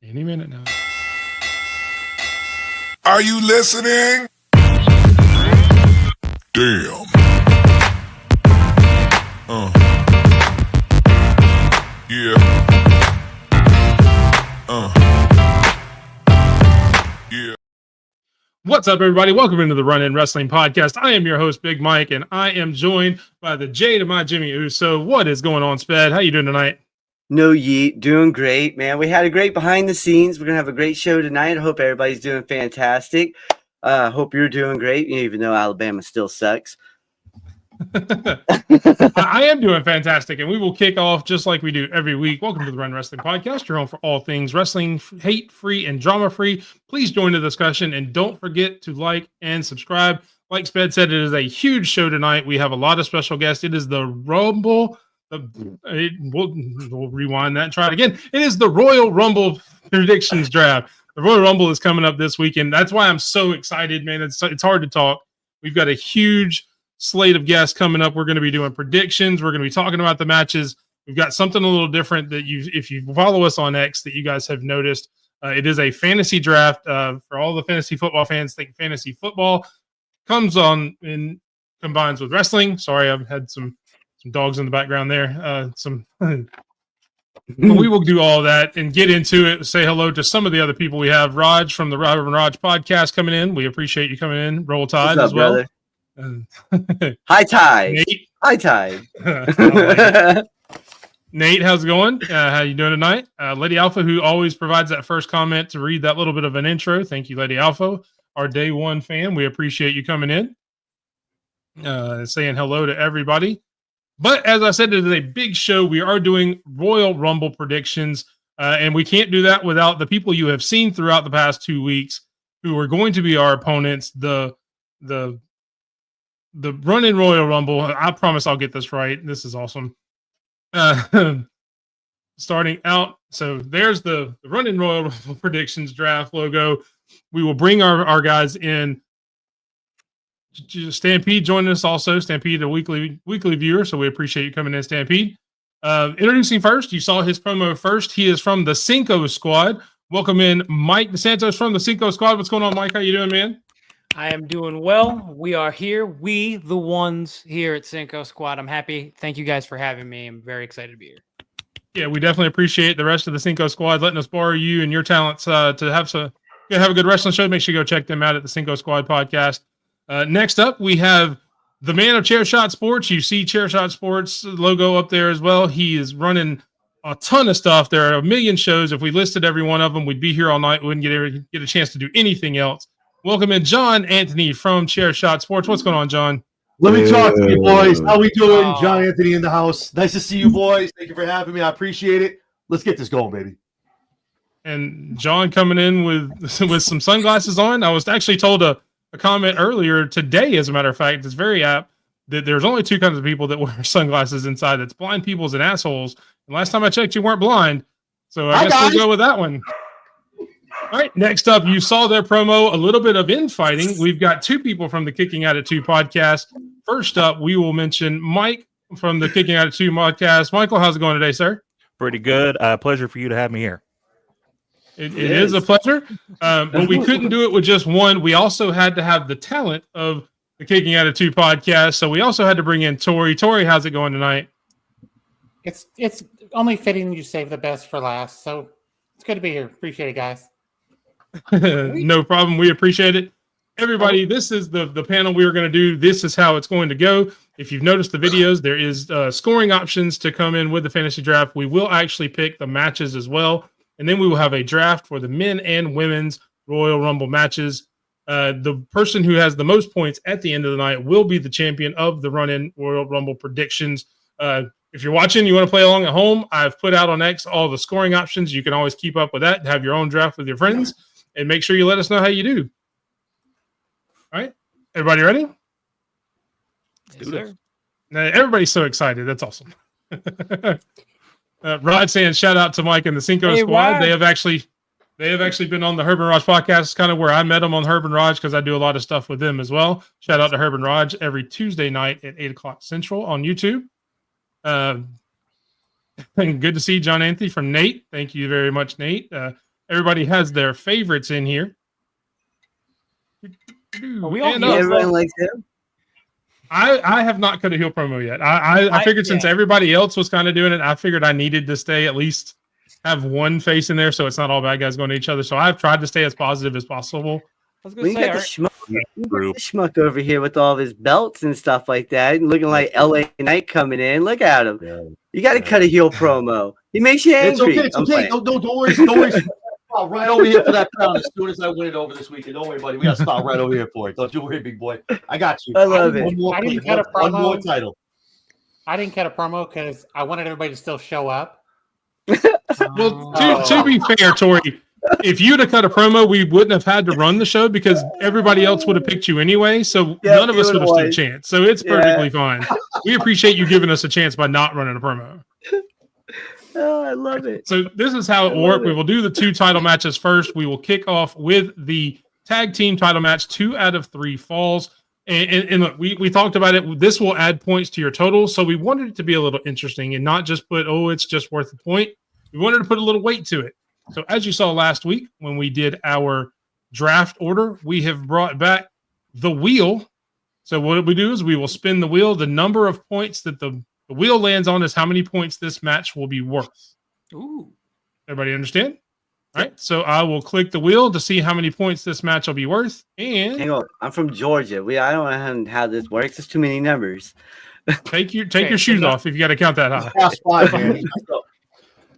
Any minute now. Are you listening? Damn. Yeah. Yeah. What's up, everybody? Welcome into the Run In Wrestling Podcast. I am your host, Big Mike, and I am joined by the J to my Jimmy Uso. What is going on, Sped? How you doing tonight? No yeet, doing great, man. We had a great behind the scenes. We're gonna have a great show tonight. I hope everybody's doing fantastic. Hope you're doing great, even though Alabama still sucks. I am doing fantastic, and we will kick off just like we do every week. Welcome to the Run Wrestling Podcast, your home for all things wrestling, hate-free and drama-free. Please join the discussion, and don't forget to like and subscribe. Like Sped said, it is a huge show tonight. We have a lot of special guests. It is the Rumble. We'll rewind that and try it again. It is the Royal Rumble predictions draft. The Royal Rumble is coming up this weekend. That's why I'm so excited, man. It's hard to talk. We've got a huge slate of guests coming up. We're going to be doing predictions. We're going to be talking about the matches. We've got something a little different that if you follow us on X, that you guys have noticed. It is a fantasy draft for all the fantasy football fans. Think fantasy football comes on and combines with wrestling. Sorry, I've had some dogs in the background there. But we will do all that and get into it. Say hello to some of the other people. We have Raj from the Robert and Raj podcast coming in. We appreciate you coming in. Roll Tide as well. Hi, Tide. Nate. Hi, Tide. Nate, how's it going? How you doing tonight? Lady Alpha, who always provides that first comment to read that little bit of an intro. Thank you, Lady Alpha, our day one fan. We appreciate you coming in, saying hello to everybody. But as I said, it is a big show. We are doing Royal Rumble predictions, and we can't do that without the people you have seen throughout the past 2 weeks who are going to be our opponents. The Run-In Royal Rumble. I promise I'll get this right. This is awesome. Starting out, so there's the Run-In Royal Rumble predictions draft logo. We will bring our guys in. Stampede joining us also. Stampede, a weekly viewer, so we appreciate you coming in, Stampede. Introducing first, you saw his promo first. He is from the Cinco Squad. Welcome in, Mike DeSantos from the Cinco Squad. What's going on, Mike? How you doing, man? I am doing well. We are here. We, the ones here at Cinco Squad. I'm happy. Thank you guys for having me. I'm very excited to be here. Yeah, we definitely appreciate the rest of the Cinco Squad letting us borrow you and your talents to have a good wrestling show. Make sure you go check them out at the Cinco Squad podcast. Next up, we have the man of Chairshot Sports. You see Chairshot Sports logo up there as well. He is running a ton of stuff. There are a million shows. If we listed every one of them, we'd be here all night. We wouldn't get a chance to do anything else. Welcome in, John Anthony from Chairshot Sports. What's going on, John? Let me talk to you, boys. How we doing? John Anthony in the house. Nice to see you, boys. Thank you for having me. I appreciate it. Let's get this going, baby. And John coming in with some sunglasses on. I was actually told a comment earlier today, as a matter of fact, it's very apt, that there's only two kinds of people that wear sunglasses inside. It's blind peoples and assholes. And last time I checked, you weren't blind. So I guess we'll go with that one. All right, next up, you saw their promo, a little bit of infighting. We've got two people from the Kicking Attitude podcast. First up, we will mention Mike from the Kicking Attitude podcast. Michael, how's it going today, sir? Pretty good. Pleasure for you to have me here. It is a pleasure, but we couldn't do it with just one. We also had to have the talent of the Kicking Attitude podcast, so we also had to bring in Tori. Tori, how's it going tonight? It's only fitting you save the best for last, so it's good to be here. Appreciate it, guys. No problem. We appreciate it. Everybody, this is the panel we were going to do. This is how it's going to go. If you've noticed the videos, there is scoring options to come in with the fantasy draft. We will actually pick the matches as well. And then we will have a draft for the men and women's Royal Rumble matches. The person who has the most points at the end of the night will be the champion of the Run-In Royal Rumble predictions. If you're watching, you want to play along at home, I've put out on X all the scoring options. You can always keep up with that and have your own draft with your friends. And make sure you let us know how you do. All right. Everybody ready? Yes, sir. Now, everybody's so excited. That's awesome. Rod saying shout out to Mike and the Cinco Squad. Rod. They have actually been on the Herb and Raj podcast. It's kind of where I met them on Herb and Raj because I do a lot of stuff with them as well. Shout out to Herb and Raj every Tuesday night at 8:00 Central on YouTube. Good to see John Anthony from Nate. Thank you very much, Nate. Everybody has their favorites in here. Are we all And, heels? Everyone likes him. I have not cut a heel promo yet. I figured since everybody else was kind of doing it, I figured I needed to stay at least have one face in there so it's not all bad guys going to each other. So I've tried to stay as positive as possible. I was Well, going you to got say, the schmuck over here with all of his belts and stuff like that, and looking like LA Knight coming in. Look at him. Yeah. You got to cut a heel promo. He makes you It's angry. okay. It's I'm okay. playing. Don't worry. Don't worry. I'll right over here for that crown as soon as I win it over this weekend. Don't worry, buddy. We got to stop right over here for it. Don't you worry, big boy. I got you. I love it. One more, I didn't please. cut a One more promo. title. I didn't cut a promo because I wanted everybody to still show up. Well, to be fair, Tori, if you'd have cut a promo, we wouldn't have had to run the show because everybody else would have picked you anyway. So Yeah, none of us you would have would've stood a won. chance. So it's perfectly fine. We appreciate you giving us a chance by not running a promo. Oh, I love it. So this is how it will work. We will do the 2 title matches first. We will kick off with the tag team title match. 2 out of 3 falls. And look, we talked about it. This will add points to your total. So we wanted it to be a little interesting and not just put, oh, it's just worth a point. We wanted to put a little weight to it. So as you saw last week when we did our draft order, we have brought back the wheel. So what we do is we will spin the wheel. The number of points that the wheel lands on is how many points this match will be worth. ooh. Everybody understand? All right. So I will click the wheel to see how many points this match will be worth. And Hang on. I'm from Georgia. I don't know how this works. There's too many numbers. take your Okay, shoes so off if you got to count that high. Last 5, man.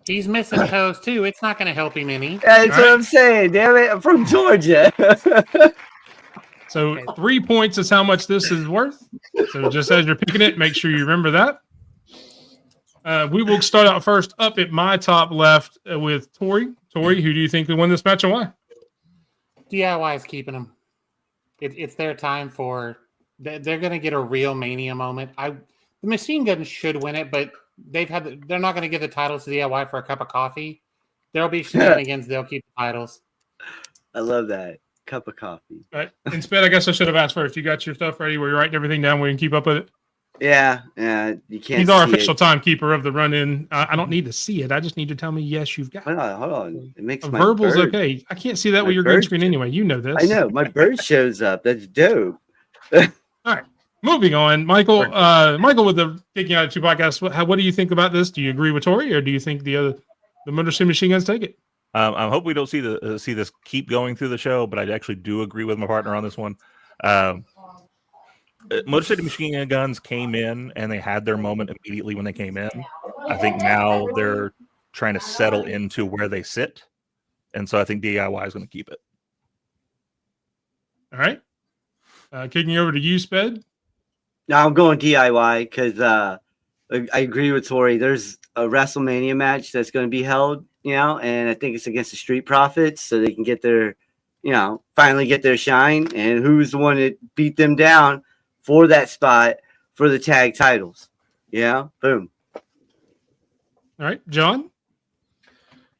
He's missing toes too. It's not going to help him any. That's All what right. I'm saying. Damn it. I'm from Georgia. So 3 points is how much this is worth. So just as you're picking it, make sure you remember that. We will start out first up at my top left with Tori. Tori, who do you think will win this match and why? DIY is keeping them. It's their time for. They're going to get a real Mania moment. The Machine Guns should win it, but they're not going to give the titles to DIY for a cup of coffee. There'll be shenanigans. They'll keep the titles. I love that. Cup of coffee. All right. And Sped, I guess I should have asked first. You got your stuff ready where you're writing everything down where you can keep up with it? Yeah. You can't He's our see official it. timekeeper of the run-in. I don't need to see it. I just need to tell me, yes, you've got it. Hold on. It makes my Verbal's bird. okay. I can't see that My with your green bird- screen anyway. You know this. I know. My bird shows up. That's dope. All right. Moving on. Michael, with the Kicking Out of 2 podcasts, what do you think about this? Do you agree with Tori or do you think the Motor City Machine Guns take it? I hope we don't see this keep going through the show, but I actually do agree with my partner on this one. Motor City Machine Guns came in and they had their moment immediately when they came in. I think now they're trying to settle into where they sit, and so I think DIY is going to keep it. All right. Kicking over to you, Sped. No, I'm going DIY because I agree with Tori. There's a WrestleMania match that's going to be held, and I think it's against the Street Profits, so they can get their, finally get their shine. And who's the one that beat them down for that spot for the tag titles? Yeah, boom. All right, John.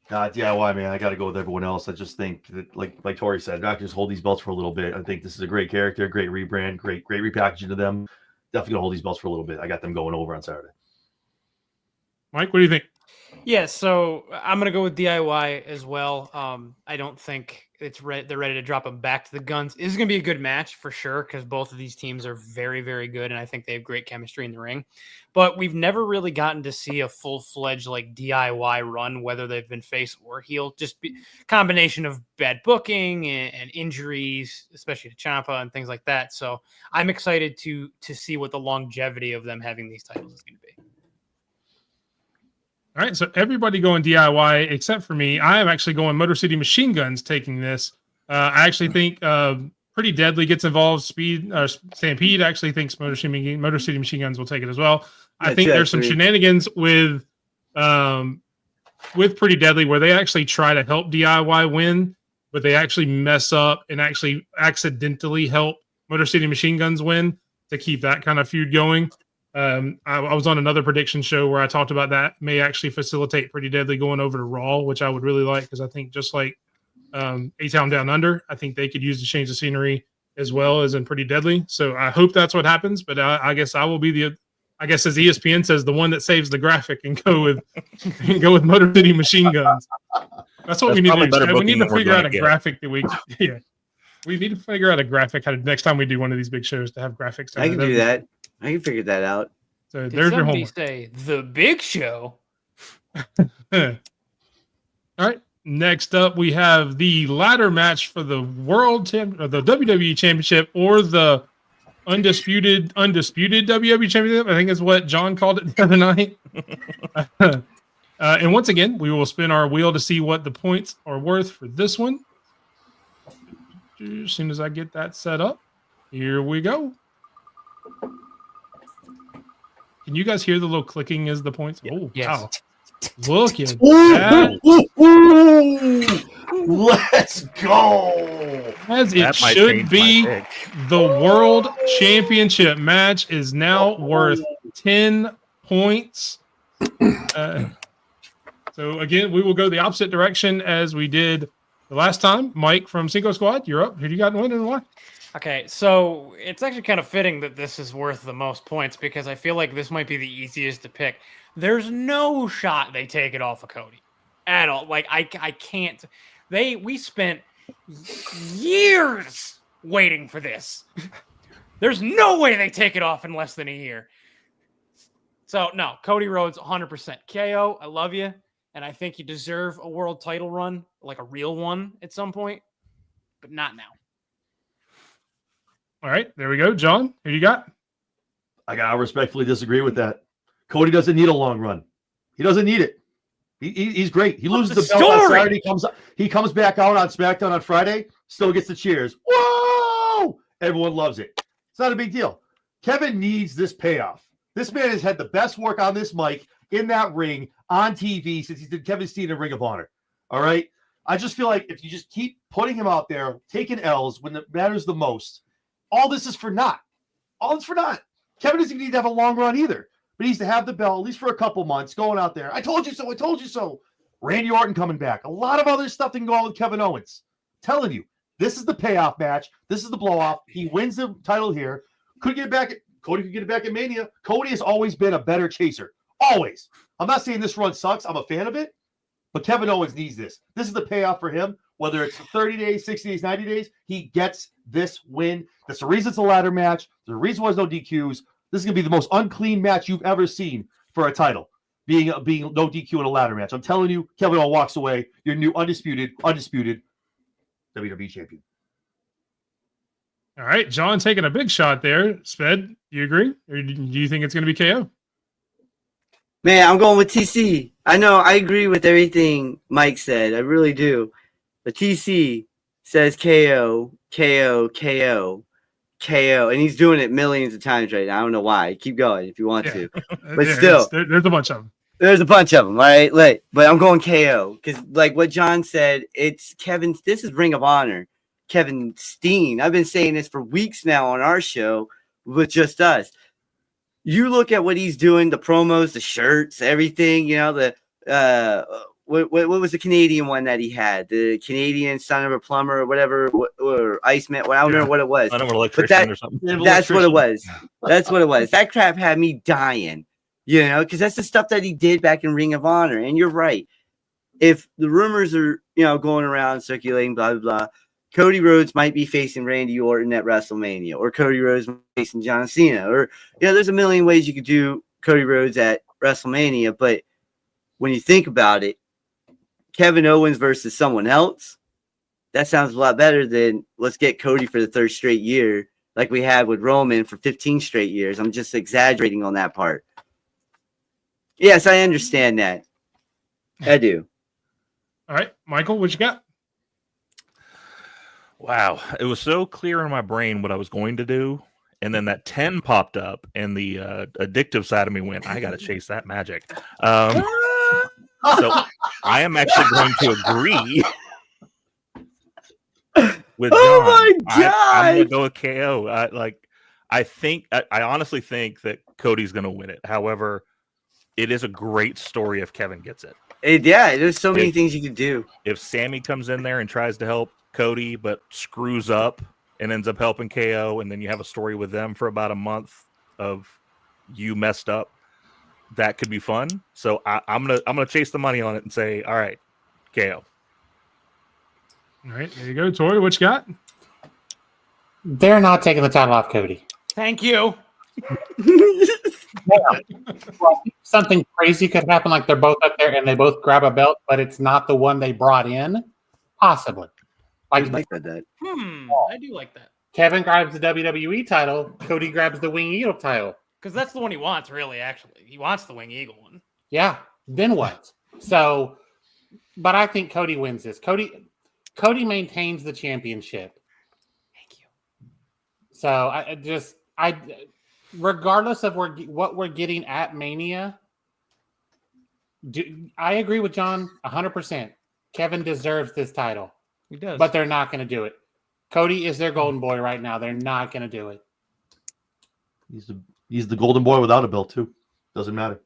DIY, man. I got to go with everyone else. I just think that, like Tori said, not just hold these belts for a little bit. I think this is a great character, great rebrand, great repackaging to them. Definitely gonna hold these belts for a little bit. I got them going over on Saturday. Mike, what do you think? Yeah, so I'm gonna go with DIY as well. I don't think they're ready to drop them back to the Guns. This is gonna be a good match for sure because both of these teams are very, very good, and I think they have great chemistry in the ring. But we've never really gotten to see a full-fledged like DIY run, whether they've been face or heel. Just combination of bad booking and injuries, especially to Ciampa and things like that. So I'm excited to see what the longevity of them having these titles is going to be. All right, so everybody going DIY except for me. I am actually going Motor City Machine Guns taking this. I actually think Pretty Deadly gets involved. Stampede actually thinks Motor City Machine Guns will take it as well. I think there's some shenanigans with Pretty Deadly where they actually try to help DIY win, but they actually mess up and actually accidentally help Motor City Machine Guns win to keep that kind of feud going. I was on another prediction show where I talked about that may actually facilitate Pretty Deadly going over to Raw, which I would really like because I think just like A-Town Down Under, I think they could use to change the scenery as well as in Pretty Deadly. So I hope that's what happens, but I guess I will be I guess as ESPN says, the one that saves the graphic and go with Motor City Machine Guns. That's what we need to do. better We need booking to than we're figure out gonna a get. graphic that we we need to figure out a graphic how to, next time we do one of these big shows to have graphics. I can do that. I can figure that out. So Did there's your somebody homework. say the big show? All right. Next up, we have the ladder match for the the WWE Championship, or the undisputed WWE Championship. I think is what John called it the other night. And once again, we will spin our wheel to see what the points are worth for this one. As soon as I get that set up, here we go. Can you guys hear the little clicking as the points? Oh, Yes. wow. Look at that. Let's go. As it That might should change my be, pick. the World Championship match is now worth 10 points. So again, we will go the opposite direction as we did the last time. Mike from Cinco Squad, you're up. Who do you got in winning and why? Okay, so it's actually kind of fitting that this is worth the most points because I feel like this might be the easiest to pick. There's no shot they take it off of Cody at all. Like I can't. We spent years waiting for this. There's no way they take it off in less than a year. So no, Cody Rhodes 100% KO. I love you, and I think you deserve a world title run, like a real one at some point, but not now. All right, there we go. John, who you got? I gotta respectfully disagree with that. Cody doesn't need a long run. He doesn't need it. He's great. He loses the belt on Saturday. He comes back out on SmackDown on Friday. Still gets the cheers. Whoa! Everyone loves it. It's not a big deal. Kevin needs this payoff. This man has had the best work on this mic in that ring on TV since he did Kevin Steen in Ring of Honor. All right. I just feel like if you just keep putting him out there, taking L's when it matters the most, all this is for naught. All it's for naught. Kevin doesn't need to have a long run either. But he needs to have the belt at least for a couple months going out there. I told you so. I told you so. Randy Orton coming back. A lot of other stuff that can go on with Kevin Owens. Telling you, this is the payoff match. This is the blow off. He wins the title here. Could get it back. Cody could get it back at Mania. Cody has always been a better chaser. Always. I'm not saying this run sucks. I'm a fan of it. But Kevin Owens needs this. This is the payoff for him. Whether it's 30 days, 60 days, 90 days, he gets this win. That's the reason it's a ladder match. The reason why there's no DQs. This is going to be the most unclean match you've ever seen for a title, being no DQ in a ladder match. I'm telling you, Kevin Owens walks away. Your new undisputed WWE champion. All right, John taking a big shot there. Sped, you agree? Or do you think it's going to be KO? Man, I'm going with TC. I know I agree with everything Mike said. I really do. But TC says KO, KO, KO. KO, and he's doing it millions of times right now. I don't know why. Keep going if you want to, but still, there's a bunch of them. There's a bunch of them. All right, but I'm going KO because, like what John said, it's Kevin. This is Ring of Honor. Kevin Steen. I've been saying this for weeks now on our show with just us. You look at what he's doing, the promos, the shirts, everything. You know the what was the Canadian one that he had? The Canadian son of a plumber or whatever, or Iceman. Well, I don't remember what it was. I don't know, electrician or something. That's what it was. That's what it was. That crap had me dying, you know, because that's the stuff that he did back in Ring of Honor. And you're right. If the rumors are, going around circulating, blah, blah, blah, Cody Rhodes might be facing Randy Orton at WrestleMania, or Cody Rhodes facing John Cena, or, there's a million ways you could do Cody Rhodes at WrestleMania. But when you think about it, Kevin Owens versus someone else, that sounds a lot better than let's get Cody for the third straight year like we had with Roman for 15 straight years. I'm just exaggerating on that part. Yes, I understand that. I do. All right, Michael, what you got? Wow. It was so clear in my brain what I was going to do. And then that 10 popped up and the addictive side of me went, I got to chase that magic. So I am actually going to agree with John. Oh my God. I'm going to go with KO. I honestly think that Cody's going to win it. However, it is a great story if Kevin gets it. There's so many things you could do. If Sammy comes in there and tries to help Cody but screws up and ends up helping KO, and then you have a story with them for about a month of you messed up, that could be fun. So I'm gonna chase the money on it and say, all right, KO. All right, there you go, Tori. What you got? They're not taking the title off Cody. Thank you. Well, something crazy could happen, like they're both up there and they both grab a belt, but it's not the one they brought in. Possibly. I Like like that. I do like that. Kevin grabs the WWE title, Cody grabs the Wing Eagle title. Because that's the one he wants, really, actually. He wants the Wing Eagle one. Yeah. Then what? So, but I think Cody wins this. Cody maintains the championship. Thank you. So I regardless of what we're getting at Mania, I agree with John 100%. Kevin deserves this title, He does. but they're not going to do it. Cody is their golden boy right now. They're not going to do it. He's the golden boy without a belt too. Doesn't matter.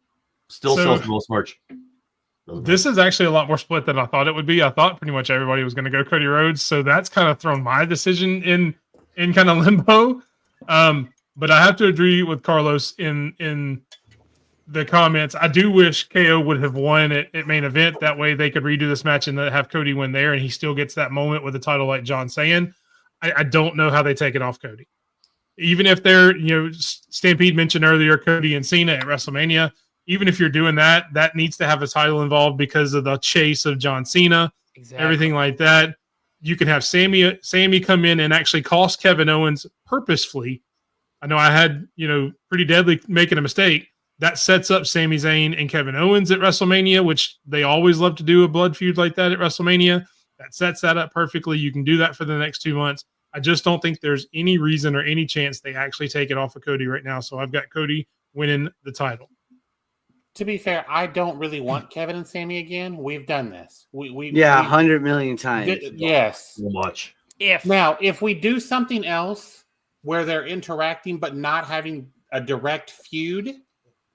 Still So- sells the most merch. This is actually a lot more split than I thought it would be. I thought pretty much everybody was going to go Cody Rhodes, so that's kind of thrown my decision in kind of limbo. But I have to agree with Carlos in the comments. I do wish KO would have won at main event. That way they could redo this match and then have Cody win there, and he still gets that moment with the title, like John's saying. I don't know how they take it off Cody. Even if they're, Stampede mentioned earlier, Cody and Cena at WrestleMania. Even if you're doing that, that needs to have a title involved because of the chase of John Cena, Exactly. everything like that. You can have Sammy come in and actually cost Kevin Owens purposefully. I know I had, Pretty Deadly making a mistake. That sets up Sami Zayn and Kevin Owens at WrestleMania, which they always love to do a blood feud like that at WrestleMania. That sets that up perfectly. You can do that for the next 2 months. I just don't think there's any reason or any chance they actually take it off of Cody right now. So I've got Cody winning the title. To be fair, I don't really want Kevin and Sammy again. We've done this. We 100 million times. Yes. So much. If we do something else where they're interacting but not having a direct feud,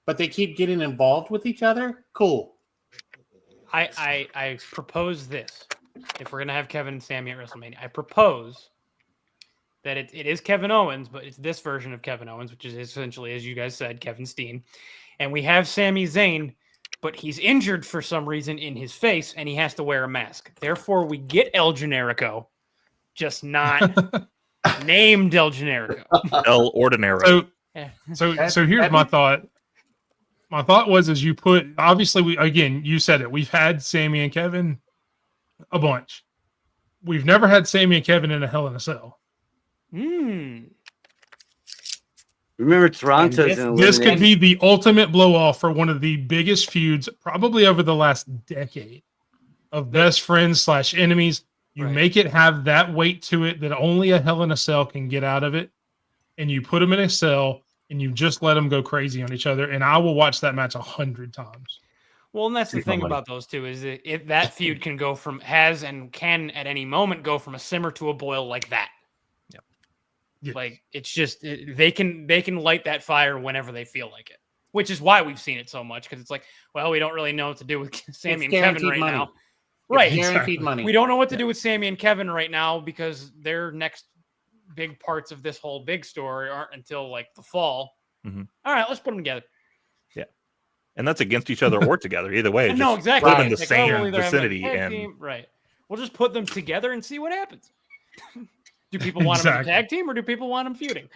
but they keep getting involved with each other, cool. I propose this. If we're going to have Kevin and Sammy at WrestleMania, I propose that it is Kevin Owens, but it's this version of Kevin Owens, which is essentially, as you guys said, Kevin Steen. And we have Sami Zayn, but he's injured for some reason in his face, and he has to wear a mask. Therefore, we get El Generico, just not named El Generico. El Ordinary. So here's my thought. My thought was, as you put, obviously, you said it. We've had Sammy and Kevin a bunch. We've never had Sammy and Kevin in a Hell in a Cell. Remember, Toronto's This could be the ultimate blow off for one of the biggest feuds probably over the last decade of best friends / enemies. You make it have that weight to it that only a Hell in a Cell can get out of it, and you put them in a cell and you just let them go crazy on each other. And I will watch that match 100 times. Well, and that's the thing about those two is that if that feud can go from and can at any moment go from a simmer to a boil like that. Yeah. Like it's just they can light that fire whenever they feel like it, which is why we've seen it so much, because it's like, well, we don't really know what to do with Sammy and Kevin right now. Right, guaranteed money. We don't know what to do with Sammy and Kevin right now because their next big parts of this whole big story aren't until like the fall. Mm-hmm. All right, let's put them together. Yeah, and that's against each other or together. Either way, No, exactly. Put them in the Like, same we'll either have, like, vicinity, tag and team, right. We'll just put them together and see what happens. Do people want them in a tag team or do people want them feuding?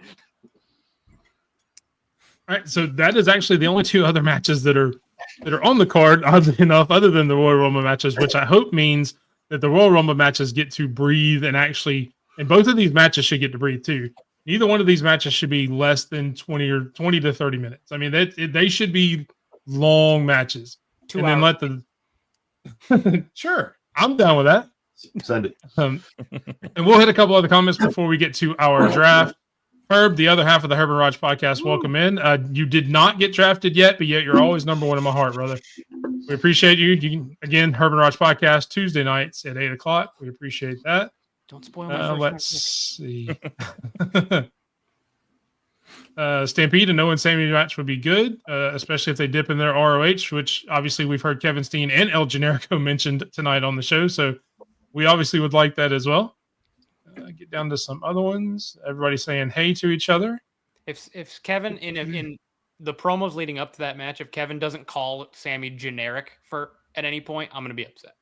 All right, so that is actually the only two other matches that are on the card, oddly enough, other than the Royal Rumble matches, which I hope means that the Royal Rumble matches get to breathe and actually, and both of these matches should get to breathe too. Neither one of these matches should be less than 20 to 30 minutes. I mean, they should be long matches. 2 and hours. then let the sure, I'm down with that. Send it. And we'll hit a couple other comments before we get to our draft. Herb, the other half of the Herb and Raj podcast, welcome in. You did not get drafted yet, but yet you're always number one in my heart, brother. We appreciate you. Again, Herb and Raj podcast, Tuesday nights at 8 o'clock. We appreciate that. Don't spoil my first Let's see. Stampede and no Sammy match would be good, especially if they dip in their ROH, which obviously we've heard Kevin Steen and El Generico mentioned tonight on the show. So we obviously would like that as well. Get down to some other ones. Everybody saying hey to each other. If Kevin in the promos leading up to that match, if Kevin doesn't call Sammy generic at any point, I'm gonna be upset.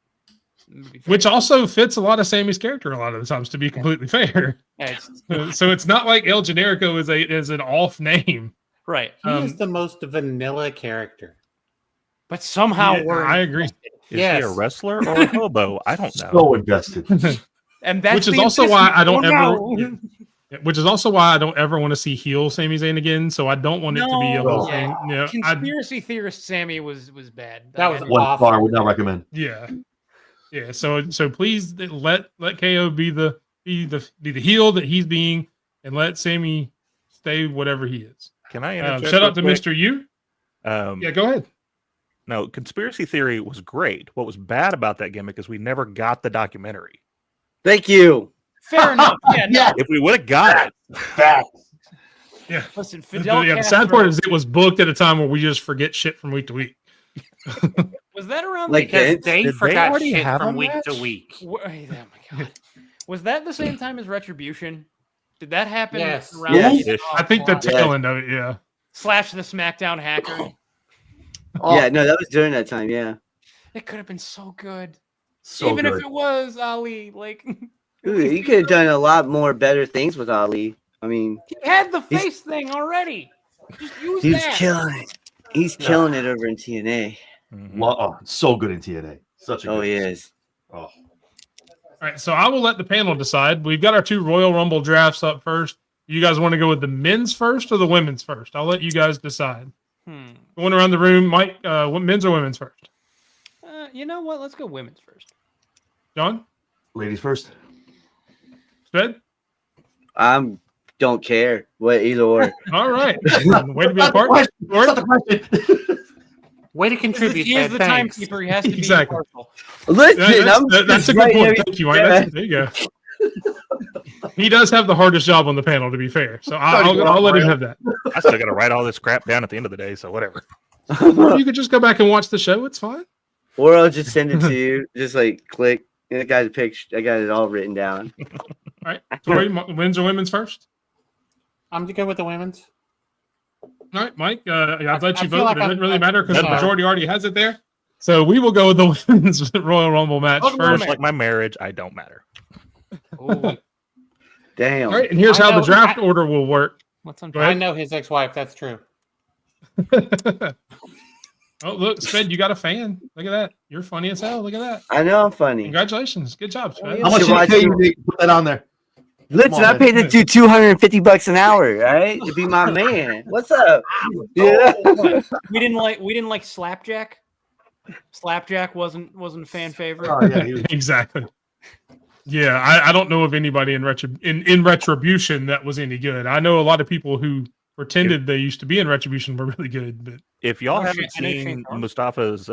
Which also fits a lot of Sammy's character a lot of the times, to be completely fair. So it's not like El Generico is an off name. Right. He is the most vanilla character. But somehow I agree. Is he a wrestler or a hobo? I don't know. So invested. And that's which is also why I don't ever. Which is also why I don't ever want to see heel Sami Zayn again. So I don't want it to be a whole thing. You know, Conspiracy theorist Sammy was bad. That was one awful. bar would not recommend. Yeah. So please let KO be the heel that he's being, and let Sammy stay whatever he is. Can I interject? Shout out to real Mr. U. Yeah, go ahead. No, conspiracy theory was great. What was bad about that gimmick is we never got the documentary. Thank you. Fair enough. Yeah. If we would have got it, Yeah. Listen, Fidel The sad part is it was booked at a time where we just forget shit from week to week. Was that around Like Because Vince? they Did they forgot already shit have a from week match? to week. Wait, oh my god. Was that the same time as Retribution? Did that happen Yes. around Yes. the- I think the oh, tail end of it, yeah. Slash the SmackDown hacker? Yeah, no, that was during that time. Yeah. It could have been so good. So Even good. if it was Ali, like Dude, you could have done a lot more better things with Ali. I mean, he had the face thing already. Just use he's that. killing it. He's killing it over in TNA. So good in TNA. Such a Oh, good. he is. Oh. All right, so I will let the panel decide. We've got our 2 Royal Rumble drafts up first. You guys want to go with the men's first or the women's first? I'll let you guys decide. Going around the room, Mike, men's or women's first? You know what? Let's go women's first. John? Ladies first. Sped? Don't care what either or. All right. Way to be a part. Way to contribute. He is Sped, the thanks. timekeeper. He has to be Exactly. impartial. Listen, That's a good point. Thank you, Mike. There you go. He does have the hardest job on the panel, to be fair. So I'll let him have that. I still got to write all this crap down at the end of the day. So whatever. You could just go back and watch the show. It's fine. Or I'll just send it to you. Just like click. I got the picture. I got it all written down. All right. Tori, men's or women's first? I'm going with the women's. All right, Mike. I'd let I you feel vote, like but it I'm- doesn't really matter because the Yeah. majority already has it there. So we will go with the women's Royal Rumble match Welcome first. Just like my marriage, I don't matter. Ooh, Damn. All right, and here's I how the know- draft order will work. what's on Go I ahead. know his ex-wife. That's true. Oh, look, Sped, you got a fan. Look at that. You're funny as hell. Look at that. I know I'm funny. Congratulations. Good job, Sped. yeah. How much should did I watch pay you it. to put that on there? Listen, Come I on, paid man. the dude $250 an hour, all right, to be my man. What's up? Yeah. we didn't like Slapjack. Slapjack wasn't a fan favorite. Oh, yeah, he was- Exactly. Yeah, I don't know of anybody in Retribution that was any good. I know a lot of people who pretended they used to be in Retribution were really good, but If y'all Oh, haven't shit, I know Shane seen Thorne. Mustafa's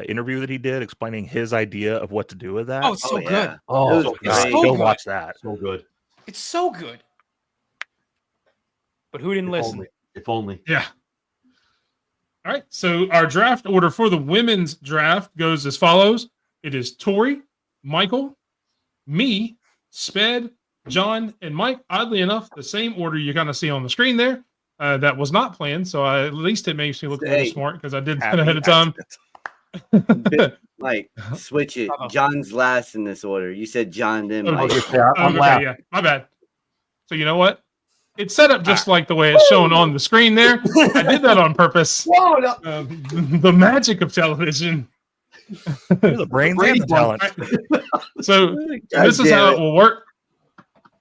interview that he did explaining his idea of what to do with that, Oh, it's so yeah. good. It Oh, was so God, it's great. so go good. watch that. so good. It's so good. But who didn't If listen? only. If only. yeah. All right, so our draft order for the women's draft goes as follows. It is Tori, Michael, me, Sped, John, and Mike. Oddly enough, the same order you kind of see on the screen there. That was not planned, so at least it makes me look a little Hey. smart because I did that Happy ahead of time. Like, switch it. Uh-oh. John's last in this order. You said John, then Oh, Mike. Okay, I'm Okay, last. yeah, my bad. So you know what? It's set up just like the way it's shown on the screen there. I did that on purpose. Whoa, no. The magic of television. You're the brains and the talent. So God this is damn how it. it will work.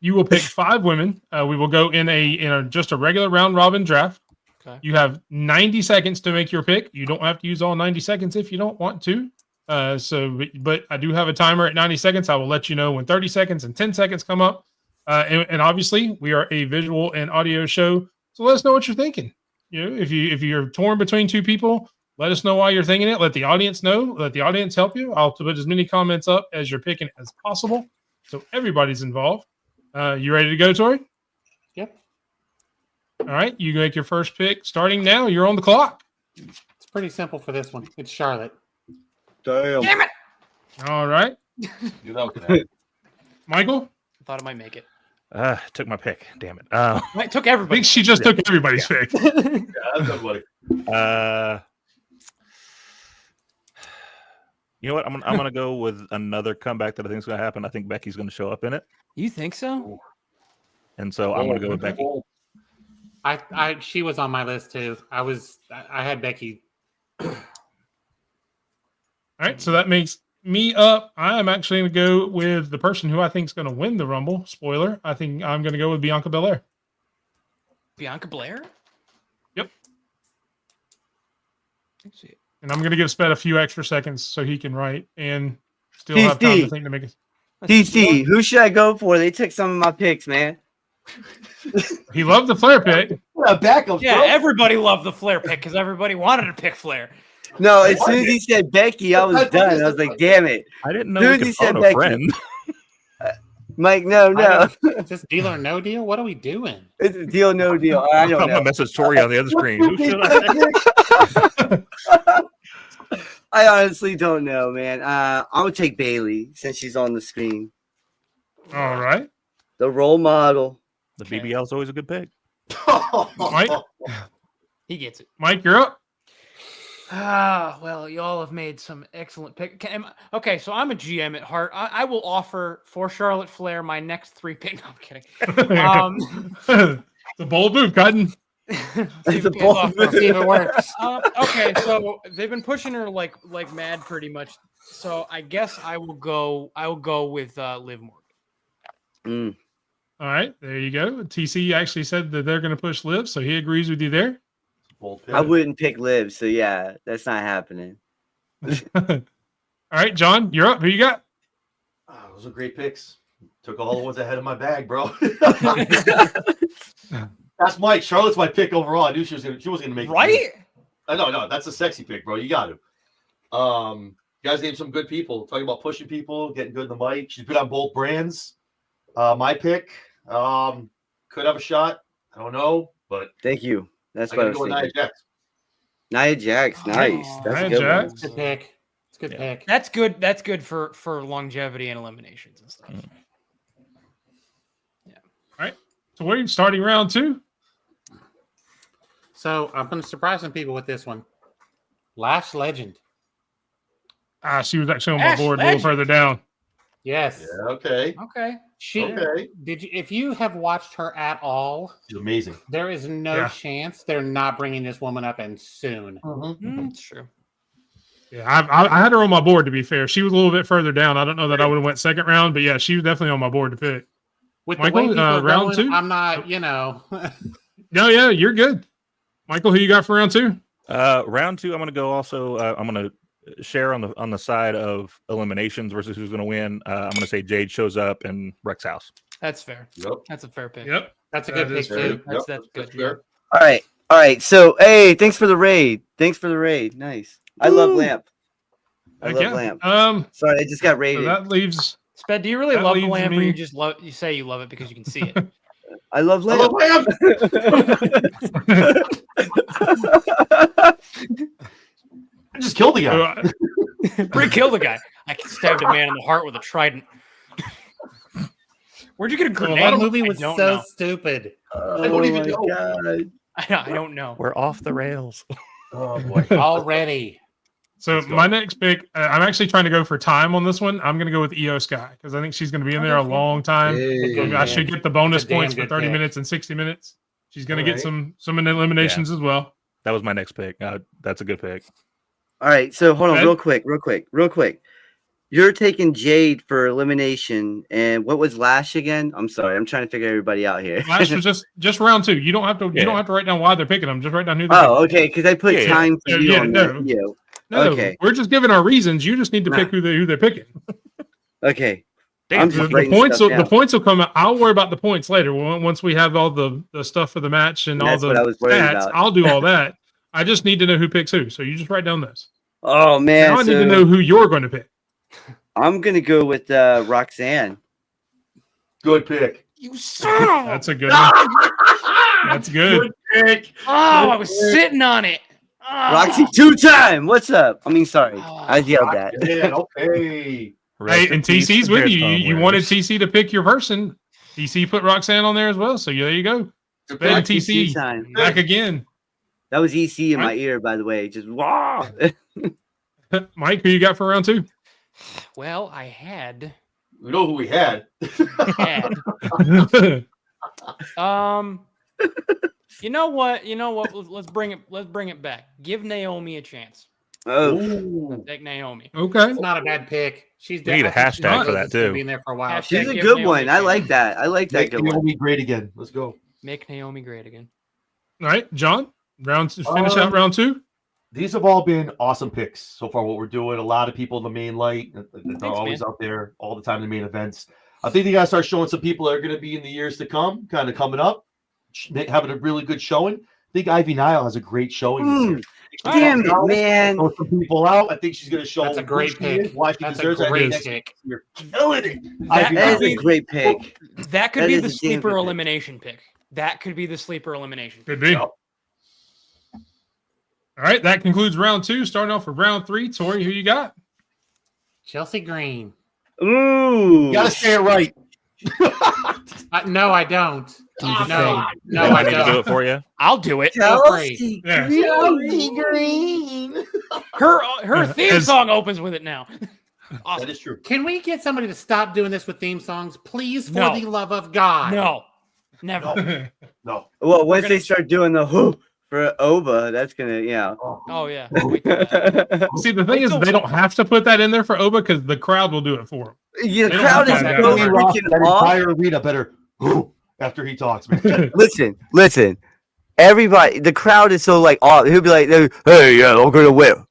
You will pick 5 women. We will go in just a regular round robin draft. Okay. You have 90 seconds to make your pick. You don't have to use all 90 seconds if you don't want to. But I do have a timer at 90 seconds. I will let you know when 30 seconds and 10 seconds come up. And obviously, we are a visual and audio show, so let us know what you're thinking. You know, if you're torn between 2 people, let us know why you're thinking it. Let the audience know. Let the audience help you. I'll put as many comments up as you're picking as possible, so everybody's involved. You ready to go, Tori? Yep. All right, you make your first pick starting now. You're on the clock. It's pretty simple for this one. It's Charlotte. Damn. Damn it! All right, You know, okay. Michael. I thought I might make it. Took my pick. Damn it. It took I everybody. think she just took everybody's pick. Yeah, that's good, buddy. You know what? I'm gonna go with another comeback that I think is gonna happen. I think Becky's gonna show up in it, You think so? and so I'm gonna go with Becky. She was on my list too. I had Becky. All right, so that makes me up. I am actually going to go with the person who I think is going to win the Rumble. Spoiler. I think I'm going to go with Bianca Belair. Bianca Blair? Yep. Let's see. And I'm going to give Sped a few extra seconds so he can write and still have time to think to make it. DC, who should I go for? They took some of my picks, man. He loved the Flair pick. Yeah, backups, Yeah, bro. everybody loved the Flair pick because everybody wanted to pick Flair. No, as soon as he said Becky, I was done. I was like, damn it. I didn't know Dude, we he could said phone a Becky. friend. Mike, no. Is this deal or no deal? What are we doing? It's a deal, no deal. I I'm don't gonna know. message Tori on the other screen. Who should I pick? I honestly don't know, man. I would take Bailey since she's on the screen. All right. The role model. The BBL is always a good pick. Mike, He gets it. Mike, you're up. Well, y'all have made some excellent pick. Okay, so I'm a GM at heart. I will offer for Charlotte Flair my next 3 pick. No, I'm kidding. It's a bold move, Cotton. It's a bold Let's see if it works. Okay, so they've been pushing her like mad, pretty much. So I guess I will go with Liv Morgan. Mm. All right, there you go. TC actually said that they're going to push Liv, so he agrees with you there. Bold pick. I wouldn't pick Liv, so yeah, that's not happening. All right, John, you're up. Who you got? Those are great picks. Took all the ones I had in my bag, bro. That's Mike. Charlotte's my pick overall. I knew she wasn't gonna make it. Right? No, that's a sexy pick, bro. You got to. You guys named some good people. Talking about pushing people, getting good in the mic. She's good on both brands. My pick could have a shot. I don't know, but Thank you. That's I what I gotta was go with thinking. Nia Nia Jax. Jax, nice. That's Nia a good Jax. one. Good pick. It's a good pick. That's good. That's good for longevity and eliminations and stuff. So we're starting round 2. So I'm going to surprise some people with this one. Lash Legend. She was actually on my Ash board a little Legend. further down. Yes. Yeah, okay. Okay. She Okay. did. If you have watched her at all, She's amazing. there is no Yeah. chance they're not bringing this woman up and soon. It's true. Yeah, I had her on my board, to be fair. She was a little bit further down. I don't know that I would have went second round, but yeah, she was definitely on my board to pick. With Michael, the way people are round going, 2? I'm not. You know. No, yeah, you're good. Michael, who you got for round 2? Round 2, I'm gonna go also. I'm gonna share on the side of eliminations versus who's gonna win. I'm gonna say Jade shows up and wrecks house. That's fair. Yep. That's a fair pick. Yep. That's a That good is pick fair. too. That's good. fair. All right. So, hey, thanks for the raid. Nice. I love Woo. Lamp. I Heck love yeah. Lamp. Sorry, I just got So raided. that leaves. Sped, do you really That love the leaves lamp, or me- you just you say you love it because you can see it? I love I Lamp. love Lamb. I just killed the guy. Bring kill the guy. I stabbed a man in the heart with a trident. Where'd you get a grenade? That movie I was don't so know. stupid. I don't even know. God. I don't know. We're off the rails. Oh boy. Already. So Let's go. my next pick, I'm actually trying to go for time on this one. I'm going to go with Io Sky because I think she's going to be in there a long time. Hey. I should get the bonus It's a damn points for good 30 pick. minutes and 60 minutes. She's going to get Alright. some eliminations as well. That was my next pick. That's a good pick. All right, so hold on, Okay. real quick. You're taking Jade for elimination, and what was Lash again? I'm sorry, I'm trying to figure everybody out here. Last was just round 2. You don't have to write down why they're picking them. Just write down who they're Oh, okay, because I put Yeah, time for you yeah, on no. the video. No, Okay. we're just giving our reasons. You just need to Nah. pick who they're picking. Okay, Damn, I'm The, just the writing points stuff will, down. the points will come out. I'll worry about the points later. Once we have all the stuff for the match and all That's the what I was worried stats, about. I'll do all that. I just need to know who picks who. So you just write down those. Oh man, Now I need so to know who you're going to pick. I'm gonna go with Roxanne. Good pick. You son! That's a good one. That's good. Pick. Oh, I was sitting on it. Oh. Roxy 2-time. What's up? I mean, sorry, Oh. I yelled that. Yeah, okay. Hey, and TC's with you. You wanted TC to pick your person. TC put Roxanne on there as well. So there you go. Sped and TC time. back again. That was EC in my ear, by the way. Just wow. Mike, who you got for round 2? Well, I had. We know who we had. You know what? Let's bring it back. Give Naomi a chance. Oh, Take Naomi. Okay. It's not a bad pick. She's We need a hashtag for that, too. Being there for a while. Hashtag she's a give good Naomi one. a I chance. like that. I like that Make good one. Naomi great again. Let's go. Make Naomi great again. All right, John. Finish out round 2. These have all been awesome picks so far. What we're doing, a lot of people in the main light. They're always man. out there all the time in the main events. I think they got to start showing some people that are going to be in the years to come, kind of coming up, having a really good showing. I think Ivy Nile has a great showing this year. Damn it, man. Throw some people out. I think she's going to show That's a who great she pick. is, why she That's a deserves it. great Next pick. year. You're killing it. That That could is a great pick. That could That be is the a damn sleeper good pick. elimination pick. That could be the sleeper elimination pick. Could be. Yep. All right, that concludes round 2. Starting off with round 3. Tori, who you got? Chelsea Green. Ooh. You got to say it right. No, I don't. Jesus No, sake. no, I I need to do don't. it for you. I'll do it. Chelsea Yeah. Green. Her theme As- song opens with it now. Awesome. That is true. Can we get somebody to stop doing this with theme songs, please, for No. the love of God? No, never. No. Well, once gonna- they start doing the whoo for Oba, that's gonna, Oh yeah. Wait till that. See, the thing is, they don't have to put that in there for Oba because the crowd will do it for them. Yeah, the They don't crowd have is to have so that. freaking That off. entire arena better after he talks, man. Listen. Everybody, the crowd is so like off. He'll be like, "Hey, yeah, I'm gonna win."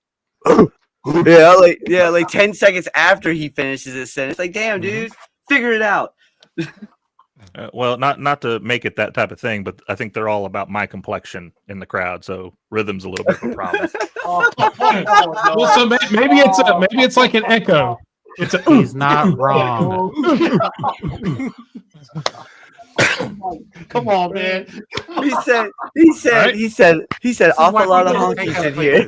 like 10 seconds after he finishes his sentence, like, damn, dude, figure it out. Well, not to make it that type of thing, but I think they're all about my complexion in the crowd, so rhythm's a little bit of a problem. Well, so maybe it's like an echo. It's a He's not wrong. Come on, man. He said, Right. awful lot of people take honkies in other here.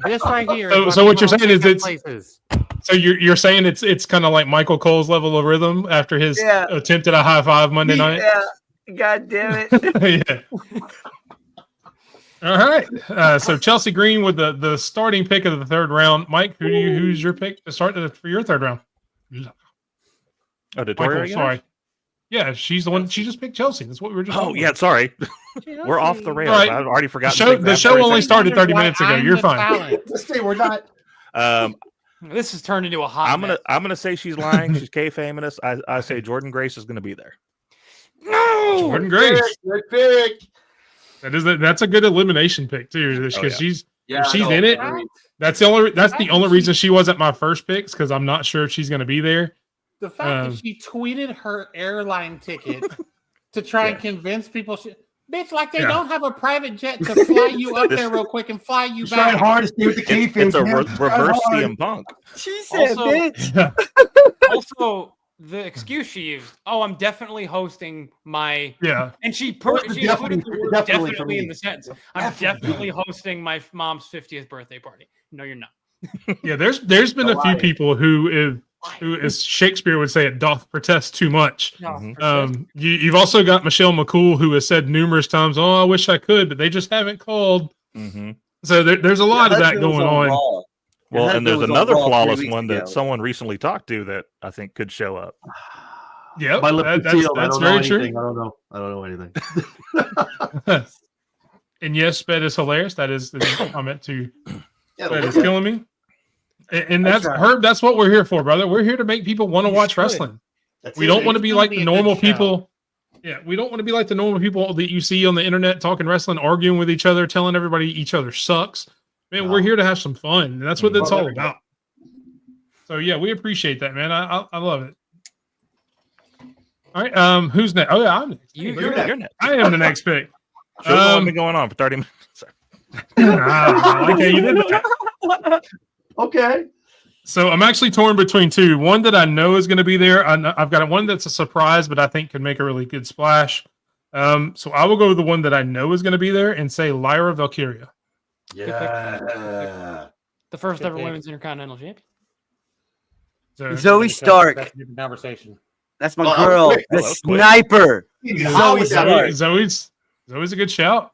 This right here. So- is so what you're people saying is take it's- places. So you're saying it's kind of like Michael Cole's level of rhythm after his Yeah. attempt at a high five Monday night. Yeah, god damn it. Yeah. All right. So Chelsea Green with the starting pick of the 3rd round. Mike, who's your pick to start for your 3rd round? Oh, did Tori Michael, already go? sorry. Yeah, she's the one. She just picked Chelsea. That's what we were just. Oh talking yeah, about. sorry. We're off the rails. Right. I've already The forgotten. show, the show only started 30 Why minutes ago. I'm You're the fine. talent. Let's say we're not. This has turned into a hot. I'm gonna say she's lying. She's kayfaming us. I say Jordan Grace is gonna be there. No. Jordan Grace. Good pick. That's a good elimination pick too, because yeah. she's Yeah, she's I in know. it. That's the only reason she wasn't my first pick, because I'm not sure if she's going to be there. The fact that she tweeted her airline ticket to try and convince people, bitch, like they don't have a private jet to fly you up there real quick and fly you He's trying back. hard to stay with the kayfabe. It's a man. reverse Trying hard. CM Punk. She said, Also- bitch. Also, the excuse she used. Oh, I'm definitely hosting my. Yeah. And she Well, included definitely- the word definitely definitely, for me. in the sentence. I'm definitely hosting my mom's 50th birthday party. No, you're not. Yeah, there's been a few people who, as Shakespeare would say, it doth protest too much. No, Mhm. You've also got Michelle McCool, who has said numerous times, "Oh, I wish I could," but they just haven't called. Mm-hmm. So there's a lot of that Husband was going on. Raw. Well, Her and there's husband was on another Raw 3 flawless weeks one that ago. someone recently talked to that I think could show up. Yep, My lip is that's sealed. I don't know very anything. true. I don't know anything. And yes, Sped is hilarious. That is the comment to Yeah, Sped is killing me. And that's Herb. That's what we're here for, brother. We're here to make people want to watch wrestling. that's We it. don't want to It's be gonna like be the a good normal show. people. Yeah, we don't want to be like the normal people that you see on the internet talking wrestling, arguing with each other, telling everybody each other sucks. Man, we're No. here to have some fun, and that's what it's Love all everybody. about. So yeah, we appreciate that, man. I love it. All right, who's next? Oh yeah, I'm next. You're next. I am the next pick. Show's only been going on for 30 minutes. Sorry. I like how you did that. Okay. So I'm actually torn between two. One that I know is going to be there. I've got one that's a surprise, but I think could make a really good splash. So I will go with the one that I know is going to be there and say Lyra Valkyria. Yeah. The first Good ever pick. women's intercontinental champion. So, Zoe Stark. That's a different conversation. That's my Oh, girl, quick. the That was quick. sniper. How is that? Zoe's a good shout.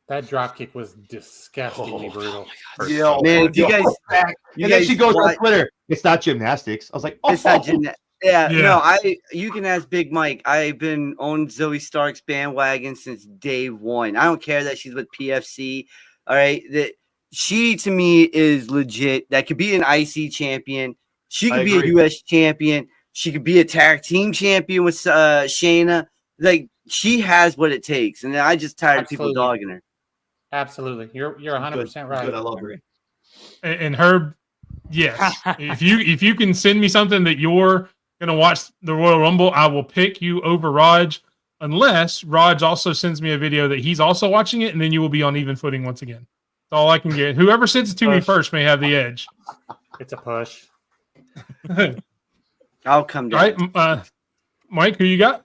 That drop kick was disgustingly brutal. Yeah, Man, if you guys, and then she goes on watch- Twitter. It's not gymnastics. I was like, oh, It's not Yeah, Yeah. no, you can ask Big Mike. I've been on Zoe Stark's bandwagon since day one. I don't care that she's with PFC. All right. That she to me is legit. That could be an IC champion. She could I be a agree. US champion. She could be a tag team champion with Shayna. Like she has what it takes. And I just tired of people Absolutely. dogging her. Absolutely. You're 100% right. Good. I love her. And Herb, yes. if you can send me something that you're gonna watch the Royal Rumble, I will pick you over Raj, unless Raj also sends me a video that he's also watching it, and then you will be on even footing once again. That's all I can get. Whoever sends it to me first may have the edge. It's a push. I'll come All down. right, Mike, who you got?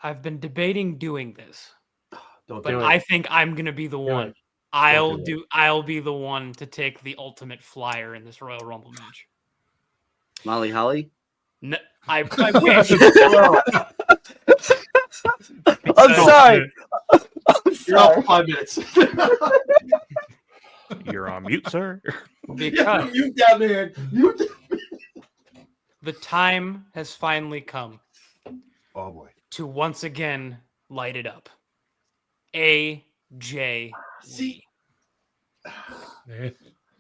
I've been debating doing this, Don't but do it. I think I'm gonna be the Do one. it. I'll be the one to take the ultimate flyer in this Royal Rumble match. Molly Holly. No, I wish. I'm sorry. You're out for 5 minutes. You're on mute, sir. Because you down there. You. the time has finally come Oh boy. to once again light it up. AJ. See. Yeah.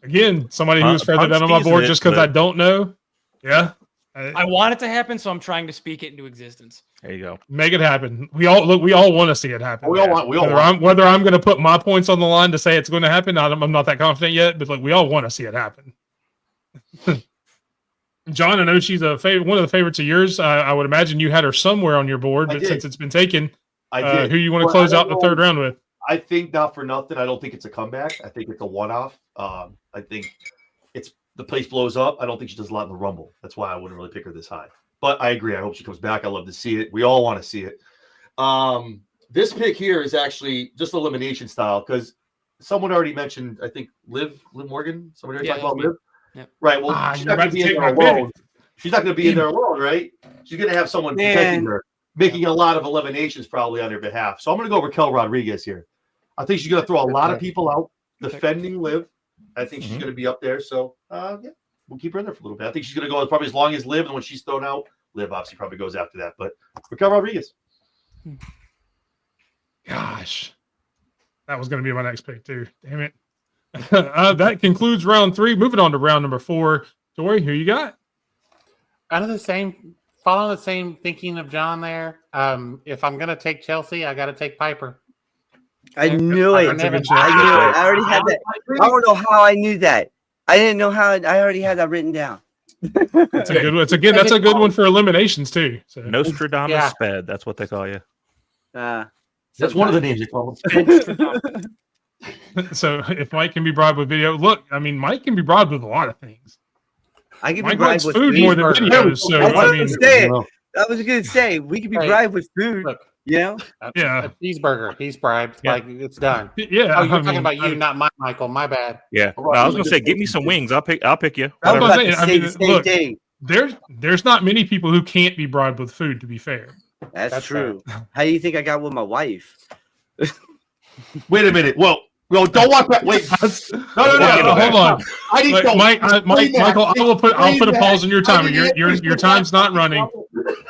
Again, somebody who was further Punch down on my teasing board it, just because I but- don't know. Yeah. I want it to happen, so I'm trying to speak it into existence. There you go. Make it happen. We all want to see it happen. We all want. Whether I'm going to put my points on the line to say it's going to happen, I'm not that confident yet. But like, we all want to see it happen. John, I know she's one of the favorites of yours. I would imagine you had her somewhere on your board, I but did. since it's been taken, I did. who you want to Well, close I out the don't third know. round with? I think not for nothing. I don't think it's a comeback. I think it's a one-off. I think it's the place blows up. I don't think she does a lot in the Rumble. That's why I wouldn't really pick her this high. But I agree. I hope she comes back. I love to see it. We all want to see it. This pick here is actually just elimination style because someone already mentioned, I think, Liv Morgan. Somebody already Yeah, talked about that's me. Liv. Yep. Right. Well, Ah, she's you're not going about to to be in take there my alone. She's not going to be in there alone, right? She's going to have someone protecting her, making a lot of eliminations probably on her behalf. So I'm going to go Raquel Rodriguez here. I think she's going to throw a lot of people out defending Liv. I think she's going to be up there. So, yeah, we'll keep her in there for a little bit. I think she's going to go probably as long as Liv, and when she's thrown out, Liv obviously probably goes after that. But Raquel Rodriguez. Gosh, that was going to be my next pick too. Damn it. That concludes round 3. Moving on to round number 4. Tori, who you got? Following the same thinking of John there. If I'm gonna take Chelsea, I got to take Piper. I knew it. That's a good I shout. knew it. I already had that. I don't know how I knew that. I didn't know how. I already had that written down. That's a good one. That's a good one for eliminations too. So. Nostradamus Yeah. Sped. That's what they call you. That's one of the names you call them. So if Mike can be bribed with video, look, I mean, Mike can be bribed with a lot of things. I can be Mike bribed likes with food more than cheeseburger. videos. So That's what I I'm mean, saying. I was going to say we could be Hey, bribed with food. Look, You know, yeah, a cheeseburger. He's bribed. Yeah. Like it's done. yeah. Oh, you're I talking mean, about you, not Michael. My bad. Yeah. No, I was gonna say, get me some wings. I'll pick you. I was I'm gonna about say, to I say mean, the same look, thing. there's not many people who can't be bribed with food. To be fair, That's fair. true. How do you think I got with my wife? Wait a minute. Well, don't walk back. Wait. No. hold on. I need Like, to Michael, I'll put a pause on your timer. Your time's not running.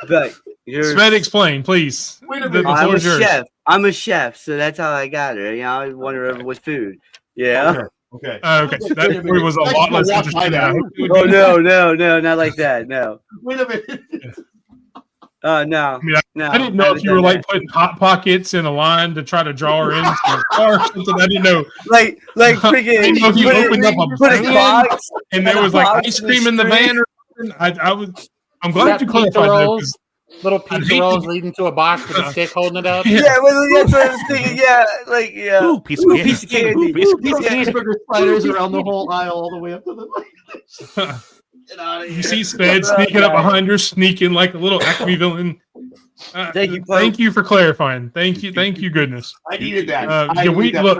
But you're, Sped, explain, please. Wait a The minute. I'm floor a is yours. chef. I'm a chef, so that's how I got her. You know, I wanted her with food. Yeah. Okay. Okay, that story was a lot less interesting. than I hoped it would Oh be. no, not like that. No. Wait a minute. No. I mean, No. I didn't know if you were like putting hot pockets in a line to try to draw her into a car or something. I didn't know. like freaking. didn't know if you opened up a put a van. box. And there was like ice cream in the van or something. I'm glad you clarified that. 'Cause Little I pizza hate rolls to- leading to a box with a stick holding it up. Yeah. Yeah, well, that's what I was thinking. Yeah, Ooh, piece of candy. piece of candy. Ooh, piece of Piece of candy. Cheeseburger sliders around the whole aisle all the way up to the Get out of You here. see Sped sneaking up behind her, sneaking like a little Acme villain. Thank you for clarifying. Thank you, goodness. I needed that.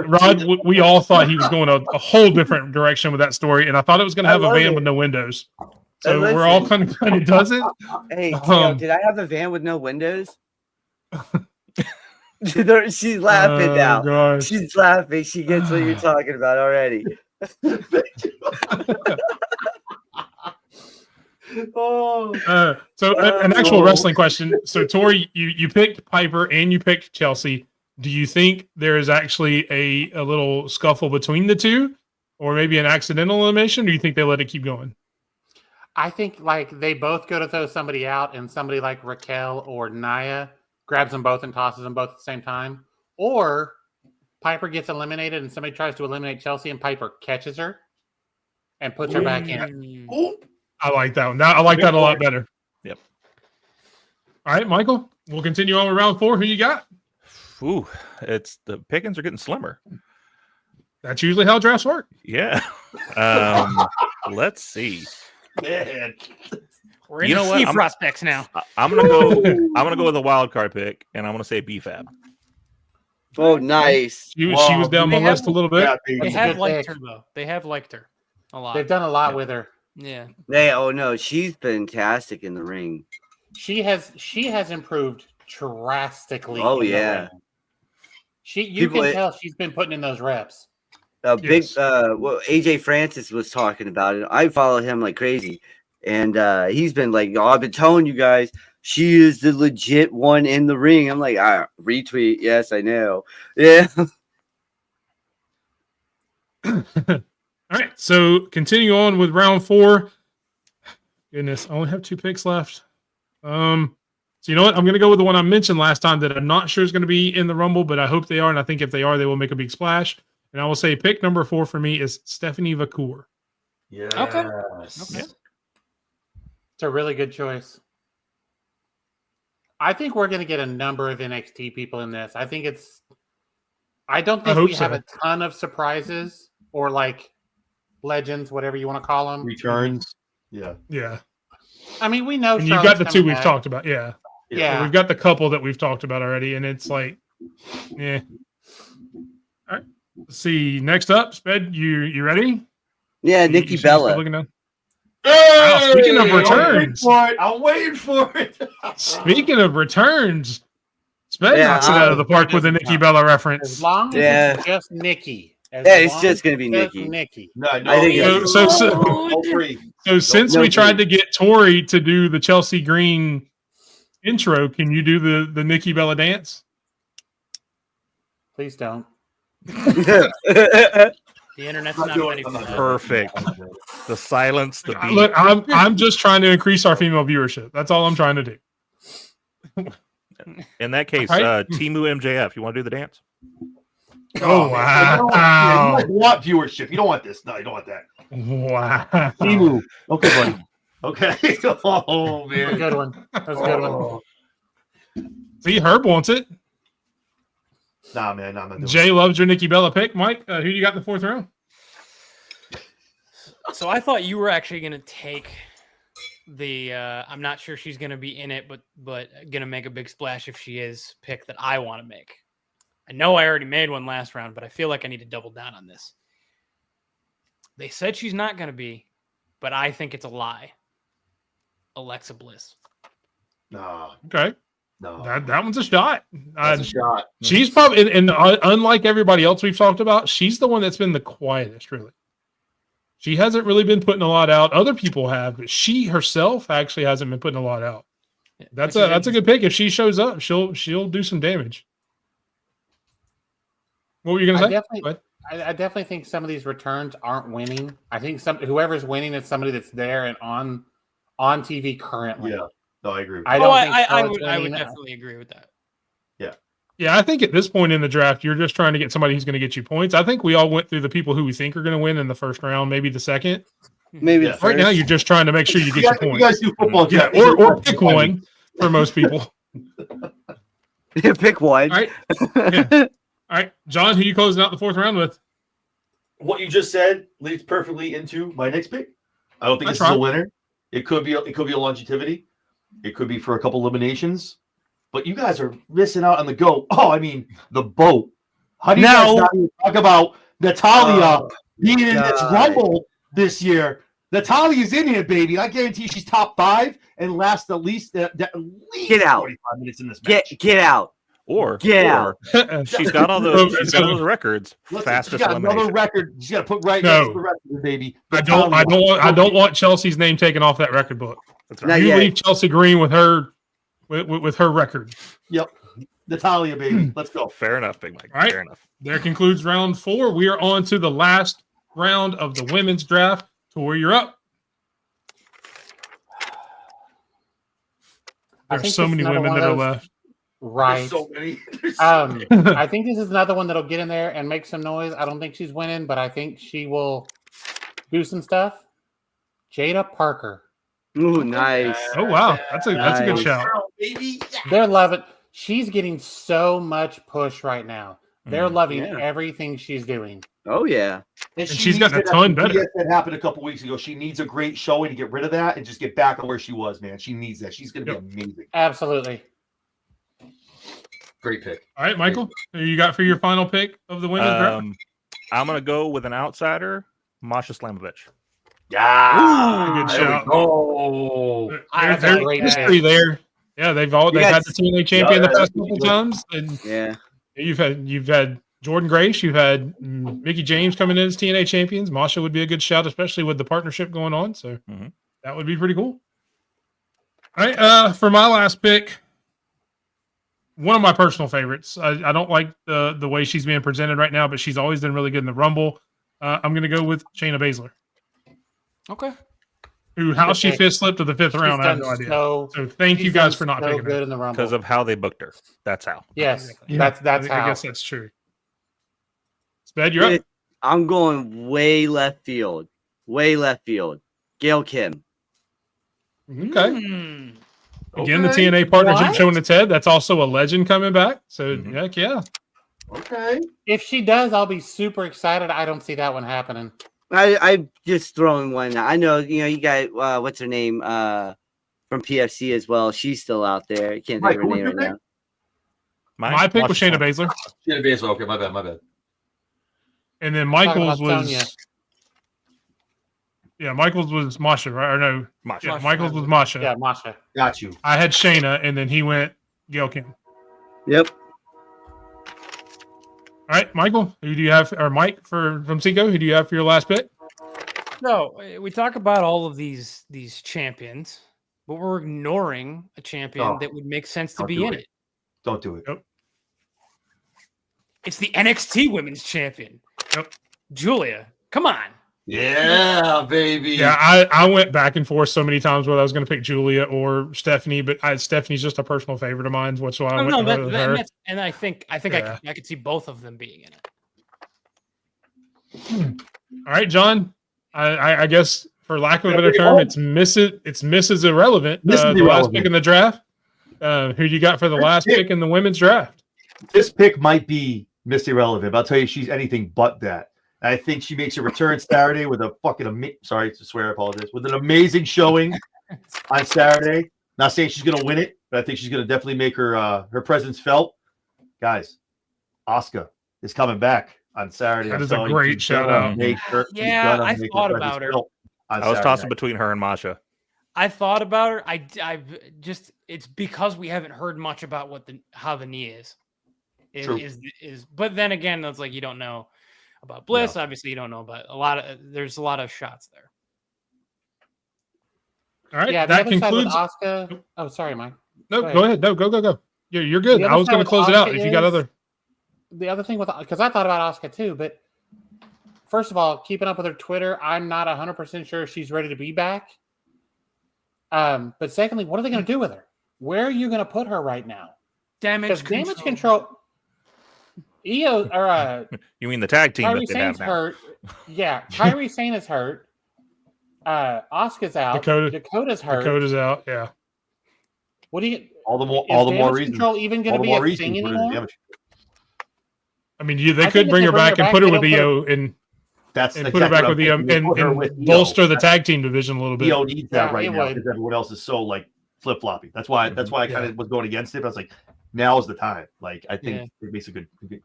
Rod, we all thought he was going a whole different direction with that story, and I thought it was going to I have a love van it. with no windows. So Listen. we're all kind of does it. Hey, Teo, Um, did I have a van with no windows? She's laughing now. Gosh. She's laughing. She gets what you're talking about already. So an actual wrestling question. So Tori, you picked Piper and you picked Chelsea. Do you think there is actually a little scuffle between the two, or maybe an accidental elimination? Or do you think they let it keep going? I think like they both go to throw somebody out, and somebody like Raquel or Naya grabs them both and tosses them both at the same time, or Piper gets eliminated and somebody tries to eliminate Chelsea and Piper catches her and puts her back in. I like that one. I like that a lot better. Yep. All right, Michael. We'll continue on with round 4. Who you got? Ooh, it's the pickings are getting slimmer. That's usually how drafts work. Yeah. Let's see. Man. We're in You know the what? sea I'm- prospects now. I'm gonna go. I'm gonna go with a wild card pick, and I'm gonna say BFAB. Oh, nice. She was Well, down my they have- list a little bit. Yeah, They baby. have good liked pick. her though. They have liked her a lot. They've done a lot with her. Yeah. Oh no, she's fantastic in the ring. She has improved drastically. Oh, in the yeah. ring. You People- can tell she's been putting in those reps. Yes. Well, AJ Francis was talking about it. I follow him like crazy, and he's been like, "Oh, I've been telling you guys, she is the legit one in the ring." I'm like, retweet. Yes, I know. Yeah. All right, so continue on with round 4. Goodness, I only have 2 picks left. So you know what? I'm going to go with the one I mentioned last time that I'm not sure is going to be in the Rumble, but I hope they are, and I think if they are, they will make a big splash. And I will say pick number 4 for me is Stephanie Vacour. Yeah. Okay. It's a really good choice. I think we're going to get a number of NXT people in this. I don't think hope we have so. a ton of surprises or like legends, whatever you want to call them. Returns. Yeah. Yeah. I mean, we know And you've got Charlotte's the 2 coming we've back. talked about. Yeah. Yeah. We've got the couple that we've talked about already, and it's like, yeah. All right. Let's see. Next up, Sped, you ready? Yeah, You- Nikki you see Sped Bella. looking down? Wow, speaking of returns. I'm waiting for it. Speaking of returns, Sped Yeah, knocks it out of the park with a Nikki Bella As reference. long as Yeah. it's just Nikki. Yeah, it's just gonna be just Nikki. Nikki. No, I think it's- no free. So since no we tried free. to get Tori to do the Chelsea Green intro, can you do the Nikki Bella dance? Please don't. The internet's I'm not not ready for doing it. that. Perfect. The silence, the beat. Look, I'm just trying to increase our female viewership. That's all I'm trying to do. In that case, Right? Timu MJF. You want to do the dance? Oh, You wow. guys want viewership. You don't want this. No, you don't want that. Wow. Timu. Okay, buddy. Okay. Oh, That's a man. good one. That's a good one. See, Herb wants it. Nah, man. Nah, I'm not doing Jay loves your Nikki Bella pick. Mike, who do you got in the 4th round? So I thought you were actually going to take the I'm not sure she's going to be in it, but going to make a big splash if she is, pick that I want to make. I know I already made one last round, but I feel like I need to double down on this. They said she's not going to be, but I think it's a lie. Alexa Bliss. No, Okay. no. That one's a shot. That's a shot. She's probably, and unlike everybody else we've talked about, she's the one that's been the quietest, really. She hasn't really been putting a lot out. Other people have, but she herself actually hasn't been putting a lot out. That's a good pick. If she shows up, she'll do some damage. What were you gonna say? Go ahead. I definitely think some of these returns aren't winning. I think whoever's winning is somebody that's there and on TV currently. Yeah. No, I agree. I don't think I Charlotte's would winning. definitely agree with that. Yeah, I think at this point in the draft, you're just trying to get somebody who's going to get you points. I think we all went through the people who we think are going to win in the first round, maybe the second. Maybe Yeah. the Right now, first. you're just trying to make sure you get your You points. guys do football, Yeah, Jeff. or pick one for most people. Pick one. All right. Yeah. All right, John, who you closing out the 4th round with? What you just said leads perfectly into my next pick. I don't think That's this is a right. winner. It could be a longevity. It could be for a couple eliminations. But you guys are missing out on the GOAT. Oh, I mean the boat. How do you guys not even talk about Natalia being in this God. Rumble this year? Natalia's in here, baby. I guarantee she's top 5 and lasts at least Get out. 45 minutes in this match. Get out. Or Get out. she's got all those. She's got those records. Listen, Fastest she got elimination. another record. She's got to put right No. next to the record, baby. I don't want Chelsea's name taken off that record book. That's Not right. You yet. leave Chelsea Green with her with her record. Yep. Natalia, baby. Let's go. Fair enough, Big Mike. All right. Fair enough. There concludes round 4. We are on to the last round of the women's draft. Tori, you're up. I There's think so this is many another women one that are of those- left. Right. There's so many. I think this is another one that'll get in there and make some noise. I don't think she's winning, but I think she will do some stuff. Jada Parker. Ooh, nice. Oh wow, that's a good Nice. shout. Baby. They're loving. She's getting so much push right now. They're loving Yeah. everything she's doing. Oh yeah. And she's gotten a ton better. That happened a couple weeks ago. She needs a great showing to get rid of that and just get back on where she was, man. She needs that. She's going to be amazing. Absolutely. Great pick. All right, Michael, who you got for your final pick of the women's draft? I'm gonna go with an outsider, Masha Slamovich. Yeah. Good shout. Oh. That's a There's great history pick. there. Yeah, they've You got- had the TNA champion the Yeah, past couple times, and Yeah. you've had Jordan Grace, you've had Mickey James coming in as TNA champions. Masha would be a good shout, especially with the partnership going on. So that would be pretty cool. All right, for my last pick, one of my personal favorites. I don't like the way she's being presented right now, but she's always been really good in the Rumble. I'm going to go with Shayna Baszler. Okay. How she Okay. fifth slipped to the fifth She's round, I have done no idea. So, So thank you she's guys done for not so picking good her. in the Rumble. Because of how they booked her. That's how. Yes, Yeah, that's I how. guess that's true. Sped, you're up. I'm going way left field. Way left field. Gail Kim. Okay. Hmm. Again, the Okay. TNA partnership What? showing its head. That's also a legend coming back. So heck yeah. Okay. If she does, I'll be super excited. I don't see that one happening. I just throwing one. I know you got what's her name from PFC as well. She's still out there. I can't think Mike, of her who was name your right pick? now. My pick was Shayna Baszler. Shayna Baszler. Okay, my bad. And then Talking Michael's about was Sonya. yeah, Michael's was Masha, right? Or no, Masha. yeah, Michael's was Masha. Yeah, Masha. Got you. I had Shayna, and then he went Gail Kim. Yep. All right, Michael, who do you have, or Mike from Cinco? Who do you have for your last pick? So we talk about all of these champions, but we're ignoring a champion Oh, that would make sense to don't be do in it. it. Don't do it. It's the NXT Women's Champion. Yep. Julia, come on. Yeah, baby. Yeah, I went back and forth so many times whether I was going to pick Julia or Stephanie, but Stephanie's just a personal favorite of mine. What's why I went with her. And I think Yeah. I could see both of them being in it. All right, John. I guess for lack of a better term, it's Mrs. Irrelevant. Mrs. The last Irrelevant. pick in the draft. Who do you got for the last pick in the women's draft? This pick might be Miss Irrelevant, but I'll tell you, she's anything but that. I think she makes a return Saturday with a fucking sorry to swear, I apologize, with an amazing showing on Saturday. Not saying she's gonna win it, but I think she's gonna definitely make her presence felt. Guys, Asuka is coming back on Saturday. That I'm is a telling you, great she's gonna shout-out. make her- she's Yeah, gonna I make her thought presence about her. felt on I was Saturday tossing night. between her and Masha. I thought about her. I just it's because we haven't heard much about how the knee is. True. But then again, it's like you don't know about Bliss. Obviously, you don't know about there's a lot of shots there. All right, Yeah, the that other side with concludes. Oscar. Oh, sorry, Mike. No, go go ahead. No, go. You're good. The I other was side going to with close it out Asuka if you got is- other. The other thing with, because I thought about Oscar too, but first of all, keeping up with her Twitter, I'm not 100% sure she's ready to be back. But secondly, what are they going to do with her? Where are you going to put her right now? Because damage control. EO or You mean the tag team Kyrie that they have Sane's now? hurt. Yeah, Kyrie Sane is hurt. Oscar's out. Dakota's hurt. Dakota's out. Yeah. What do you? All the more damage reason. control even going All to the be more a reason thing for the anymore? damage. I mean, they I could think bring if her they bring back her and back, put her they with don't EO and That's put her exactly back what with I'm EO thinking. Put her with and EO. bolster the tag team division a little bit. EO needs that Yeah, right it now would. because everyone else is so like flip floppy. That's why I kind Yeah. of was going against it. But I was like, now is the time. Like I think Yeah. it makes a good. Yeah.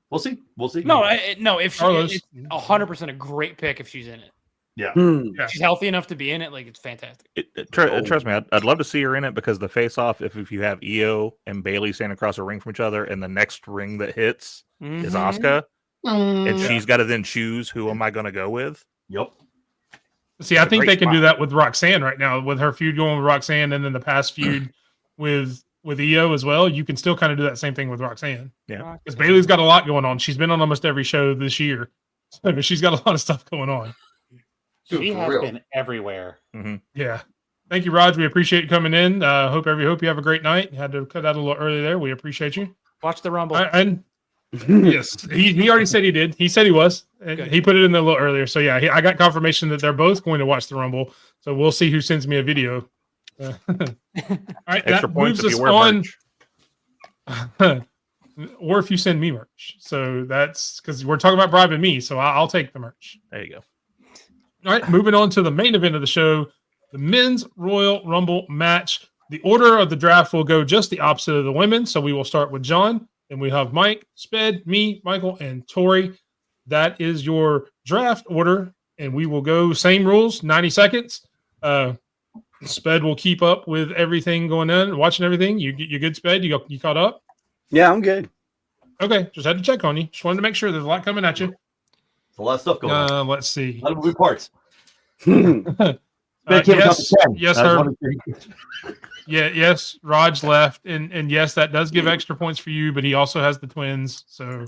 We'll see. No, no. If she, Carlos. it's 100% a great pick if she's in it. Yeah. Yeah. She's healthy enough to be in it. Like, it's fantastic. Trust me, I'd love to see her in it because the face-off, if you have Io and Bailey standing across a ring from each other, and the next ring that hits is Mhm. Asuka, and Mm. she's got to then choose who am I going to go with. Yep. See, I It's a think great they can do spot. that with Roxanne right now, with her feud going with Roxanne, and then the past feud with Io as well. You can still kind of do that same thing with Roxanne. Yeah. Because Bailey's got a lot going on. She's been on almost every show this year. So she's got a lot of stuff going on. Dude, She for has real. been everywhere. Yeah. Thank you, Raj. We appreciate you coming in. Hope you have a great night. Had to cut out a little early there. We appreciate you. Watch the Rumble. And yes, he already said he did. He said he was. And Good. he put it in there a little earlier. So yeah, I got confirmation that they're both going to watch the Rumble. So we'll see who sends me a video. All right, Extra that points moves if you us wear on. merch. Or if you send me merch. So that's because we're talking about bribing me. So I'll take the merch. There you go. All right, moving on to the main event of the show, the men's Royal Rumble match. The order of the draft will go just the opposite of the women. So we will start with John, then we have Mike, Sped, me, Michael, and Tori. That is your draft order, and we will go same rules, 90 seconds. Sped will keep up with everything going on, watching everything. You good, Sped? You caught up? Yeah, I'm good. Okay, just had to check on you. Just wanted to make sure there's a lot coming at you. It's a lot of stuff going on. Let's see. A lot of moving parts. Yes, yes, I was Herb. wondering- Yes, Raj left, and yes, that does give extra points for you, but he also has the twins. So,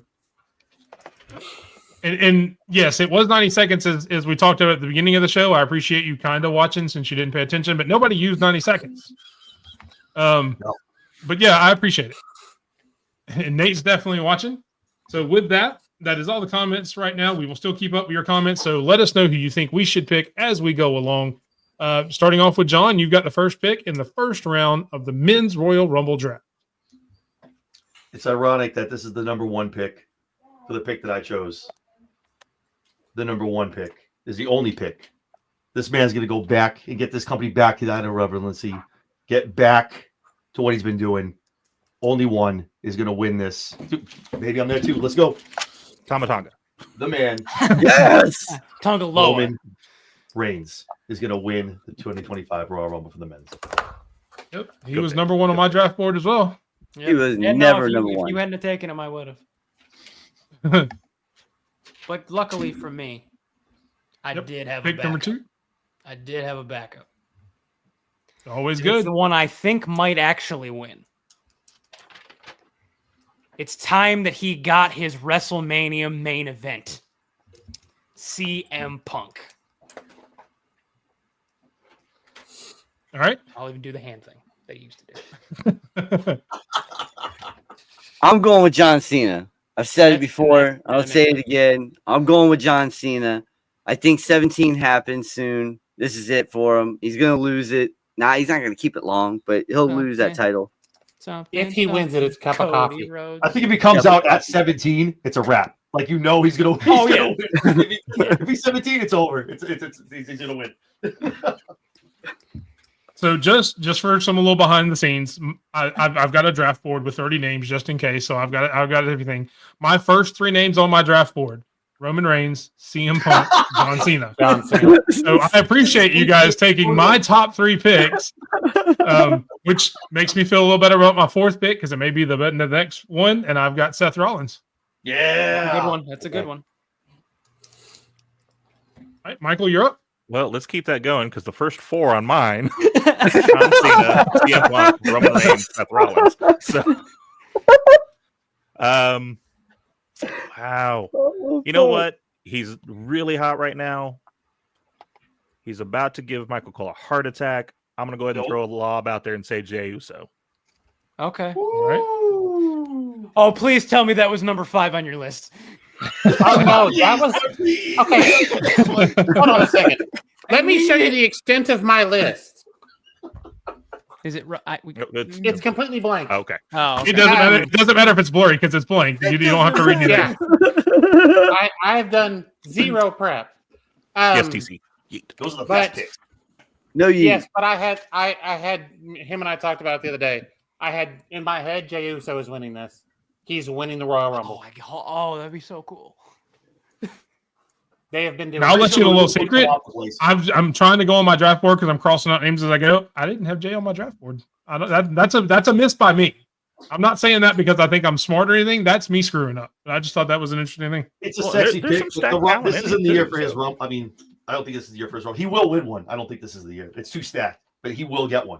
and yes, it was 90 seconds as we talked about at the beginning of the show. I appreciate you kind of watching since you didn't pay attention, but nobody used 90 seconds. But yeah, I appreciate it. And Nate's definitely watching. So with that is all the comments right now. We will still keep up with your comments. So let us know who you think we should pick as we go along. Starting off with John, you've got the first pick in the first round of the men's Royal Rumble draft. It's ironic that this is the number one pick for the pick that I chose. The number one pick is the only pick. This man's going to go back and get this company back to that relevancy, get back to what he's been doing. Only one is going to win this. Maybe I'm there too. Let's go. Tama Tonga. The man, Yes. Tonga lower. Roman Reigns, is going to win the 2025 Royal Rumble for the men's. Yep, he Good was pick. number one on my draft board as well. He was Yeah, never if number if one. you hadn't have taken him, I would have. But luckily for me, I Yep. did have a Pick backup. number 2. I did have a backup. Always It's good. the one I think might actually win. It's time that he got his WrestleMania main event. CM Punk. All right. I'll even do the hand thing that he used to do. I'm going with John Cena. I've said it That's before. nice. I'll That say it makes again. I'm going with John Cena. I think 17 happens soon. This is it for him. He's going to lose it. Nah, he's not going to keep it long, but he'll lose that Okay. title. If he wins it, it's a cup of coffee. I think if he comes out at 17, it's a wrap. Like he's gonna. Oh, gonna win. If he's 17, it's over. He's gonna win. So just for some a little behind the scenes, I've got a draft board with 30 names just in case. So I've got everything. My first 3 names on my draft board: Roman Reigns, CM Punk, John Cena. John Cena. So I appreciate you guys taking my top 3 picks, which makes me feel a little better about my 4th pick because it may be the next one. And I've got Seth Rollins. Yeah. Good one. That's a good one. All right, Michael, you're up. Well, let's keep that going because the first 4 on mine: John Cena, CM Punk, Roman Reigns, Seth Rollins. So, wow. You know what? He's really hot right now. He's about to give Michael Cole a heart attack. I'm going to go ahead and throw a lob out there and say Jey Uso. Okay. All right. Oh, please tell me that was number 5 on your list. Oh no, that was okay. Hold on a second. Let me show you the extent of my list. Is it right? It's completely blank. Okay. Oh, It okay. doesn't matter. It doesn't matter if it's blurry because it's blank. You don't have to read anything. Yeah. I've done zero prep. Yes, TC. Yeet. Those are the But- best picks. No, you. Yes, but I had him and I talked about it the other day. I had in my head Jey Uso is winning this. He's winning the Royal Rumble. Oh, that'd be so cool. They have been doing. Now I'll let you in a little Look secret. off the place. I'm trying to go on my draft board because I'm crossing out names as I go. I didn't have Jay on my draft board. I don't, that's a miss by me. I'm not saying that because I think I'm smart or anything. That's me screwing up. I just thought that was an interesting thing. It's a Well, sexy there's pick. some stacked The rump, talent this in isn't it the year too, for his so. rump. I mean, I don't think this is the year for his rump. He will win one. I don't think this is the year. It's too stacked, but he will get one.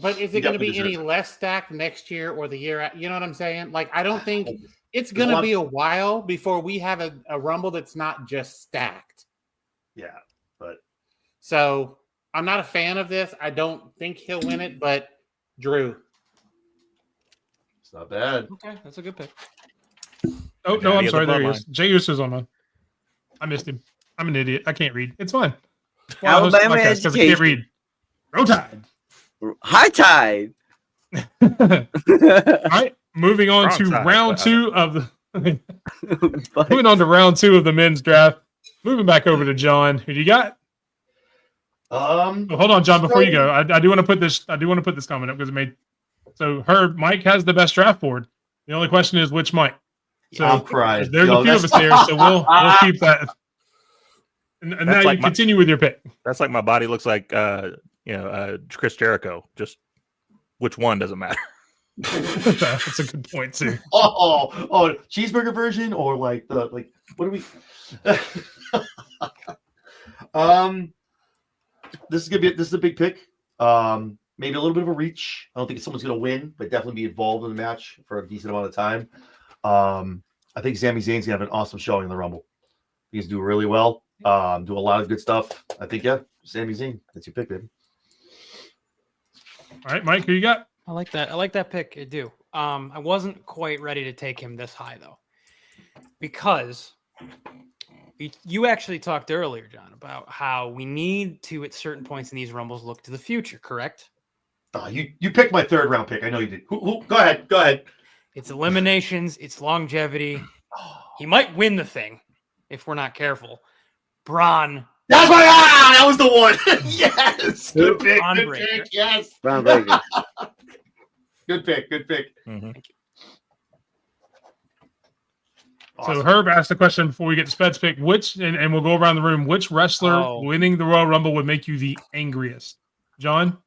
But is He it going to be definitely any less stacked next year or the year? You know what I'm saying? Like, I don't think it's There's going a to lot- be a while before we have a Rumble that's not just stacked. Yeah, but So I'm not a fan of this. I don't think he'll win it, but Drew. it's not bad. Okay, that's a good pick. Oh, no, Daddy I'm of sorry. the There he bloodline. is. Jay Uso's on mine. I missed him. I'm an idiot. I can't read. It's fine. Well, I host the Alabama podcast 'cause I can't education. read. Roll Tide. High tide. All right, moving on Strong to side, round but- 2 of the moving on to round 2 of the men's draft. Moving back over to John. Who do you got? Oh, hold on, John. Before you go, I do want to put this. I do want to put this comment up because it made. So Mike has the best draft board. The only question is which Mike. So I'm crying. there's Yo, a few of us there, so we'll keep that. And now That's you like my- continue with your pick. That's like my body looks like Chris Jericho. Just which one doesn't matter. That's a good point too. Oh, cheeseburger version or like what do we? This is a big pick. Maybe a little bit of a reach. I don't think someone's going to win, but definitely be involved in the match for a decent amount of time. I think Sami Zayn's gonna have an awesome showing in the Rumble. He's do really well. Do a lot of good stuff. I think Sami Zayn. That's your pick, baby. All right, Mike, who you got? I like that. I like that pick. I do. I wasn't quite ready to take him this high though, because you actually talked earlier, John, about how we need to, at certain points in these rumbles, look to the future. Correct? You picked my third round pick. I know you did. Who? Go ahead. It's eliminations. It's longevity. He might win the thing if we're not careful. Braun. That's my that was the one. Yes. Good pick. Braun Good Breaker. pick. Yes. Brown Breaker. Good pick. Good pick. Mhm. So Herb asked the question before we get to Sped's pick, and we'll go around the room, which wrestler winning the Royal Rumble would make you the angriest? John?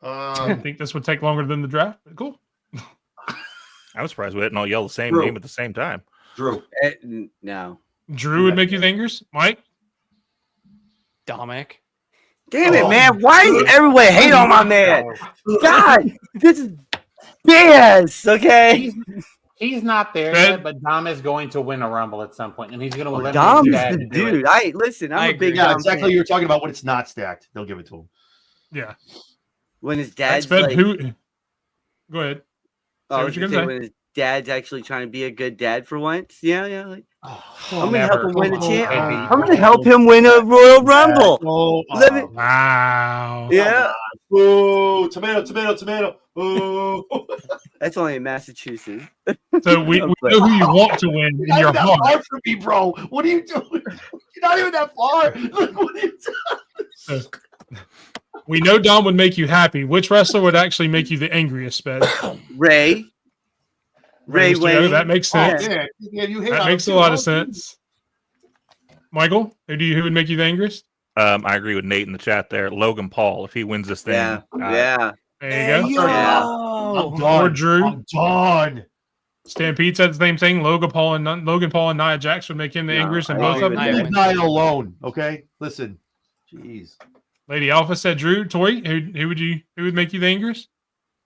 I think this would take longer than the draft. Cool. I was surprised we didn't all yell the same Drew. name at the same time. Drew. No. Drew would make you the angriest? Mike? Dominic. Damn it, man. Why does everyone hate on my man? Oh. God, this is BS, okay? He's not there Ben? yet, but Dom is going to win a Rumble at some point, and he's going to eliminate Dom his is dad the to do it. dude. I'm I a big agree. Yeah, Dom exactly. fan. You were talking about when it's not stacked. They'll give it to him. Yeah. When his That's dad's Sped. like, Who? Go ahead. I what was you're gonna gonna say, when his dad's actually trying to be a good dad for once. Yeah. Like, Oh, I'm gonna help never. him win a Oh, champ. baby. I'm gonna help him win a Royal Rumble. Oh, Let me- Wow. Yeah, Ooh, tomato. Ooh. that's only in Massachusetts. So we know who you want to win in You're your not even that heart. far from me, bro. What are you doing? You're not even that far. Like, what are you doing? We know Dom would make you happy. Which wrestler would actually make you the angriest, Sped? Ray Mysterio, Wayne. that makes sense. Yeah, you hate That on makes a him, lot too, of huh? sense. Michael, who would make you the angriest? I agree with Nate in the chat there. Logan Paul, if he wins this thing, Yeah. There you go. Yeah. I'm Or done. Drew. I'm done. Stampede said the same thing. Logan Paul and Nia Jax would make him the No, angriest in I both don't of them. even- Leave Nia alone, okay? Listen. Jeez. Lady Alpha said Drew. Tori, who would make you the angriest?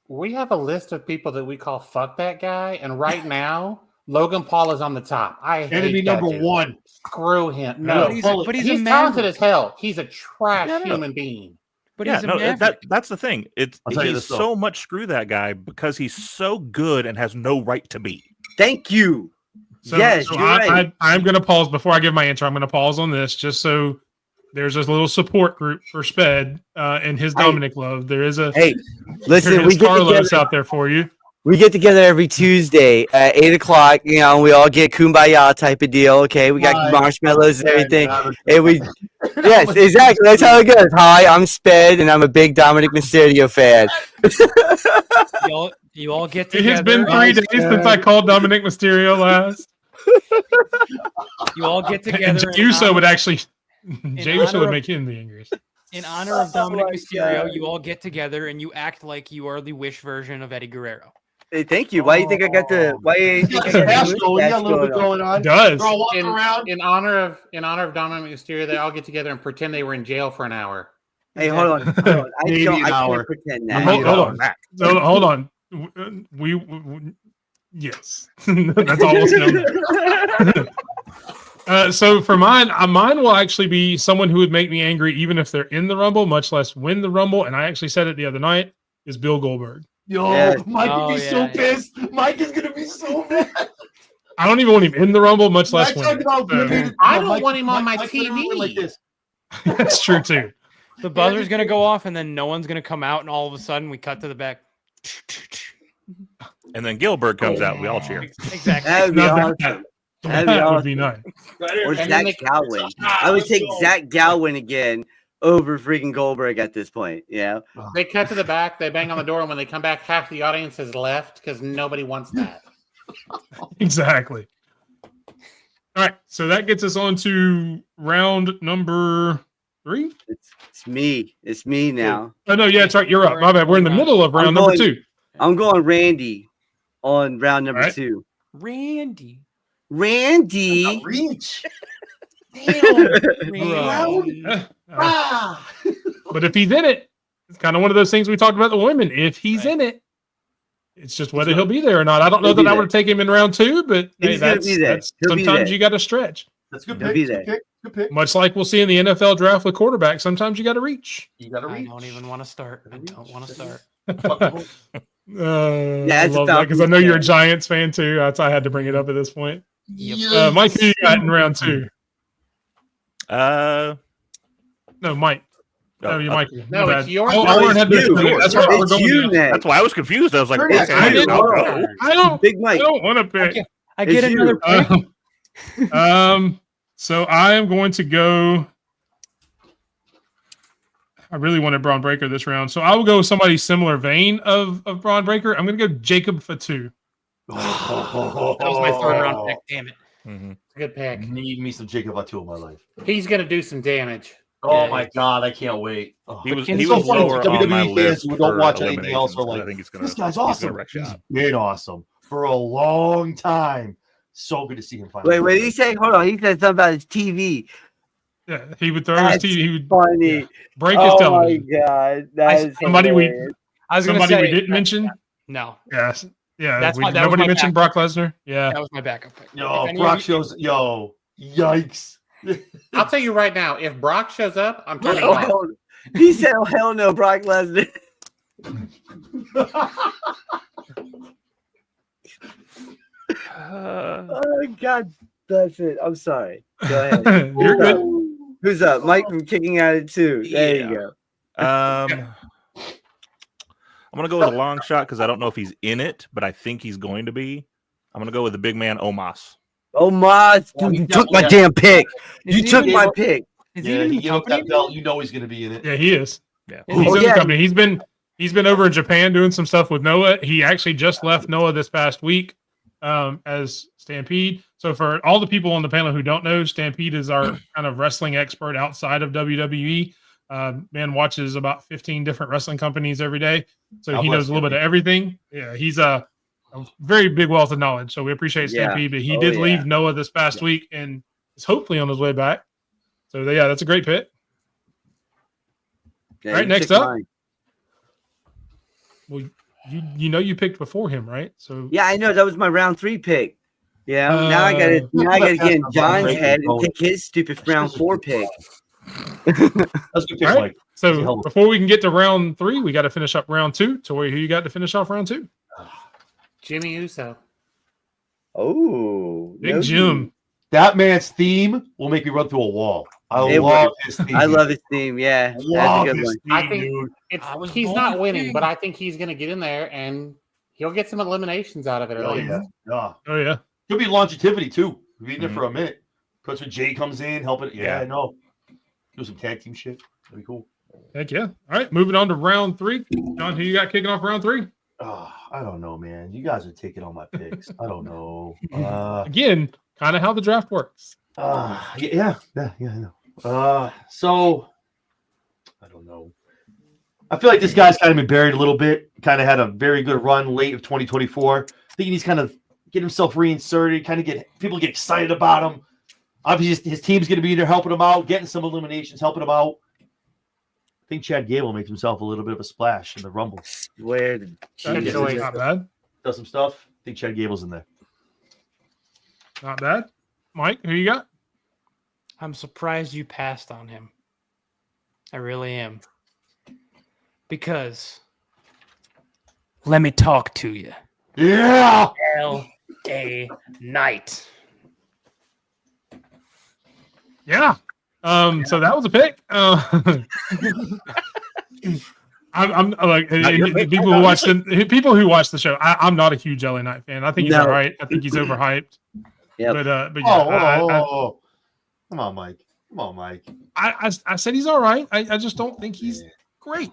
We have a list of people that we call "fuck that guy," and right now, Logan Paul is on the top. I hate Enemy that number dude. one. Screw him. No, No, but he's he's a talented maverick. as hell. He's a trash Yeah, I know. human being. But yeah, he's a no, maverick. that's the thing. I'll tell you He's this, though. so much screw that guy because he's so good and has no right to be. Thank you. So, Yes, so you're right. I'm going to pause before I give my answer. I'm going to pause on this just so there's a little support group for Sped and his Hey. Dominic love. There is a Hey, listen, there's we get Carlos together. out there for you. We get together every Tuesday at 8:00. You know, we all get kumbaya type of deal. Okay, we got Hi. marshmallows and everything. Yeah, And we, yes, exactly. That's how it goes. Hi, I'm Sped, and I'm a big Dominic Mysterio fan. You all get It together. has been 3 days since I called Dominic Mysterio last. You all get And together. Jey Uso would actually. Jey Uso honor would of- make him the angriest. In honor of Dominic my Mysterio, God. you all get together and you act like you are the Wish version of Eddie Guerrero. Hey, thank you. Why do you think I got the? Why do you He think got I some got hash the going. He got a little bit mustache going on. It does. They're all walking around. In honor of Dominic Mysterio, they all get together and pretend they were in jail for an hour. Hey, hold on. Hold on. Maybe an I hour. can't pretend Maybe that. Hold on. No, hold on. We yes. That's almost known. So for mine, mine will actually be someone who would make me angry even if they're in the Rumble, much less win the Rumble. And I actually said it the other night, is Bill Goldberg. Yo, Yes. Mike Oh, would be yeah, so yeah. pissed. Mike is gonna be so mad. I don't even want him in the Rumble, much less Mike's win. talking about So, giving- I don't Mike- want him on my Mike literally TV. went like this. that's true too. The buzzer's going to go off and then no one's going to come out. And all of a sudden we cut to the back. And then Gilbert comes out. We all cheer. Exactly. That would be Now awesome. that That'd be would be awesome. nice. Or And then Zach they- Galwin. I would take Zach Galwin again over freaking Goldberg at this point. Yeah. They cut to the back, they bang on the door, and when they come back, half the audience has left because nobody wants that. Exactly. All right, so that gets us on to round number 3. It's me. It's me now. Oh no, yeah, that's right. You're up. My bad. We're in the middle of round number 2. I'm going Randy on round number Alright. 2. Randy. Randy. Reach. Yeah. But if he's in it, it's kind of one of those things we talked about the women. If he's in it, it's just whether he'll be there or not. I don't know He'll that be I there. would take him in round 2, but hey, He's gonna that's, be there. that's He'll be sometimes there. you got to stretch. That's a good He'll pick. be Good there. pick. Good pick. Much like we'll see in the NFL draft with quarterbacks, sometimes you got to reach. You gotta I reach. don't even want to start. I don't want to start. I that's a love that because I know Falcons you're a fan. Giants fan too. That's why I had to bring it up at this point. Yes. Mike, who you got in round 2? No, Mike. No, you Mike. No, My it's bad. yours. Oh, No, I it's had to- you. That's right. We're It's going you down. next. That's why I was confused. I was like, You're okay, next. I didn't I'll know. go. Big I Mike. don't want to pick. I get It's another you. pick. So I am going to go. I really wanted Braun Breaker this round, so I will go with somebody similar vein of Braun Breaker. I'm going to go Jacob Fatu. That was my third round pick. Damn it. Mhm. Good pick. Need me some Jacob Fatu in my life. He's going to do some damage. Oh Yeah. my god, I can't wait. Oh. He was It's he so was funny, lower on my WWE fans list who don't for watch anything else are eliminations, but like, I think he's gonna. this guy's he's gonna awesome. wreck He's shop. been awesome for a long time. So good to see him finally. Wait, what did he say? Hold on. He said something about his TV. Yeah, he would throw That's his TV. He would Funny. break his Oh my television. god. That is Somebody we hilarious. I was going to somebody say. we didn't mention. No, Yes. Yeah. That's why- that was nobody my mentioned Brock Lesnar. Yeah. that was my backup pick. Yo, If any Brock of you- shows. Yo, yikes. I'll tell you right now, if Brock shows up, I'm turning him off. Oh, he said, oh, hell no, Brock Lesnar. Oh, God. That's it. I'm sorry. Go ahead. You're good. Who's up? Mike from Kicking At It too. There you go. I'm gonna go with a long shot because I don't know if he's in it, but I think he's going to be. I'm gonna go with the big man Omos. Oh, my. Oh, You he took my definitely damn pick. Is You he took in- my pick. Is he Yeah, in he the gave up company? that belt. You know he's going to be in it. Yeah, he is. Yeah. He's Oh, in yeah. the company. He's been over in Japan doing some stuff with Noah. He actually just left Noah this past week as Stampede. So for all the people on the panel who don't know, Stampede is our kind of wrestling expert outside of WWE. Man watches about 15 different wrestling companies every day, so God he bless knows a little bit of Stampede. everything. Yeah, he's a very big wealth of knowledge. So we appreciate Yeah. Stampede, but he Oh, did yeah. leave Noah this past week and is hopefully on his way back. So yeah, that's a great pick. Yeah, All right, you next took up. mine. Well, you know you picked before him, right? So Yeah, I know. That was my round 3 pick. Yeah, now I got to get in John's head and take his stupid round 4 pick. That's a good pick, All right. Mike. So before we can get to round 3, we got to finish up round 2. Tori, who you got to finish off round 2? Jimmy Uso. Oh, Big no, Jim. That man's theme will make me run through a wall. I It love his theme. I love his theme. Yeah, that's Love a good his one. theme, I think- dude. I was He's born not winning, king. but I think he's going to get in there and he'll get some eliminations out of it. At Oh, least. yeah. Yeah. Oh yeah. Could be longevity too. Be in there Mhm. for a minute. Plus when Jay comes in, helping. Yeah, Yeah. I know. Do some tag team shit. That'd be cool. Heck yeah. All right, moving on to round 3. John, who you got kicking off round 3? Oh, I don't know, man. You guys are taking all my picks. I don't know. Again, kind of how the draft works. Yeah, I know. So I don't know. I feel like this guy's kind of been buried a little bit. Kind of had a very good run late of 2024. Thinking he's kind of get himself reinserted. Kind of get excited about him. Obviously, his team's going to be there helping him out, getting some eliminations, helping him out. I think Chad Gable makes himself a little bit of a splash in the Rumble. Where That's not bad. Does some stuff. I think Chad Gable's in there. Not bad. Mike, who you got? I'm surprised you passed on him. I really am. Because let me talk to you. Yeah. L.A. Knight. Yeah. So that was a pick. I'm like people who watch the show. I'm not a huge LA Knight fan. I think he's all right. I think he's overhyped. Yep. But yeah. Come on, Mike. I said he's all right. I just don't think he's great.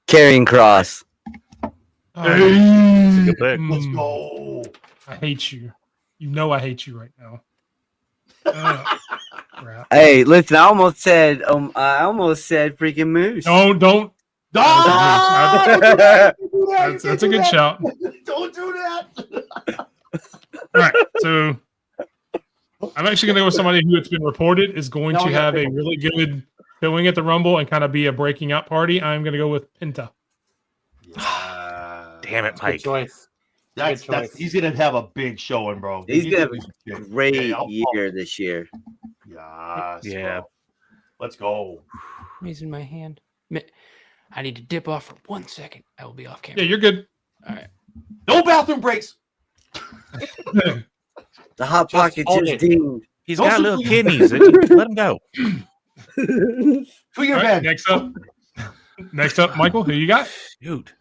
Carrying Cross. That's a good pick. Let's go. I hate you. You know I hate you right now. Crap. Hey, listen, I almost said freaking Moose. Don't. That's That's a good shout. Don't do that. All right, so I'm actually going to go with somebody who it's been reported is going to have a really good showing at the Rumble and kind of be a breaking out party. I'm going to go with Penta. Damn it, Good Mike. choice. He's gonna have a big showing, bro. He's gonna have a a great year this year. Yes, Yeah. bro. Let's go. Raising my hand. I need to dip off for 1 second. I will be off camera. Yeah, you're good. All right. No bathroom breaks. The hot pocket hold just it. dinged. He's Don't got little simply- kidneys. Let him go. To your All right, bed. next up, Michael, who you got? Shoot.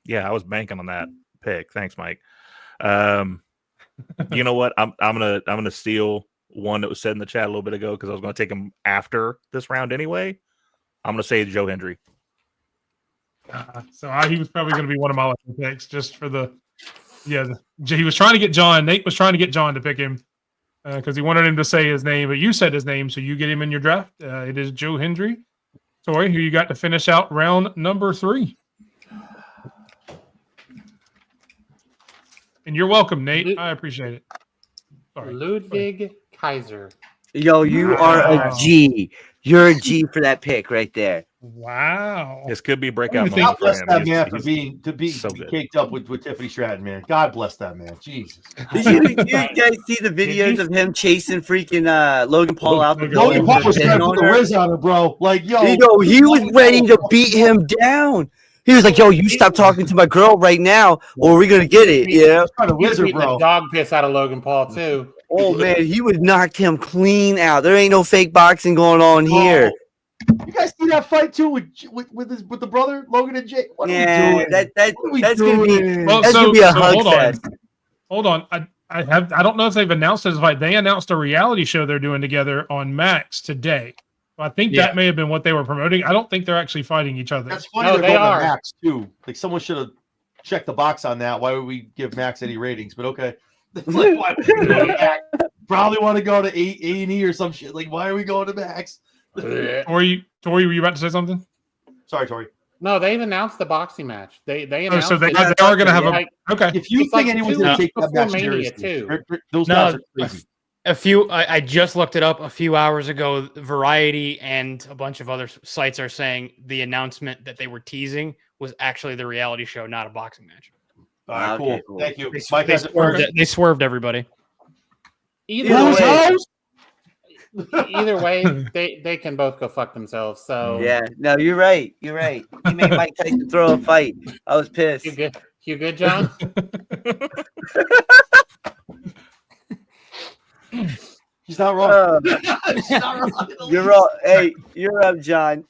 Yeah, I was banking on that pick. Thanks, Mike. You know what? I'm gonna steal one that was said in the chat a little bit ago because I was gonna take him after this round anyway. I'm gonna say Joe Hendry. He was probably going to be one of my lucky picks just for he was trying to get John. Nate was trying to get John to pick him because he wanted him to say his name, but you said his name, so you get him in your draft. It is Joe Hendry. Tori, who you got to finish out round number 3. And you're welcome, Nate. I appreciate it. Sorry. Ludwig Kaiser. Yo, you are a G. You're a G for that pick right there. Wow. This could be a breakout God moment God for bless him. that He's- man for he's- being so good. caked up with Tiffany Stratton, man. God bless that man. Jesus. Did you guys see the videos of him chasing freaking Logan Paul out the door? Logan Paul was trying to put the her? whiz on her, bro. Like, yo. He was ready to beat him down. He was like, yo, you stop talking to my girl right now or we're going to get it, you know? Trying to He's whiz her, beating the bro. dog piss out of Logan Paul too. Oh, man, he would knock him clean out. There ain't no fake boxing going on here. You guys see that fight too with the brother Logan and Jay? What are we Yeah, doing? that's What are we going to be doing? Well, that's so- gonna be a so hug hold on. fest. Hold on. I don't know if they've announced this fight. They announced a reality show they're doing together on Max today. I think Yeah. that may have been what they were promoting. I don't think they're actually fighting each other. That's funny. No, they're they going to are. Max too. Like someone should have checked the box on that. Why would we give Max any ratings? But okay. Like, why would we go to Max? Probably want to go to A&E or some shit. Like, why are we going to Max? Tori, were you about to say something? Sorry, Tori. No, they've announced the boxing match. They Oh, announced so they it. are going to have Like, okay. If you It's think like anyone's two going to weeks take that before match Mania, seriously, too. those No, guys are crazy. I just looked it up a few hours ago. Variety and a bunch of other sites are saying the announcement that they were teasing was actually the reality show, not a boxing match. All right, Okay, cool. cool. Thank you. They, Mike they has it swerved, first. they swerved everybody. Either Either way, they can both go fuck themselves. So Yeah, no, you're right. You're right. He made Mike Tyson throw a fight. I was pissed. You good, John? He's not wrong. He's not wrong. You're all. Hey, you're up, John.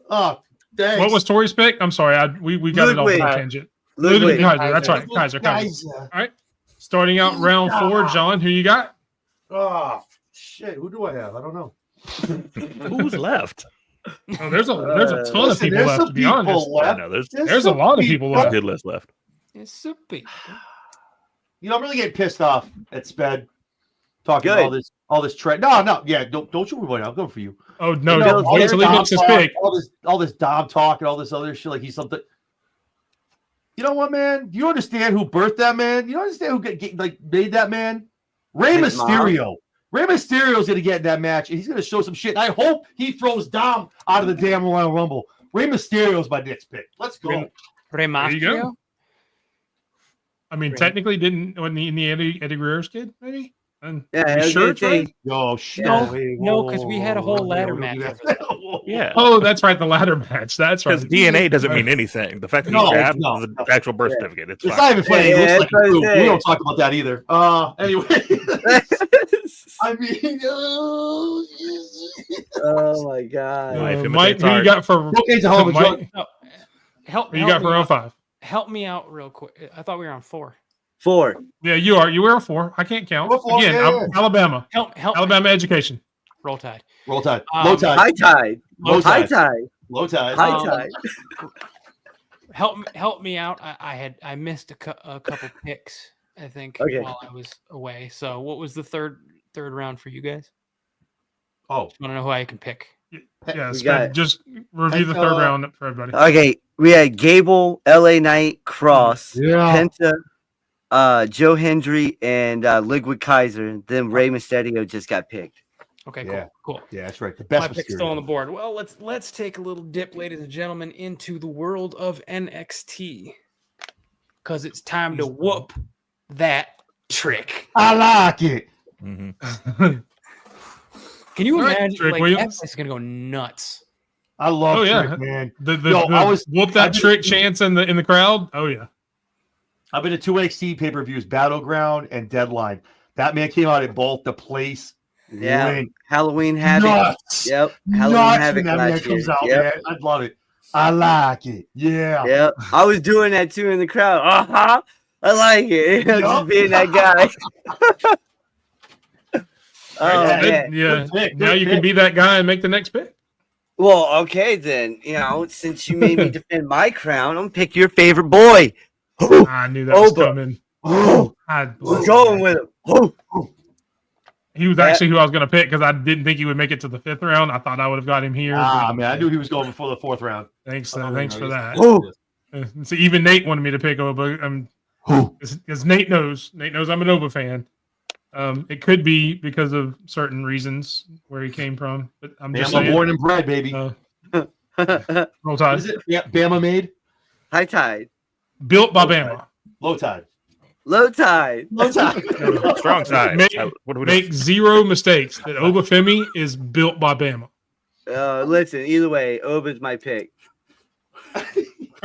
Oh, thanks. What was Tori's pick? I'm sorry. We got it off Ludwig. on a tangent. Ludwig. Kaiser. That's right. Kaiser. Kaiser. All right. Starting out round 4, John, who you got? Oh, shit. Who do I have? I don't know. Who's left? Oh, there's a ton of Listen, people there's left. some To be people honest, left. No, there's there's a some lot of people a left. good list left. It's super. You know, I'm really getting pissed off at Sped talking Good. all this trend. No, yeah, don't you worry. I'm going for you. Oh no! You know, all Wait this till he Dom makes his talk, pick. all this Dom talk and all this other shit like he's something. You know what, man? Do you understand who birthed that man? You understand who made that man? Rey His mom. Mysterio. Rey Mysterio's gonna get in that match, and he's gonna show some shit. I hope he throws Dom out of the damn Royal Rumble. Rey Mysterio's my next pick. Let's go. There you go. Remastrio? I mean, Right. technically, wasn't he in the Eddie Guerrero's kid? Maybe. And Yeah, you I was sure, gonna Trey? say- Yo, shit. No, no, 'cause we had a whole ladder match over that. Yeah. Oh, that's right, the ladder match. That's right. Because DNA doesn't mean anything. The fact that No, he grabbed no, the no. actual birth Yeah. certificate, it's It's fine. not even funny. Yeah, He looks that's like what a I'm dude. We saying. don't talk about that either. Anyway. I mean, Oh my god. Life imitates Mike, who you art. got for Cocaine's a hell of a Mike? drug. No, help. Who you got help for me round out. 5? Help me out real quick. I thought we were on 4. 4. Yeah, you are. You were a 4. I can't count. We're 4, Again, yeah. Alabama. Help. Alabama education. Roll Tide. Roll Tide. Um, Low Tide. High tide. Low High Tide. tide. Low Tide. High Um, tide. Help me out. I missed a couple picks, I think, Okay. while I was away. So what was the third round for you guys? Oh, I want to know who I can pick. Yeah, We Sped, got- just review the third round for everybody. Okay, we had Gable, LA Knight, Cross, yeah. Penta, Joe Hendry, and Ligwood Kaiser. Then Rey Mysterio just got picked. Okay, Yeah. cool. Yeah, that's right. The My best pick's still on the Mysterio. board. Well, let's take a little dip, ladies and gentlemen, into the world of NXT, because it's time to whoop that trick. I like it. Mhm. Can you All right, imagine? Trick Like, Williams. that place is gonna go nuts. I love Oh, yeah. Trick, man. the Yo, I was- whoop I that did- trick chance in the crowd. Oh yeah. I've been to 2 NXT pay-per-views, Battleground and Deadline. That man came out at both. The place Yeah, went Halloween Havoc. nuts. Yep, Halloween Nuts Havoc when that man last year. comes out, Yep. man. I love it. I like it. Yeah. Yep, I was doing that too in the crowd. I like it. Yup. Just being that guy. Oh Yeah, man. Yeah. Good pick, Now good you can pick. be that guy and make the next pick. Well, okay then. Since you made me defend my crown, I'm gonna pick your favorite boy. I knew that was Oba. coming. We're going with him. He was actually who I was going to pick because I didn't think he would make it to the 5th round. I thought I would have got him here. but- Man, I knew he was going before the 4th round. Thanks, Oh, thanks no, for he's- that. Oh. See, even Nate wanted me to pick Oba. Because Nate knows I'm an Oba fan. It could be because of certain reasons where he came from, but I'm just Bama saying. born and bred, baby. Roll What Tide. is it? Yeah, Bama made. High tide. Built by Bama. Low Tide. Low tide. Low Tide. Strong side. Make- What do we do? Make zero mistakes that Oba Femi is built by Bama. Listen, either way, Oba's my pick. All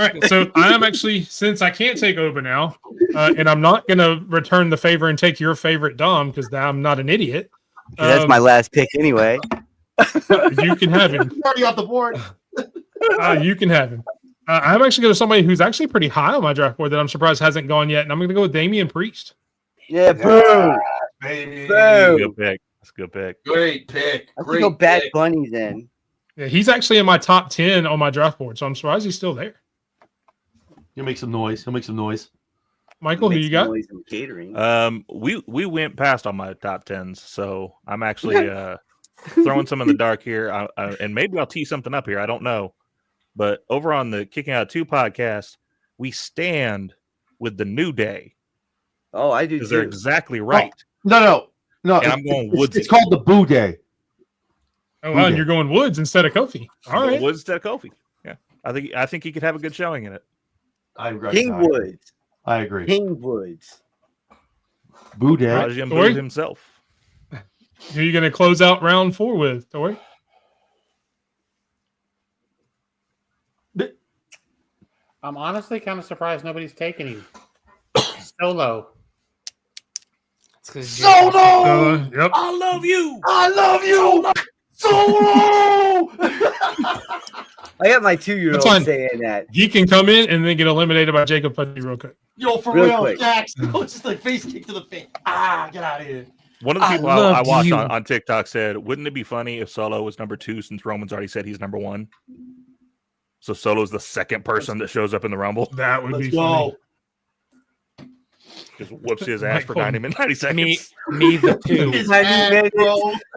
right, so I am actually, since I can't take Oba now, and I'm not going to return the favor and take your favorite Dom because I'm not an idiot. That's my last pick anyway. You can have him. He's already off the board. You can have him. I'm actually going to somebody who's actually pretty high on my draft board that I'm surprised hasn't gone yet, and I'm going to go with Damian Priest. Yeah, boom. Baby. Boom. Good pick. That's a good pick. Great pick. Let's go Bad Bunny then. Yeah, he's actually in my top 10 on my draft board, so I'm surprised he's still there. He'll make some noise. Michael, who Makes you got? noise in catering. We went past on my top 10s, so I'm actually throwing some in the dark here, and maybe I'll tee something up here. I don't know, but over on the Kicking Out 2 podcast, we stand with the New Day Oh, I do because they're too. exactly right. No. And I'm going Woods. It's called the Boo Day. Oh, wow, and you're going Woods instead of Kofi. All right. Woods instead of Kofi. Yeah, I think he could have a good showing in it. I agree. King Woods. I agree. King Woods. Boo Day. Rajim Tori? Boo himself. Who are you going to close out round 4 with, Tori? I'm honestly kind of surprised nobody's taken him. Solo. It's 'cause Solo. Yep. I love you. I love you. Solo. I got my 2-year-old That's fine. saying that. He can come in and then get eliminated by Jacob Putney real quick. Yo, for Real real, quick. Jax. Just like face kick to the face. Get out of here. One of the I people I loved watched you. on TikTok said, "Wouldn't it be funny if Solo was number 2 since Roman's already said he's number 1?" So Solo's the second person that shows up in the Rumble. That would Let's be go. funny. Just whoops his ass for 90 seconds. Me the 2. 90 minutes.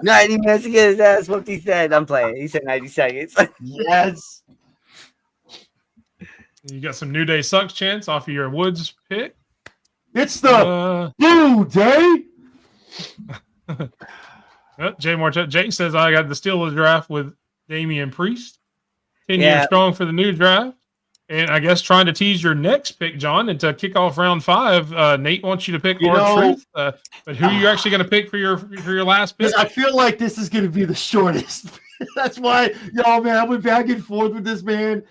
90 minutes to get his ass whooped. He said, "I'm playing." He said 90 seconds. Yes. You got some New Day sucks chance off of your Woods pick. It's the Blue Day. Jay says I got the Steelers draft with Damian Priest. 10 Yeah. years strong for the new draft. And I guess trying to tease your next pick, John, and to kick off round 5, Nate wants you to pick R-Truth. But who are you actually going to pick for your last pick? I feel like this is going to be the shortest. That's why, man, I went back and forth with this man.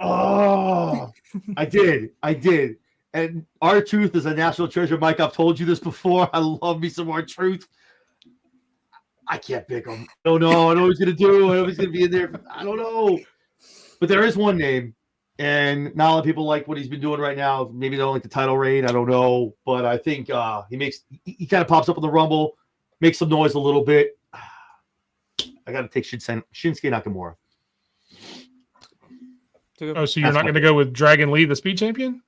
Oh, I did. And R-Truth is a national treasure, Mike. I've told you this before. I love me some R-Truth. I can't pick him. I don't know. I know what he's going to do. I know he's going to be in there. I don't know. But there is one name, and not a lot of people like what he's been doing right now. Maybe they don't like the title reign. I don't know. But I think he kind of pops up in the Rumble, makes some noise a little bit. I got to take Shinsuke Nakamura. Oh, so you're not going to go with Dragon Lee, the speed champion?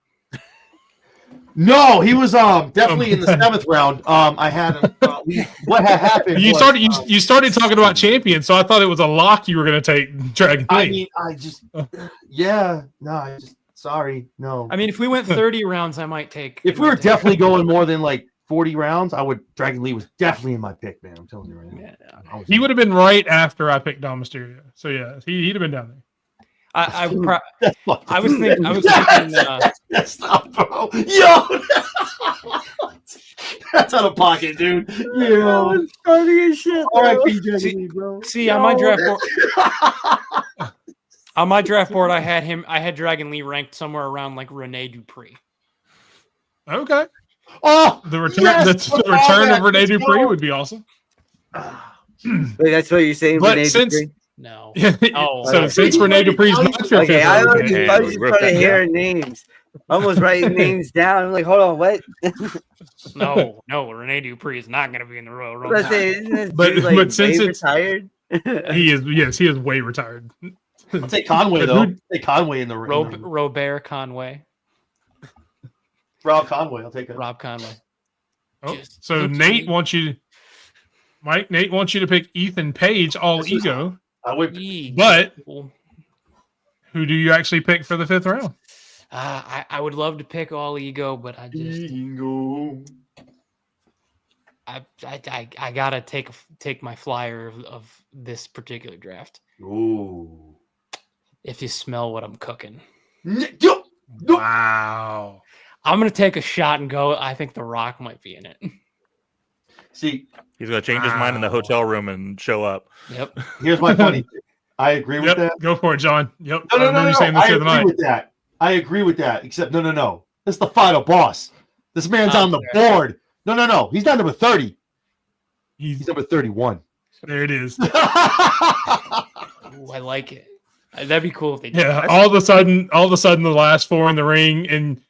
No, he was definitely in the 7th round. I had him. What had happened? You started talking about champions, so I thought it was a lock you were going to take Dragon Lee. Sorry, no. I mean, if we went 30 rounds, I might take. If we were definitely going more than like 40 rounds, Dragon Lee was definitely in my pick, man. I'm telling you right now. Yeah. He would have been right after I picked Dom Mysterio. So yeah, he'd have been down there. I was thinking. That's not, bro. Yo, that's out of pocket, dude. Yeah, funny as shit. All right, PJ, bro. See, on my draft board, I had Dragon Lee ranked somewhere around like Rene Dupree. Okay. Oh, the return of Rene Dupree would be awesome. Wait, that's what you're saying, But Rene since Dupree? No. So since Rene Dupree's not your Okay, I was just wrote trying to that hear names. Almost writing names down. I'm like, hold on, what? No, Rene Dupree is not going to be in the Royal Rumble. Let's say, isn't this But- dude, like, but since way it's- retired? he is way retired. I'll take Conway though. Take Conway in the ring. Robert Conway. Rob Conway. I'll take it. Rob Conway. Oh, Just so looks Nate like- wants you to pick Ethan Page, all ego. I would. But Cool. who do you actually pick for the 5th round? I would love to pick all ego, but I just I gotta take my flyer of this particular draft. Ooh. If you smell what I'm cooking, Wow. I'm gonna take a shot and go. I think The Rock might be in it. See, He's going to change his mind in the hotel room and show up. Yep. here's my funny thing. I agree with that. Go for it, John. Yep. No, I remember you saying this I the other agree night. with that. I agree with that. Except no. This is the final boss. This man's on the board. No. He's not number 30. He's number 31. There it is. Ooh, I like it. That'd be cool if they did. Yeah. All of a sudden, the last 4 in the ring, and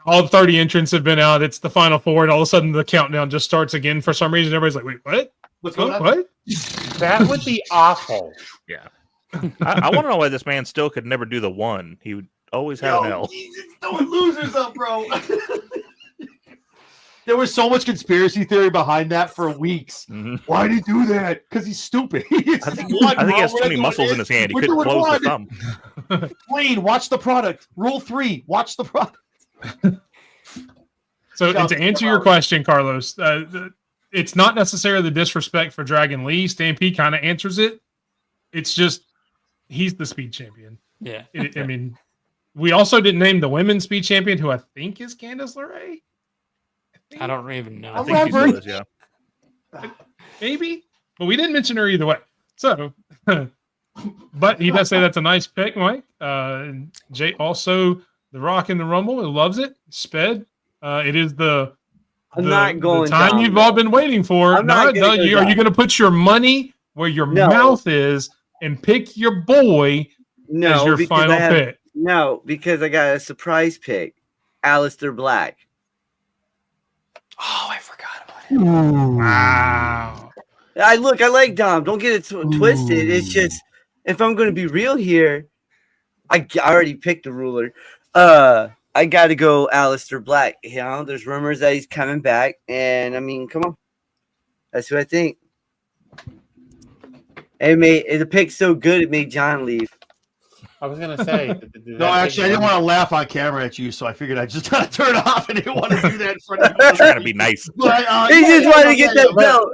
all 30 entrants have been out. It's the final 4, and all of a sudden the countdown just starts again for some reason. Everybody's like, "Wait, what? What's going on? What?" That would be awful. Yeah. I want to know why this man still could never do the 1. He would always have an L. He's just throwing losers up, bro. There was so much conspiracy theory behind that for weeks. Mhm. Why did he do that? Because he's stupid. I think he has too many muscles in his hand. He couldn't close the thumb. Wayne, watch the product. Rule 3, watch the product. So and to answer your question, Carlos, it's not necessarily the disrespect for Dragon Lee. Stampede kind of answers it. It's just he's the speed champion. Yeah. I mean, we also didn't name the women's speed champion, who I think is Candice LeRae. I don't even know. I think he still is, yeah. Maybe, but we didn't mention her either way. So, but he does say that's a nice pick, Mike. Jay also The Rock in the Rumble, who loves it. Sped. It is the not going the time down, you've bro. all been waiting for. I'm not gonna go Are you down. going to put your money where your No. mouth is and pick your boy No, as your because final I have, pick? No, because I got a surprise pick. Aleister Black. Oh, I forgot about Wow. I like Dom. Don't get it twisted. It's just if I'm going to be real here, I already picked the ruler. I got to go Aleister Black. You know, there's rumors that he's coming back, and I mean, come on, that's what I think. The pick's so good it made John leave. I was gonna say. No, actually, I didn't want to laugh on camera at you, so I figured I just gotta turn it off. I didn't want to do that in front of you. Trying to be nice. But, He just wanted to get that belt.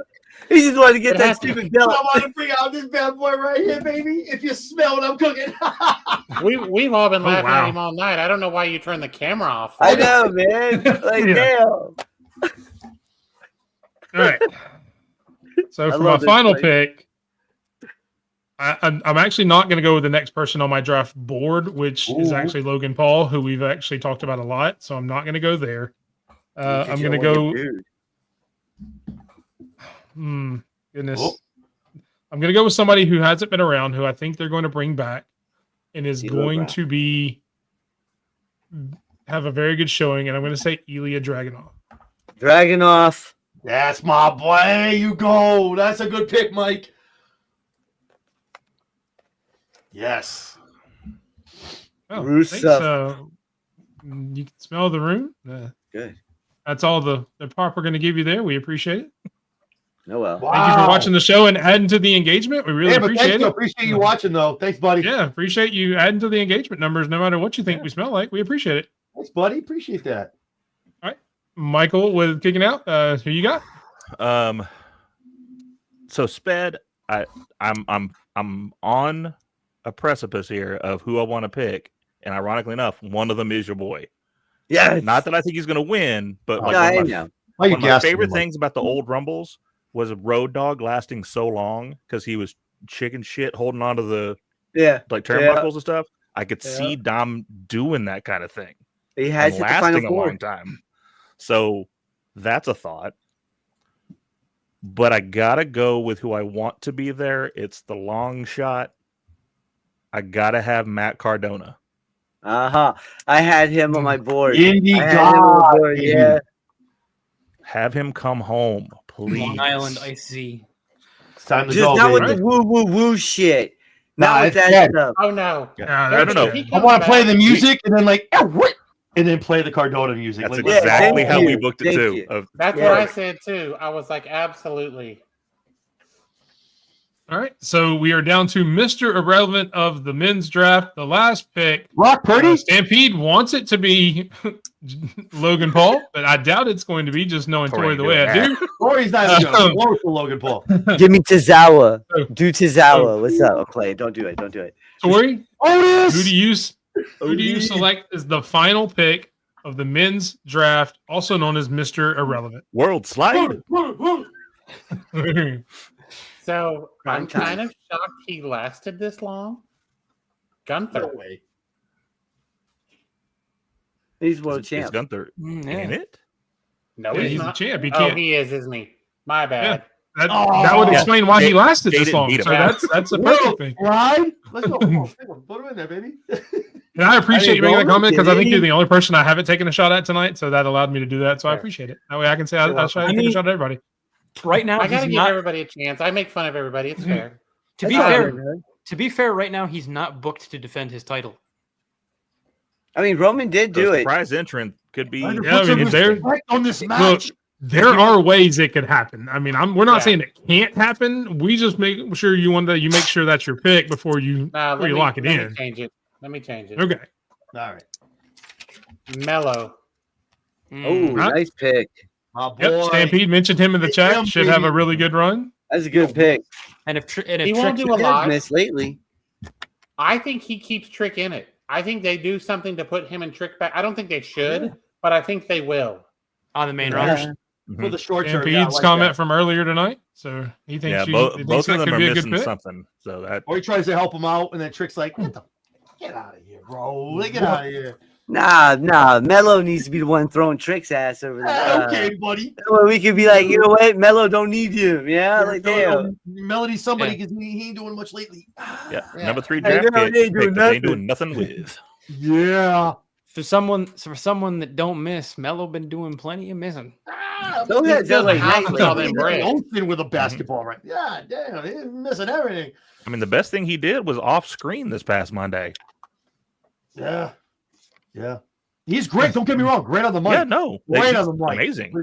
He just wanted to get that stupid belt. I want to bring out this bad boy right here, baby. If you smell what I'm cooking. We've all been laughing wow. at him all night. I don't know why you turned the camera off. I know, man. Like, damn. All right. So I for my love this final fight. pick, I'm actually not going to go with the next person on my draft board, which is actually Logan Paul, who we've actually talked about a lot. So I'm not going to go there. I'm going to go. Goodness. Oh. I'm going to go with somebody who hasn't been around, who I think they're going to bring back, and is D'Lo going Brown. to have a very good showing. And I'm going to say Ilya Dragunov. Dragunov. That's my boy. There you go. That's a good pick, Mike. Yes. Oh, Rusev. thanks, you can smell the room. Good. That's all the prop we're going to give you there. We appreciate it. Oh, well. Wow. Thank you for watching the show and adding to the engagement. We really Yeah, but appreciate thanks, it. appreciate you watching, though. Thanks, buddy. Yeah, appreciate you adding to the engagement numbers no matter what you think we smell like. We appreciate it. Thanks, buddy. Appreciate that. Michael with kicking out. Who you got? So Sped, I'm on a precipice here of who I want to pick, and ironically enough, one of them is your boy. Yeah. Not that I think he's going to win, but like I one of know. Why you my gassing favorite him, Mike? things about the old Rumbles was Road Dogg lasting so long because he was chicken shit holding onto the Yeah. like turnbuckles and stuff. I could see Dom doing that kind of thing. He has and hit the final lasting a four. long time. So that's a thought. But I gotta go with who I want to be there. It's the long shot. I gotta have Matt Cardona. I had him on my board. Indy I had him on God. the board, yeah. Have him come home, please. Long Island IC. It's time to Just go, not baby. with the woo woo woo shit. Nah, Not with it's that dead. stuff. Oh no! I don't know. He I comes want to play back. the music and then and then play the Cardona music. That's Like, Yeah, exactly thank how we you. booked it Thank too. you. That's Yeah. what I said too. I was like, absolutely. All right. So we are down to Mr. Irrelevant of the men's draft. The last pick. Rock Purdy? Stampede wants it to be Logan Paul, but I doubt it's going to be, just knowing Tori Tori the way I do. Tori's not even going to close to Logan Paul. Give me Tozawa. Do Tozawa. What's up? I'll play. Don't do it. Don't do it. Tori, Otis! who do you select as the final pick of the men's draft, also known as Mr. Irrelevant? World slide. So I'm Prime time. kind of shocked he lasted this long. Gunther. No way. He's world Is champ. Gunther in it? No, Yeah, he's he's a not. champ. He Oh, can't. he is, isn't he? My bad. That would explain why he lasted They this didn't long. beat him. So that's a perfect thing. Right? Let's go. Come on, put him in there, baby. And I appreciate you making that comment because I think Did you're he? the only person I haven't taken a shot at tonight. So that allowed me to do that. So I Fair. appreciate it. That way I can say I You're try to welcome. take a shot at everybody. Right now, I gotta he's give not. everybody a chance. I make fun of everybody. It's fair. To be That's fair, fine, man. right now he's not booked to defend his title. I mean, Roman did do The it. surprise entrant could be. Yeah, I mean, on this Look, match. there are ways it could happen. I mean, we're not Yeah. saying it can't happen. We just make sure you make sure that's your pick before you Nah, before you lock it let in. me change it. Let me change it. Okay. All right. Mellow. Oh, Huh? nice pick. My boy. Yep. Stampede mentioned him in the chat. Damn, Should have a baby. really good run. That's a good pick. And if He Trick won't do a He lot. has missed lately. I think he keeps Trick in it. I think they do something to put him and Trick back. I don't think they should, but I think they will. on the main Yeah. roster, For the short term. Stampede's yeah, I like comment that. from earlier tonight. So he thinks Yeah, he thinks both that of them could are be a good missing pick. something. So that Or he tries to help him out, and then Trick's like, get out of here, bro. Get out of here. Nah. Melo needs to be the one throwing Trick's ass over the. Okay, buddy. That way we could be like, you know what? Melo don't need you. Yeah, like damn. Melody's somebody because he ain't doing much lately. yeah, number 3 Hey, draft no, pick. they ain't doing pick that they ain't nothing. doing nothing with. Yeah. for someone that don't miss, Melo been doing plenty of missing. Go ahead, still LA half Knight. of all them bread. Ocean with a basketball, right? Yeah, damn, he's missing everything. I mean, the best thing he did was off screen this past Monday. Yeah, he's great. Don't get me wrong, great on the mic. Yeah, no, great he's on the mic. amazing.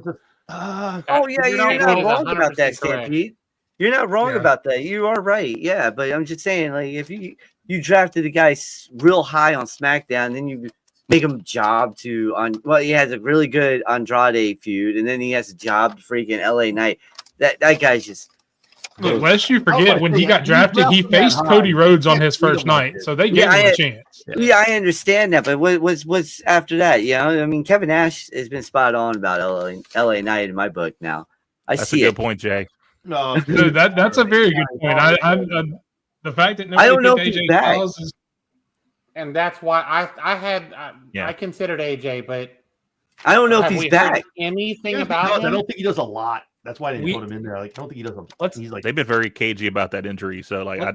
Oh yeah, You're you're not not wrong. wrong about that, 100% correct. Stampede. You're not wrong Yeah. about that. You are right. Yeah, but I'm just saying, like, if you drafted the guy real high on SmackDown, then you make him job to on. Well, he has a really good Andrade feud, and then he has a job to freaking LA Knight. That guy's just. Look, lest you Oh, forget, my when he God. got drafted, he He drafted faced that Cody high. Rhodes on Yeah, his we first don't want night, this. so they gave Yeah, him a chance. Yeah, I understand that, but what's after that? You know, I mean, Kevin Nash has been spot on about LA Knight in my book. Now, I That's see a it. good point, Jay. No, So that's a very good point. The fact that I don't know nobody if picked he's AJ back. Styles is And that's why I considered AJ, but I don't know if have he's we back. heard anything Yeah, about because I him? don't think he does a lot. That's why I didn't We- put him in there. Like, I don't think he does a. Let's- He's like, They've been very cagey about that injury, so like, I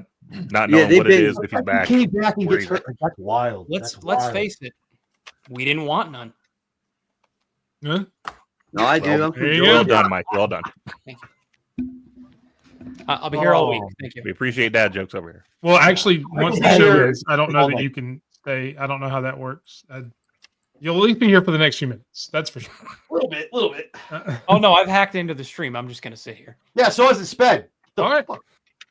not Yeah, knowing they've what it been- is if he's back. He came back and where gets he's hurt. Like, that's wild. let's That's wild. face it. We didn't want none. huh? No, I do. Well, I'm from there you Well go. Georgia. done, Mike. Well done. I'll be here all week. Oh. Thank you. We appreciate dad jokes over here. Well, actually, once the Yeah. show ends, I don't know All that night. you can stay. I don't know how that works. You'll at least be here for the next few minutes. That's for sure. A little bit. Oh no, I've hacked into the stream. I'm just gonna sit here. Yeah, so is it Sped. The All right. fuck?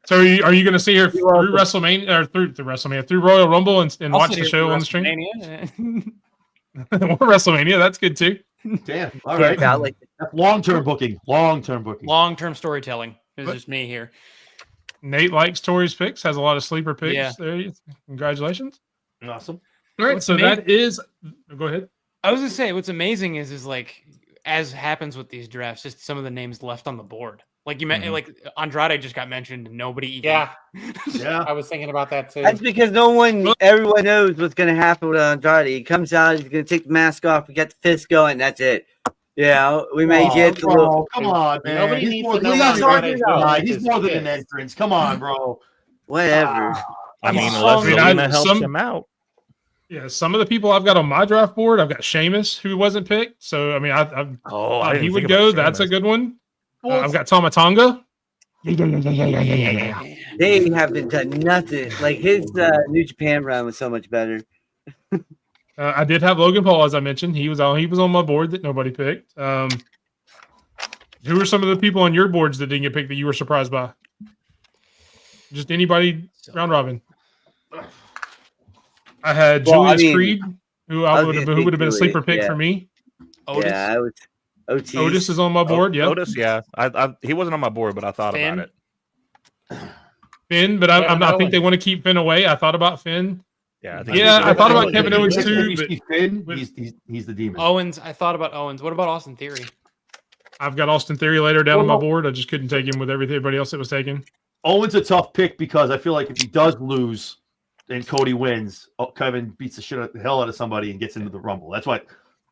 So are you going to see her through welcome. WrestleMania or through WrestleMania, through Royal Rumble and I'll watch sit the here show for on the stream? WrestleMania. Or WrestleMania, that's good too. Damn. All right. Yeah, like That's long-term booking. Long-term booking. Long-term storytelling. It's But- just me here. Nate likes Tori's picks, has a lot of sleeper picks. Yeah. Congratulations. Awesome. All right, What's so amazing- that is. Go ahead. I was gonna say what's amazing is like as happens with these drafts, just some of the names left on the board. Like you mentioned, like Andrade just got mentioned, and nobody even. Yeah, Yeah. I was thinking about that too. that's because everyone knows what's going to happen with Andrade. He comes out, he's going to take the mask off, we got the fist going, that's it. Yeah, we may get the little. Oh, come on, man. Nobody He's needs more to than know an Andrade's entrance. good. Nah, He's It's more than good. an entrance. Come on, bro. Whatever. I mean, He's unless strong. Selena I- helps some- him out. Yeah, some of the people I've got on my draft board, I've got Sheamus, who wasn't picked. So I mean, I Oh, thought he would go. That's a good one. Well, I've got Tomatonga. They haven't done nothing. Like his New Japan run was so much better. I did have Logan Paul, as I mentioned. He was on my board that nobody picked. Who are some of the people on your boards that didn't get picked that you were surprised by? Just anybody round robin. I had Well, I Julius mean, Creed, who I was would have gonna been a say sleeper Julius, pick yeah. for me. Otis. Yeah, I was. Otis. Otis is on my board. Yeah, Otis, yeah. I he wasn't on my board, but I thought Finn. about it. Finn, but I think Owens. they want to keep Finn away. I thought about Finn. Yeah, I think Yeah, he I did. thought about Kevin Owens too, You but see Finn, but- he's the demon. Owens. I thought about Owens. What about Austin Theory? I've got Austin Theory later down on my Well, board. I just couldn't take him with everybody else that was taken. Owen's a tough pick because I feel like if he does lose and Cody wins, Kevin beats the hell out of somebody and gets into the Rumble. That's why.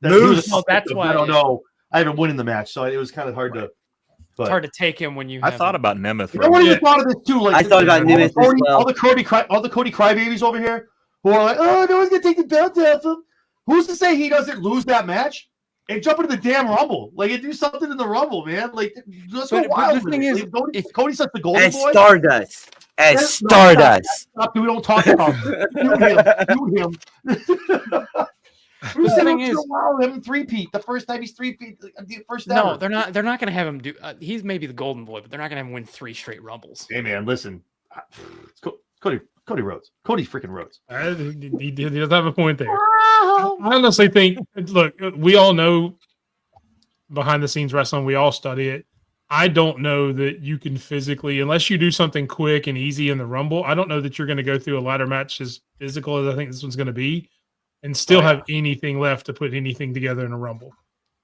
He was a Moose. tough That's pick, why- I don't know. I haven't won in the match, so it was kind of hard to. But It's hard to take him when you. I have thought him. about Nemeth. you know what? I Yeah. just thought of this too. Like I thought about all Nemeth as the Cody, well. all the Cody crybabies over here who are like, oh, no one's gonna take the belt off him. Who's to say he doesn't lose that match and jump into the damn Rumble? Like, and do something in the Rumble, man. Like, let's go But wild. the with thing it. is, Like, if- Cody's such the golden As boy. Stardust. As No, Stardust. Stop, we don't talk about him. The thing is- wow, him three-peat. The first time he's three-peat, the first No, ever. they're not. They're not going to have him do. He's maybe the golden boy, but they're not going to have him win 3 straight rumbles. Hey man, listen, it's Cody Rhodes, Cody freaking Rhodes. He does have a point there. I honestly think, look, we all know behind the scenes wrestling, we all study it. I don't know that you can physically, unless you do something quick and easy in the Rumble, I don't know that you're going to go through a ladder match as physical as I think this one's going to be and still have anything left to put anything together in a Rumble.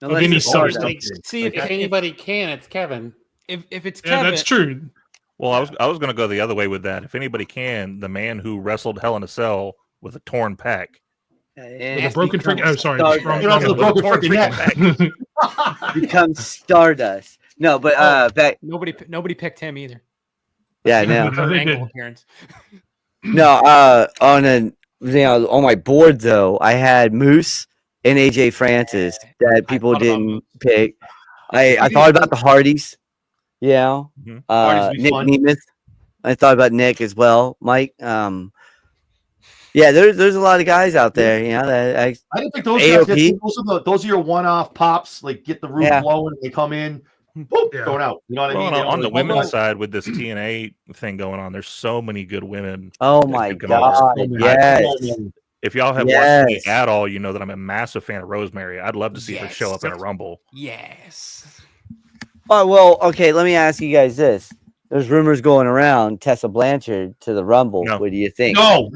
Unless any it's substance. Stardust. See If anybody can, it's Kevin. if it's Yeah, Kevin, that's true. Well, I was going to go the other way with that. If anybody can, the man who wrestled Hell in a Cell with a torn pec. And With a broken freak. Oh, sorry. Stardust. Wrong- You know, the wrong- broken torn freaking freaking neck. pec. becomes Stardust. No, but back. nobody picked him either. Yeah, no. No, they Angle didn't. appearance. No, on my board though, I had Moose and AJ Francis that people thought about didn't Moose. pick. I thought about the Hardys. You know, Mhm. Hardys would be Nick fun. Nemeth. I thought about Nick as well, Mike. Yeah, there's a lot of guys out there. You know that I didn't think those guys. AOP. Those are your one-off pops. Like get the roof Yeah. blowing. They come in, boop, Yeah. going out. You know what I Well, mean? They don't on the really- women's side with this TNA thing going on, there's so many good women. Oh that my could come over. God! So many. Yes. So many. If y'all have watched me Yes. at all, you know that I'm a massive fan of Rosemary. I'd love to see her show Yes. up in a Rumble. Yes. Oh well, okay. Let me ask you guys this: there's rumors going around Tessa Blanchard to the Rumble. No. What do you think? No.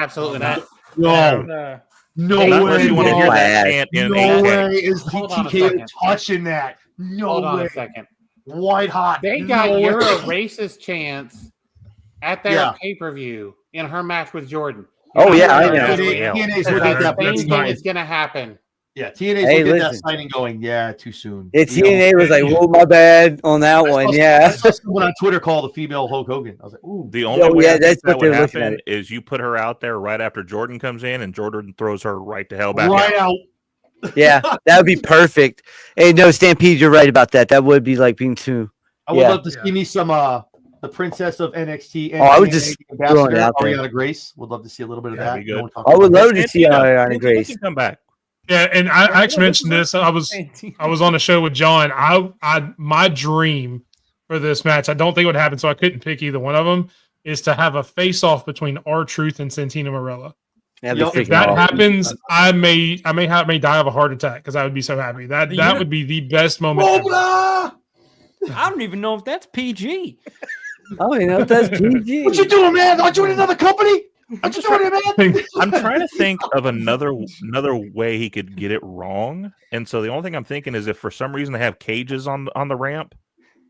Absolutely not. No Uh, way. Not unless you want to hear My that ass. chant in No 8K. way is Hold on a TKO second. touching that. No Hold on way. a second. White hot. They got No You're way. a Racist chance at their Yeah. pay-per-view in her match with Jordan. Oh, yeah, I know. TNA's Yeah, looking at that. that's Same nice. thing is going to happen. Yeah, TNA's Hey, looking at that listen. signing going, yeah, too soon. The You know, TNA was like, "Whoa, my bad" on that I one. saw- Yeah. I saw someone on Twitter call the female Hulk Hogan. I was like, ooh. The only Oh, way yeah, I think that's that what would they're looking at happen it. is you put her out there right after Jordan comes in, and Jordan throws her right to hell back Right out. out. Yeah, that would be perfect. Hey, no, Stampede, you're right about that. That would be like being too. I would Yeah. love to see me some the princess of NXT. Oh, I would just throw it out there. Ariana Grace. Would love to see a little bit of That'd that. be good. No one talks I would about love to see Santino. Ariana Santino Grace. can come back. Yeah, and I actually mentioned this. I was on a show with John. My dream for this match, I don't think it would happen, so I couldn't pick either one of them, is to have a face-off between R-Truth and Santino Marella. That'd Yo, be If freaking that awesome. happens, I may die of a heart attack because I would be so happy. That would be the best moment it. ever. Blah! I don't even know if that's PG. Oh, you know that's PG. What you doing, man? Aren't you in another company? Aren't you doing it, man? I'm trying to think of another way he could get it wrong, and so the only thing I'm thinking is if for some reason they have cages on the ramp,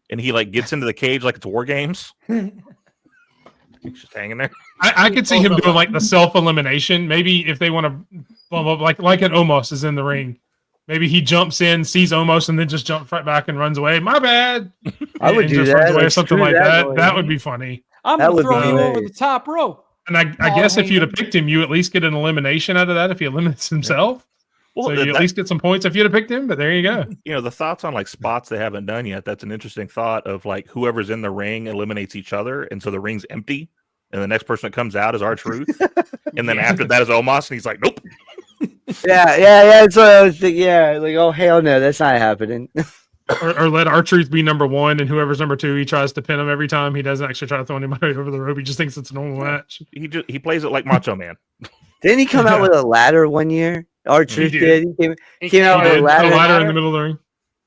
and he like gets into the cage like it's War Games. He's just hanging there. I could see him doing like the self-elimination. Maybe if they want to bump up, like an Omos is in the ring. Maybe he jumps in, sees Omos, and then just jumps right back and runs away. My bad. I would And do just that. runs away or Like, something screw like that. noise. That would be funny. I'm That going would to throw be you over hilarious. the top rope. And I Oh, guess if you'd have hanging. picked him, you at least get an elimination out of that if he eliminates himself. Well, So you at that- least get some points if you'd have picked him. But there you go. the thoughts on like spots they haven't done yet. That's an interesting thought of like whoever's in the ring eliminates each other, and so the ring's empty, and the next person that comes out is R-Truth, and then after that is Omos, and he's like, nope. Yeah. That's what I was thinking. Yeah, like, oh hell no, that's not happening. Or let R-Truth be number one, and whoever's number two, he tries to pin him every time. He doesn't actually try to throw anybody over the rope. He just thinks it's a normal match. He plays it like Macho Man. Didn't he come out with a ladder one year? R-Truth He did. did. He came out He with did. a A ladder. ladder in the middle of the ring.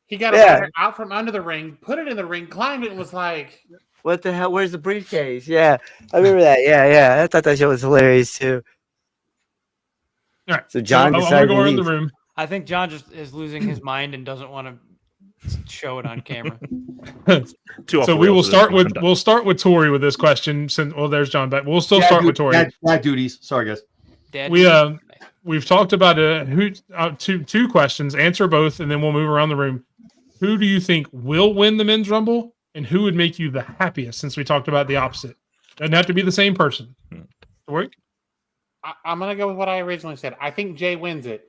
He got a Yeah. ladder out from under the ring, put it in the ring, climbed it, and was like, What the hell? Where's the briefcase? Yeah, I remember that. Yeah. I thought that shit was hilarious too. All right. So John I want to decided go to around the leave. room. I think John just is losing his mind and doesn't want to show it on camera. So we will start with Tori with this question. Since there's John, but we'll still start with Tori. Dad duties. Sorry, guys. Dad, We've talked about two questions. Answer both, and then we'll move around the room. Who do you think will win the men's rumble, and who would make you the happiest? Since we talked about the opposite, doesn't have to be the same person. Tori? I'm going to go with what I originally said. I think Jay wins it.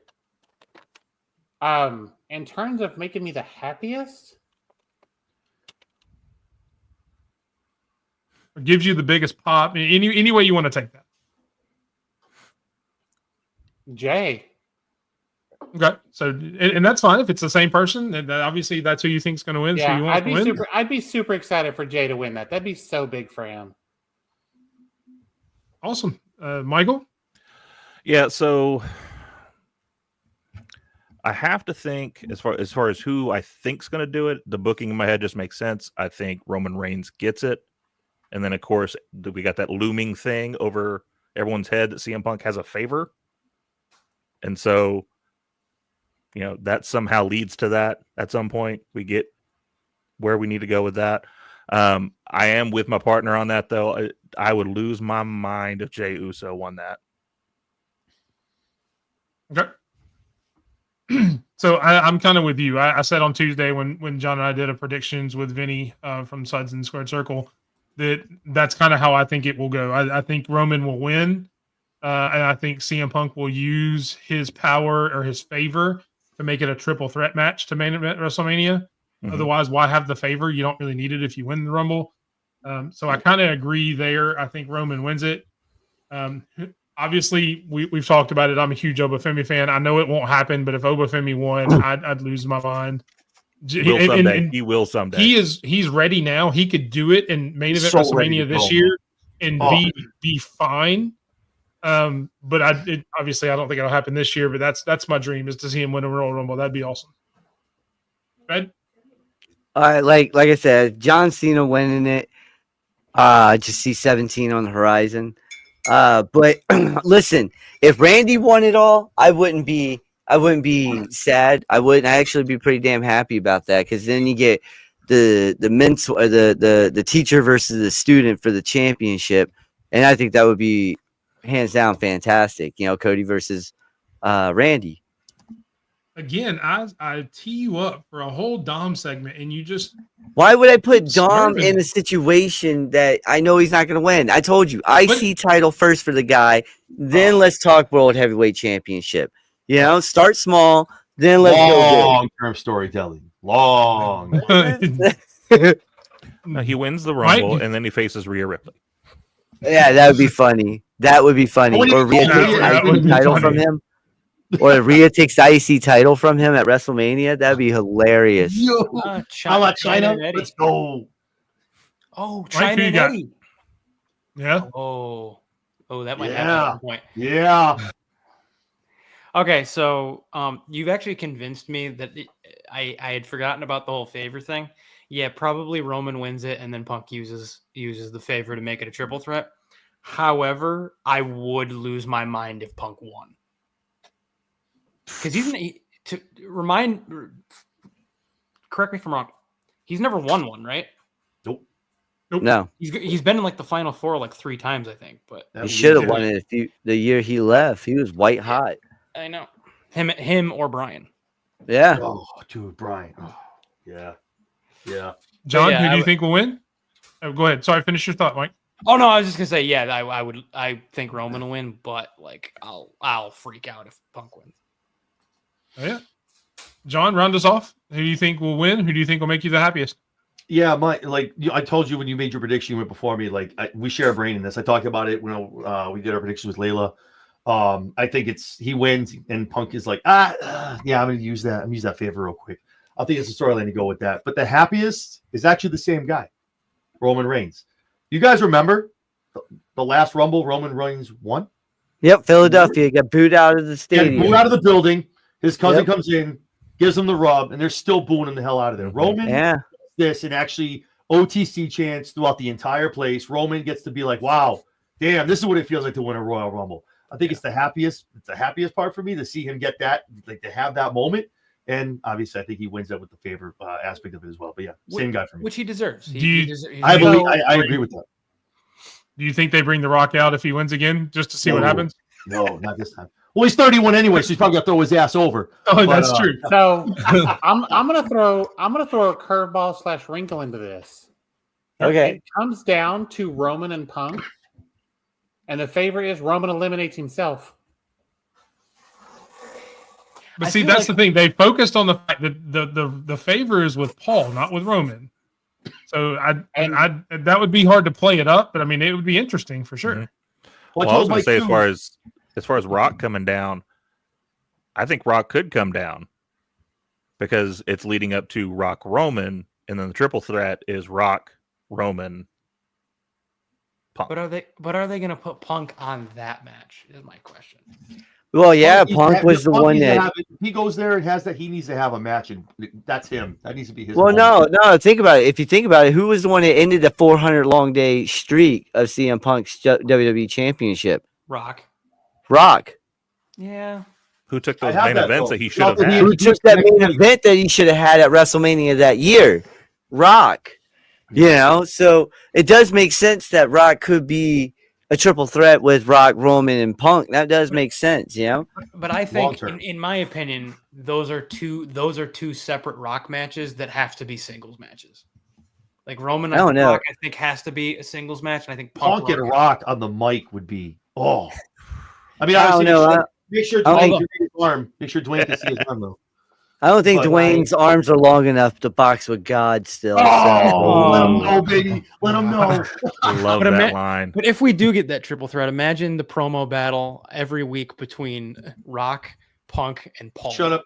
In terms of making me the happiest, Or gives you the biggest pop? Any way you want to take that. Jay. Okay, so and that's fine if it's the same person. And obviously, that's who you think is going to win. So you want to win. I'd be super excited for Jay to win that. That'd be so big for him. Awesome, Michael. Yeah, so I have to think as far as who I think's going to do it. The booking in my head just makes sense. I think Roman Reigns gets it, and then of course we got that looming thing over everyone's head that CM Punk has a favor, and so that somehow leads to that at some point. We get where we need to go with that. I am with my partner on that though. I would lose my mind if Jey Uso won that. Okay. So I'm kind of with you. I said on Tuesday when John and I did a predictions with Vinny from Suds and Squared Circle that's kind of how I think it will go. I think Roman will win, and I think CM Punk will use his power or his favor to make it a triple threat match to main event WrestleMania. Mhm. Otherwise, why have the favor? You don't really need it if you win the Rumble. So I kind of agree there. I think Roman wins it. Obviously, we've talked about it. I'm a huge Obafemi fan. I know it won't happen, but if Obafemi won, I'd lose my mind. He will someday. He's ready now. He could do it in main event So ready WrestleMania to this go. year and Oh. be fine. But obviously I don't think it'll happen this year. But that's my dream, is to see him win a Royal Rumble. That'd be awesome. Right? Like I said, John Cena winning it. I just see 17 on the horizon. But listen, if Randy won it all, I wouldn't be sad. I actually be pretty damn happy about that, because then you get the mentor, or the teacher versus the student for the championship, and I think that would be hands down fantastic. You know, Cody versus Randy. Again, I tee you up for a whole Dom segment, and you just Why would I put Dom Swerving. in a situation that I know he's not going to win? I told you, IC title first for the guy, then let's talk World Heavyweight Championship. You know, start small, then let's go Long-term storytelling. Long. big. No, he wins the Might Rumble be- and then he faces Rhea Ripley. Yeah, that would be funny. That would be funny. What do you Or Rhea think? takes That the would IC be title funny. from him. Or Rhea takes the IC title from him at WrestleMania. That'd be hilarious. How about China? and Eddie. Let's go. Oh, Mike, China who you and got? Eddie. yeah. Oh, that might Yeah. happen at some point. Yeah. Okay, so you've actually convinced me that I had forgotten about the whole favor thing. Yeah, probably Roman wins it, and then Punk uses the favor to make it a triple threat. However, I would lose my mind if Punk won, because correct me if I'm wrong. He's never won one, right? No, He's been in like the final four like 3 times, I think. But he should have won it the year he left. He was white hot. I know him or Brian. Yeah. Oh, dude, Brian. Oh, yeah. Yeah. John, yeah, who I do you would- think will win? Oh, go ahead. Sorry, finish your thought, Mike. Oh no, I was just gonna say, yeah, I think Roman will win, but like I'll freak out if Punk wins. Oh, yeah. John, round us off. Who do you think will win? Who do you think will make you the happiest? Yeah, I told you when you made your prediction, you went before me. We share a brain in this. I talked about it when we did our predictions with Layla. I think he wins, and Punk is like, yeah, I'm going to use that. I'm going to use that favor real quick. I think it's a storyline to go with that. But the happiest is actually the same guy, Roman Reigns. You guys remember the last Rumble Roman Reigns won? Yep, Philadelphia got booed out of the He got stadium. booed out of the building. His cousin Yep. comes in, gives him the rub, and they're still booing him the hell out of there. Roman Yeah. this and actually OTC chants throughout the entire place. Roman gets to be like, wow, damn, this is what it feels like to win a Royal Rumble. I think it's the happiest part for me to see him get that, like to have that moment. And obviously I think he wins that with the favor aspect of it as well. But yeah, same guy for me. Which he deserves. Do you- I agree with that. Do you think they bring The Rock out if he wins again, just to see what No. happens? No, not this time. Well, he's 31 anyway, so he's probably gonna throw his ass over. Oh, But, that's true. So I'm gonna throw a curveball / wrinkle into this. Okay. It comes down to Roman and Punk, and the favor is Roman eliminates himself. But I see, feel that's like- the thing. They focused on the fact that the favor is with Paul, not with Roman. So that would be hard to play it up, but I mean, it would be interesting for sure. Mhm. Well, Well, I was going to Mike, say, too, as far as Rock coming down, I think Rock could come down because it's leading up to Rock Roman, and then the triple threat is Rock Roman Punk. But are they going to put Punk on that match? Is my question. Well, yeah, Punk Punk was the one that. if he goes there and has that, he needs to have a match, and that's him. That needs to be his. Well, moment. no. Think about it. If you think about it, who was the one that ended the 400 long day streak of CM Punk's WWE Championship? Rock. Rock. Yeah. Who took I those have main that, events though. that he should have Not that he- had? Who took that main event that he should have had at WrestleMania that year? Rock. You know, so it does make sense that Rock could be a triple threat with Rock, Roman, and Punk. That does make sense, you know. But I think, Long-term. in my opinion, those are two separate Rock matches that have to be singles matches. Like Roman, I don't know. Rock, I think has to be a singles match, and I think Punk Punk and Rock- Rock on the mic would be. Oh, I mean, I don't obviously, know. make sure I Dwayne don't can see his arm. Make sure Dwayne can see his arm though. I don't think But Dwayne's arms are long enough to box with God still. Oh, let him so. know, baby. Let him know. Love But that line. But if we do get that triple threat, imagine the promo battle every week between Rock, Punk, and Paul. Shut up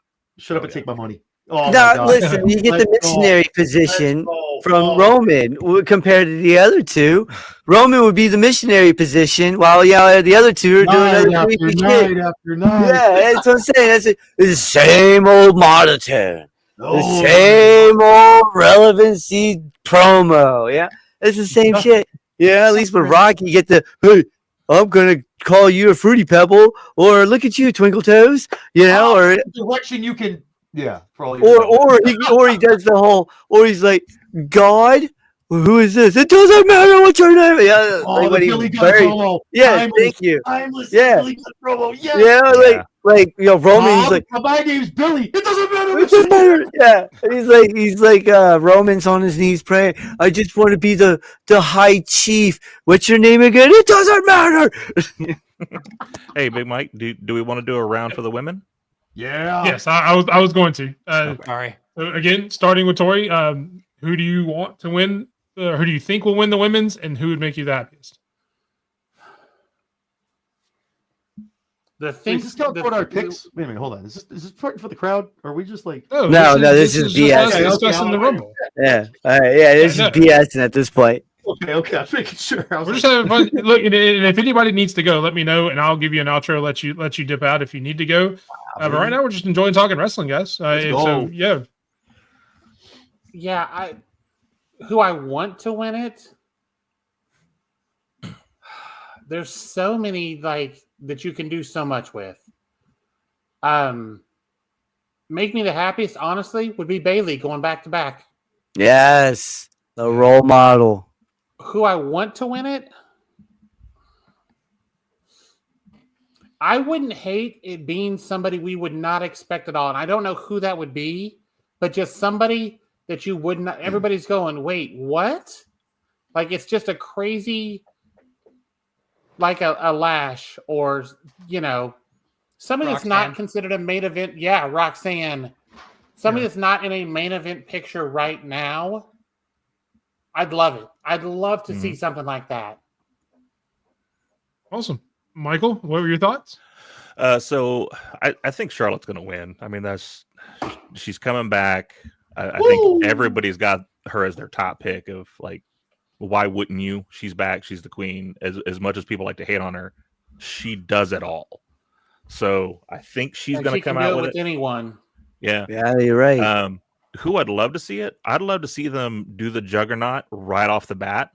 and take my money. Oh my Now, God. listen, you get the Let's go. missionary position Let's go. from Oh. Roman compared to the other two. Roman would be the missionary position, while the other two are doing other Night creepy after shit. night after night. Yeah, that's what I'm saying. That's it. It's the same old monitor, the Oh, same old relevancy promo. Yeah, it's the same shit. Yeah, at least with Rock, you get the hey, I'm gonna call you a fruity pebble, or look at you, Twinkle Toes. Or direction you can. Yeah, for all you or he does the whole, or he's like, God, who is this? It doesn't matter what's your name. Yeah, Oh, like the when he Billy Gunn buried. promo. Yeah, Timeless. thank you. Timeless. Yeah. Billy Gunn promo. Yes. Yeah, like Roman. He's Mom, like, my name's Billy. It doesn't matter. it What doesn't you matter. Yeah, and he's like Roman's on his knees praying. I just want to be the high chief. What's your name again? It doesn't matter. Hey, Big Mike, do we want to do a round for the women? Yeah. Yes, I was going to. Sorry. So again, starting with Tori, who do you want to win? Who do you think will win the women's, and who would make you the happiest? The Wait, thing. is this going toward our picks? Wait a minute, hold on. Is this part for the crowd? Or are we just like? No, this is just BS. us Okay, discussing okay, the Rumble. Yeah, all right, yeah, this Yeah, is BSing at this point. Okay. I was making sure. I was We're like, just having fun. Look, and if anybody needs to go, let me know, and I'll give you an outro. Let you dip out if you need to go. But right now, we're just enjoying talking wrestling, guys. So yeah, Yeah, who I want to win it. There's so many that you can do so much with. Make me the happiest, honestly, would be Bailey going back to back. Yes, the role model. Who I want to win it, I wouldn't hate it being somebody we would not expect at all. And I don't know who that would be, but just somebody that you would not, everybody's going, wait, what? Like, it's just a crazy, like a Lash or, somebody that's not considered a main event. Yeah, Roxanne. Somebody that's not in a main event picture right now. I'd love it. I'd love to see something like that. awesome. Michael, what were your thoughts? So I think Charlotte's going to win. I mean, she's coming back. I think everybody's got her as their top pick of like, why wouldn't you? She's back. She's the queen. As much as people like to hate on her, she does it all. So I think she's going to come out with it. Anyone. Yeah. Yeah, you're right. Who I'd love to see it? I'd love to see them do the Juggernaut right off the bat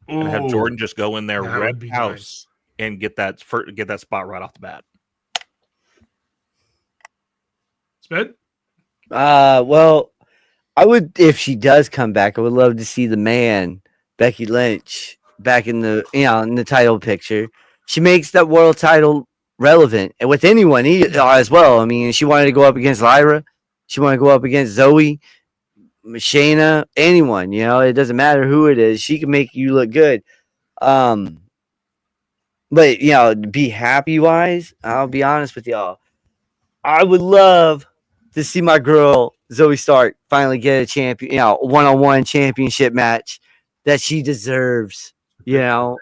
and have Jordan just go in there, That red would be house, and get that spot right off the bat. Sped? Well, I would, if she does come back, I would love to see the man, Becky Lynch, back in the in the title picture. She makes that world title relevant, and with anyone as well. I mean, she wanted to go up against Lyra. She wanted to go up against Zoe, Shayna, anyone. It doesn't matter who it is. She can make you look good. But be happy wise, I'll be honest with y'all. I would love to see my girl Zoe Stark finally get a champion, one-on-one championship match that she deserves. That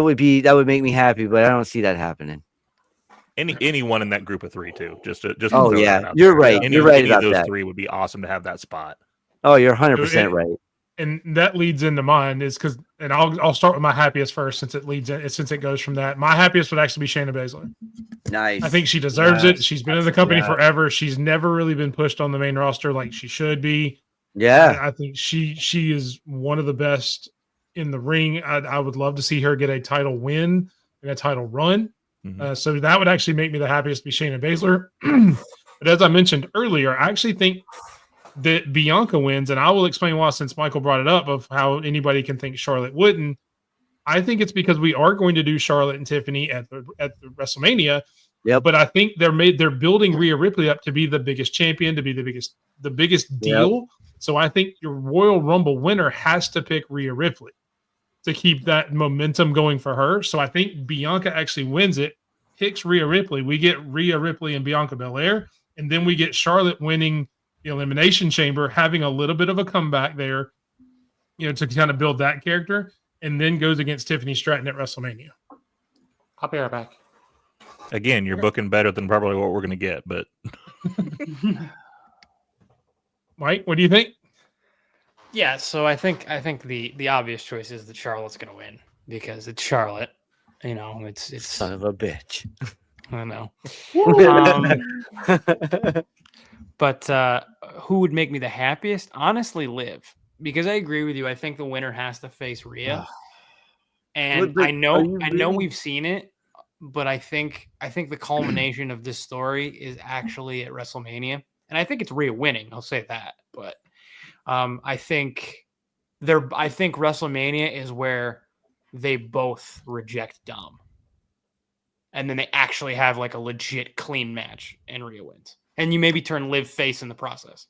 would make me happy, but I don't see that happening. Anyone in that group of three too. Just oh yeah, you're right. You're right about those that. three would be awesome to have that spot. Oh, you're 100% right. And that leads into mine and I'll start with my happiest first since it goes from that. My happiest would actually be Shayna Baszler. Nice. I think she deserves it. She's been in the company forever. She's never really been pushed on the main roster like she should be. Yeah. I think she is one of the best in the ring. I would love to see her get a title win and a title run. Mm-hmm. So that would actually make me the happiest be Shayna Baszler. But as I mentioned earlier, I actually think that Bianca wins, and I will explain why since Michael brought it up of how anybody can think Charlotte wouldn't. I think it's because we are going to do Charlotte and Tiffany at the WrestleMania. Yep. But I think they're building Rhea Ripley up to be the biggest champion, to be the biggest deal. Yep. So I think your Royal Rumble winner has to pick Rhea Ripley to keep that momentum going for her. So I think Bianca actually wins it, picks Rhea Ripley. We get Rhea Ripley and Bianca Belair. and then we get Charlotte winning the Elimination Chamber, having a little bit of a comeback there, to kind of build that character, and then goes against Tiffany Stratton at WrestleMania. I'll be right back. Again, you're booking better than probably what we're going to get, but Mike, what do you think? Yeah, so I think the obvious choice is that Charlotte's going to win because it's Charlotte. It's Son of a bitch. I know. But who would make me the happiest? Honestly, Liv, because I agree with you. I think the winner has to face Rhea, and But I know really- we've seen it, but I think the culmination of this story is actually at WrestleMania, and I think it's Rhea winning. I'll say that, but I think WrestleMania is where they both reject Dom, and then they actually have like a legit clean match, and Rhea wins. And you maybe turn Liv face in the process.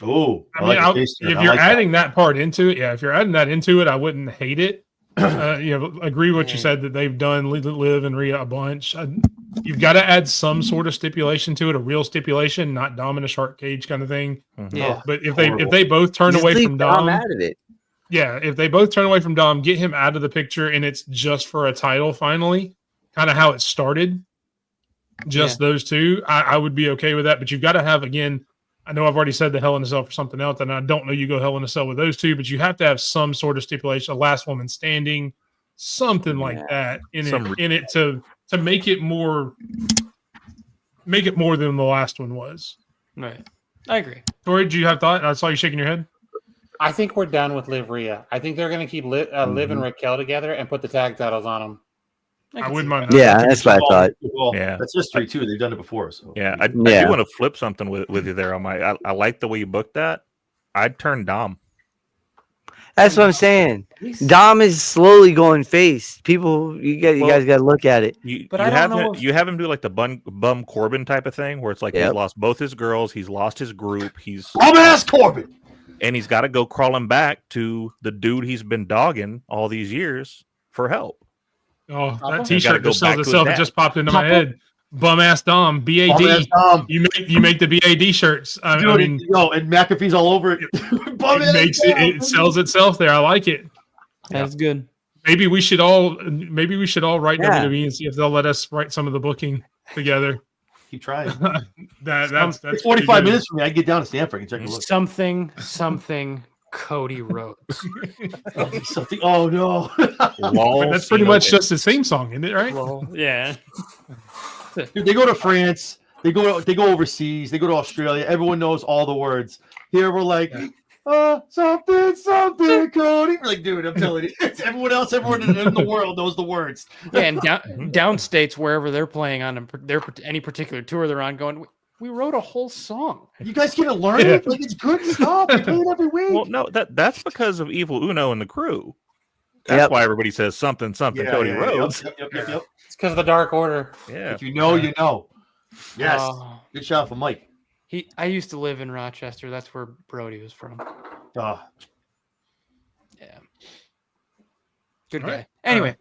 Oh, I mean, if you're adding that part into it, if you're adding that into it, I wouldn't hate it. Agree with what you said that they've done Liv and Rhea a bunch. You've got to add some sort of stipulation to it, a real stipulation, not Dom in a shark cage kind of thing. Yeah, but if they both turn Just away leave from Dom out of it. yeah, if they both turn away from Dom, get him out of the picture, and it's just for a title finally, kind of how it started. Just those two, I would be okay with that. But you've got to have, again, I know I've already said the Hell in a Cell for something else, and I don't know you go Hell in a Cell with those two, but you have to have some sort of stipulation, a last woman standing, something like that in it to make it more than the last one was. right. I agree. Tori, do you have thought? I saw you shaking your head. I think we're done with Liv Rhea. I think they're going to keep Liv and Raquel together and put the tag titles on them. I wouldn't mind that. Yeah, that's what I thought. Well, Yeah. that's history too. They've done it before. So I do want to flip something with you there on my. I like the way you booked that. I'd turn Dom. That's what I'm saying. Dom is slowly going face. People, you guys got to look at it. But I don't know you have him do like the bum Corbin type of thing, where it's like he's lost both his girls, he's lost his group, ass Corbin, and he's got to go crawling back to the dude he's been dogging all these years for help. Oh, that You T-shirt gotta go just back sells to his itself. It dad. just popped into my head. Bum ass Dom, BAD. Bum-ass Dom. You make the BAD shirts. I mean, and McAfee's all over it. it sells itself there. I like it. That's good. Maybe we should all write WWE and see if they'll let us write some of the booking together. Keep trying. That's It's 45 minutes for me. I can get down to Stanford and check a look. Something Cody Rhodes. Something. Oh no. That's pretty much just his theme song, isn't it? Right? Well, yeah. Dude, they go to France. They go overseas. They go to Australia. Everyone knows all the words. Here we're like, something, Cody. We're like, dude, I'm telling you, it's everyone in the world knows the words. Yeah, and downstates wherever they're playing on any particular tour they're on, going, we wrote a whole song. You guys gonna learn it? Like, it's good stuff. They play it every week. Well, no, that's because of Evil Uno and the crew. That's why everybody says something Cody Rhodes. Yep. It's because of the Dark Order. Yeah. If you know, you know. Yes. Good shot for Mike. I used to live in Rochester. That's where Brody was from. Yeah. Good guy. Anyway.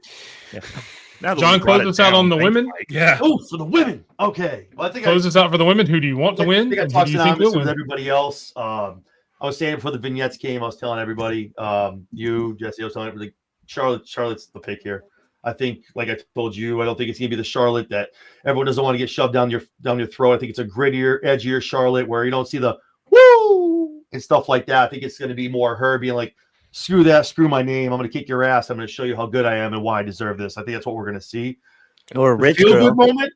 Now that John, we brought close it us out down, on the thanks, women. Mike. Yeah. Oh, for the women. Okay. Well, I think Close us out for the women. Who do you want to win? I think I And who talked do you think will with win? everybody else. I was saying before the vignettes came, I was telling everybody, you, Jesse, I was telling everybody, Charlotte's the pick here. I think, like I told you, I don't think it's gonna be the Charlotte that everyone doesn't want to get shoved down your throat. I think it's a grittier, edgier Charlotte where you don't see the woo and stuff like that. I think it's gonna be more her being like, screw that, screw my name. I'm gonna kick your ass. I'm gonna show you how good I am and why I deserve this. I think that's what we're gonna see. Or a rich Feel girl. good moment.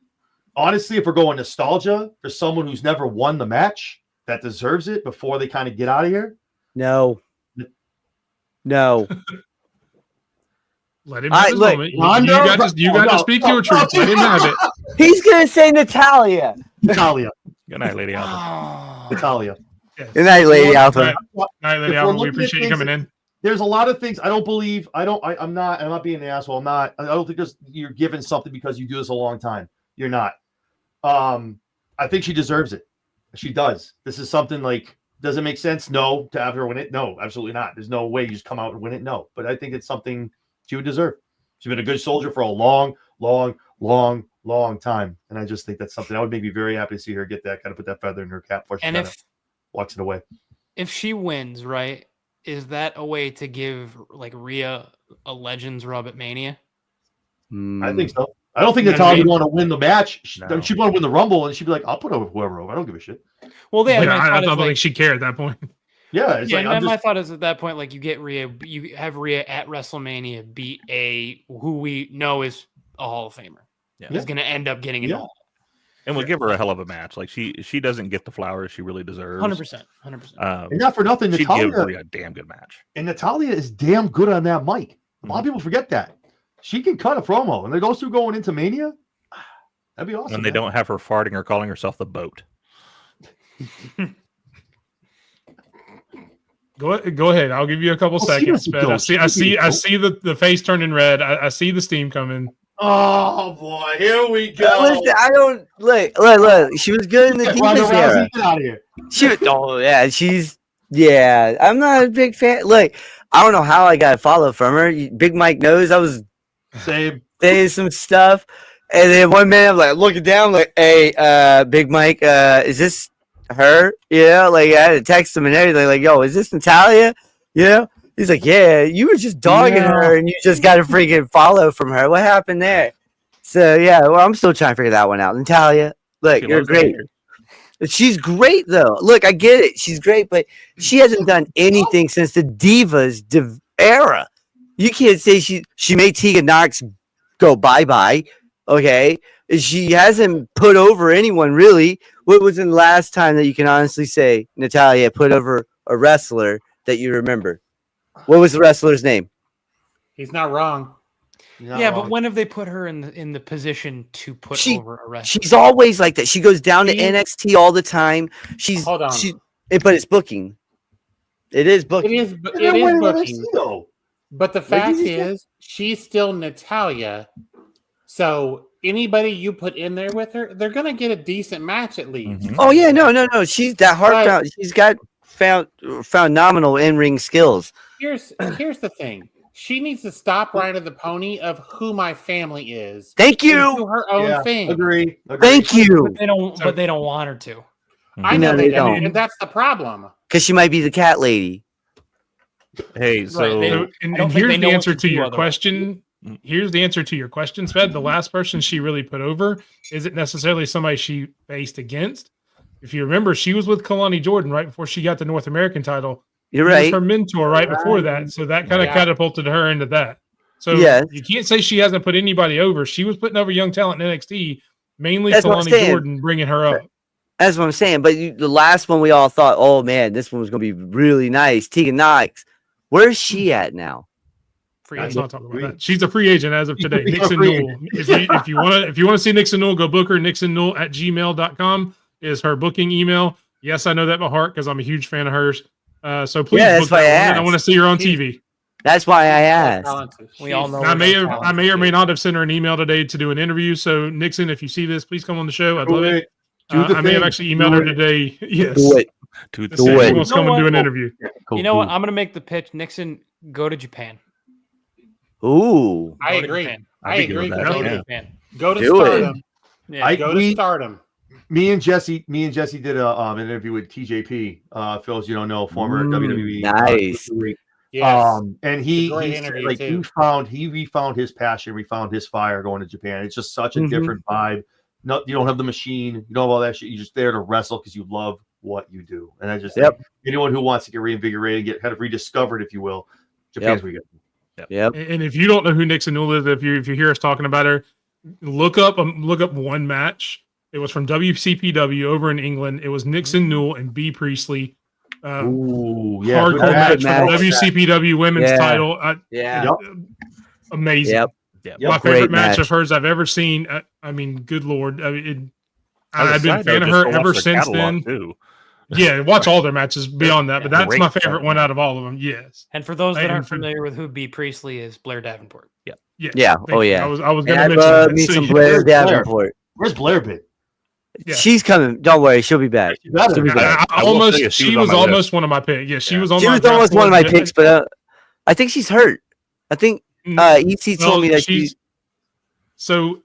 Honestly, if we're going nostalgia for someone who's never won the match that deserves it before they kind of get out of here. No. Let him have his look, moment. You got to speak your truth. Let him have it. He's gonna say Natalia. Natalia. Good night, Lady Alpha. Natalia. Yes. Good night, Lady Alpha. Night, Lady If Alpha. we're We looking at appreciate you things coming in. There's a lot of things I don't believe. I'm not being an asshole. I don't think you're given something because you do this a long time. You're not. I think she deserves it. She does. This is something like, does it make sense? No. To have her win it? No, absolutely not. There's no way you just come out and win it. No. But I think it's something she would deserve. She's been a good soldier for a long long time, and I just think that's something that would make me very happy to see her get that kind of put that feather in her cap before she And kind of walks it away. if she wins, right, is that a way to give like Rhea a Legends rub at Mania? I think so. I don't think Yeah, Natalia would maybe. want to win the match. She'd No. want to win the Rumble, and she'd be like, "I'll put over whoever over. I don't give a shit." Well, yeah, Yeah, my I thought is don't like, think she'd care at that point. Yeah, it's yeah, like and I'm my just thought is at that point, like you get Rhea, you have Rhea at WrestleMania beat who we know is a Hall of Famer. Yeah. Is going to end up getting it Yeah. all. And we'll give her a hell of a match. Like she doesn't get the flowers she really deserves. 100%. and not for nothing. She'd give Natalia Rhea a damn good match. and Natalia is damn good on that mic. A lot of people forget that she can cut a promo, and it goes through going into Mania. That'd be awesome. And they don't have her farting or calling herself the boat. Go ahead. I'll give you a couple Oh, she seconds. doesn't But go. I see the face turning red. I see the steam coming. Oh boy, here we go. Listen, I don't look. She was good in the Ronda Divas Rousey, era. get out of here. Yeah. I'm not a big fan. Look, I don't know how I got a follow from her. Big Mike knows I was Same. saying some stuff, and then one minute I'm like looking down, like, hey, Big Mike, is this her? Yeah, like I had to text him and everything, like, yo, is this Natalia? Yeah. He's like, yeah, you were just dogging her and you just got a freaking follow from her. What happened there? So yeah, well, I'm still trying to figure that one out. Natalia, look, She you're loves great. it. She's great though. Look, I get it. She's great, but she hasn't done anything since the Divas era. You can't say she made Tegan Knox go bye-bye. Okay. She hasn't put over anyone really. What was the last time that you can honestly say Natalia put over a wrestler that you remember? What was the wrestler's name? He's not wrong. Yeah, but when have they put her in the position to put over a wrestler? She's always like that. She goes down to She- NXT all the time. Hold on. But it's booking. It is It booking. is. And It then is winning booking. NXT, though. But the did fact you say? is, she's still Natalia. So anybody you put in there with her, they're gonna get a decent match at least. Mhm. Oh yeah, no. She's that heart. Right. She's got phenomenal in-ring skills. Here's the thing. She needs to stop riding the pony of who my family is. Thank and you. do her own Yeah, thing. agree. Thank you. But they don't want her to. I No, know they they don't, don't. and that's the problem. Because she might be the cat lady. Hey, so they- So, I don't and think here's they know the what answer to to do your otherwise. question. Here's the answer to your question, Sped. The last person she really put over isn't necessarily somebody she faced against. If you remember, she was with Kalani Jordan right before she got the North American title. You're He was right. her mentor right before that. So that kind of Yeah. catapulted her into that. So Yes. you can't say she hasn't put anybody over. She was putting over young talent in NXT, mainly That's what I'm Kalani saying. Jordan bringing her up. That's what I'm saying. But the last one we all thought, oh man, this one was going to be really nice. Tegan Knox. Where's she at now? Free Let's agent. not talk about that. She's a free agent as of today. She's a Nixon free Newell. If you want to see Nixon Newell, go book her. NixonNewell@gmail.com is her booking email. Yes, I know that by heart because I'm a huge fan of hers. So please Yeah, that's book why I that one. I asked. want to see her on TV. That's why I asked. Talented. We all know I may her. or may not have sent her an email today to do an interview. So Nixon, if you see this, please come on the show. I'd love it. I may have actually emailed her today. Yes. Do it. to To the say Do she it. wants to You know come and do what? an interview. Cool, You know what? cool. I'm going to make the pitch. Nixon, go to Japan. Ooh. I Go to agree. Japan. I I'd be good agree. with Go that, to yeah. Japan. Go to Do it. Stardom. Yeah. Go to Stardom. Me and Jesse did an interview with TJP. Phil, as you don't know, former WWE. Nice. Yes. And It's he a great said, interview, like too. he refound his passion, refound his fire going to Japan. It's just such a Mhm. different vibe. No, you don't have the machine, you don't have all that shit. You're just there to wrestle because you love what you do. And I just Yep. think anyone who wants to get reinvigorated, get kind of rediscovered, if you will, Japan's where you go. Yep. And if you don't know who Nixon Newell is, if you hear us talking about her, look up one match. It was from WCPW over in England. It was Nixon Newell and B Priestley. Ooh, yeah, Hardcore good match for match. the WCPW women's Yeah. title. Yeah. Yep. Amazing. Yep. My Great favorite match match. of hers I've ever seen. I mean, good Lord. As I've been a side fan note, of just her to watch ever their since catalog, then. too. Yeah, watch all their matches beyond that, but that's Great my favorite stuff, one man. out of all of them. Yes. And for those that And aren't for- familiar with who B. Priestley is, Blair Davenport. Yes. Yeah. Thank Oh, you. yeah. I was And going I to mention love that. me So, some yeah. Blair Where's Blair? Davenport. Where's Blair been? Yeah. She's coming. Don't worry. She'll be back. She's better. She'll be back. I I will almost. tell you, She was on my almost one of my picks. Yeah, she Yeah. was on She my. was draft almost one of my board. picks, but I think she's hurt. I think EC told me that she's. So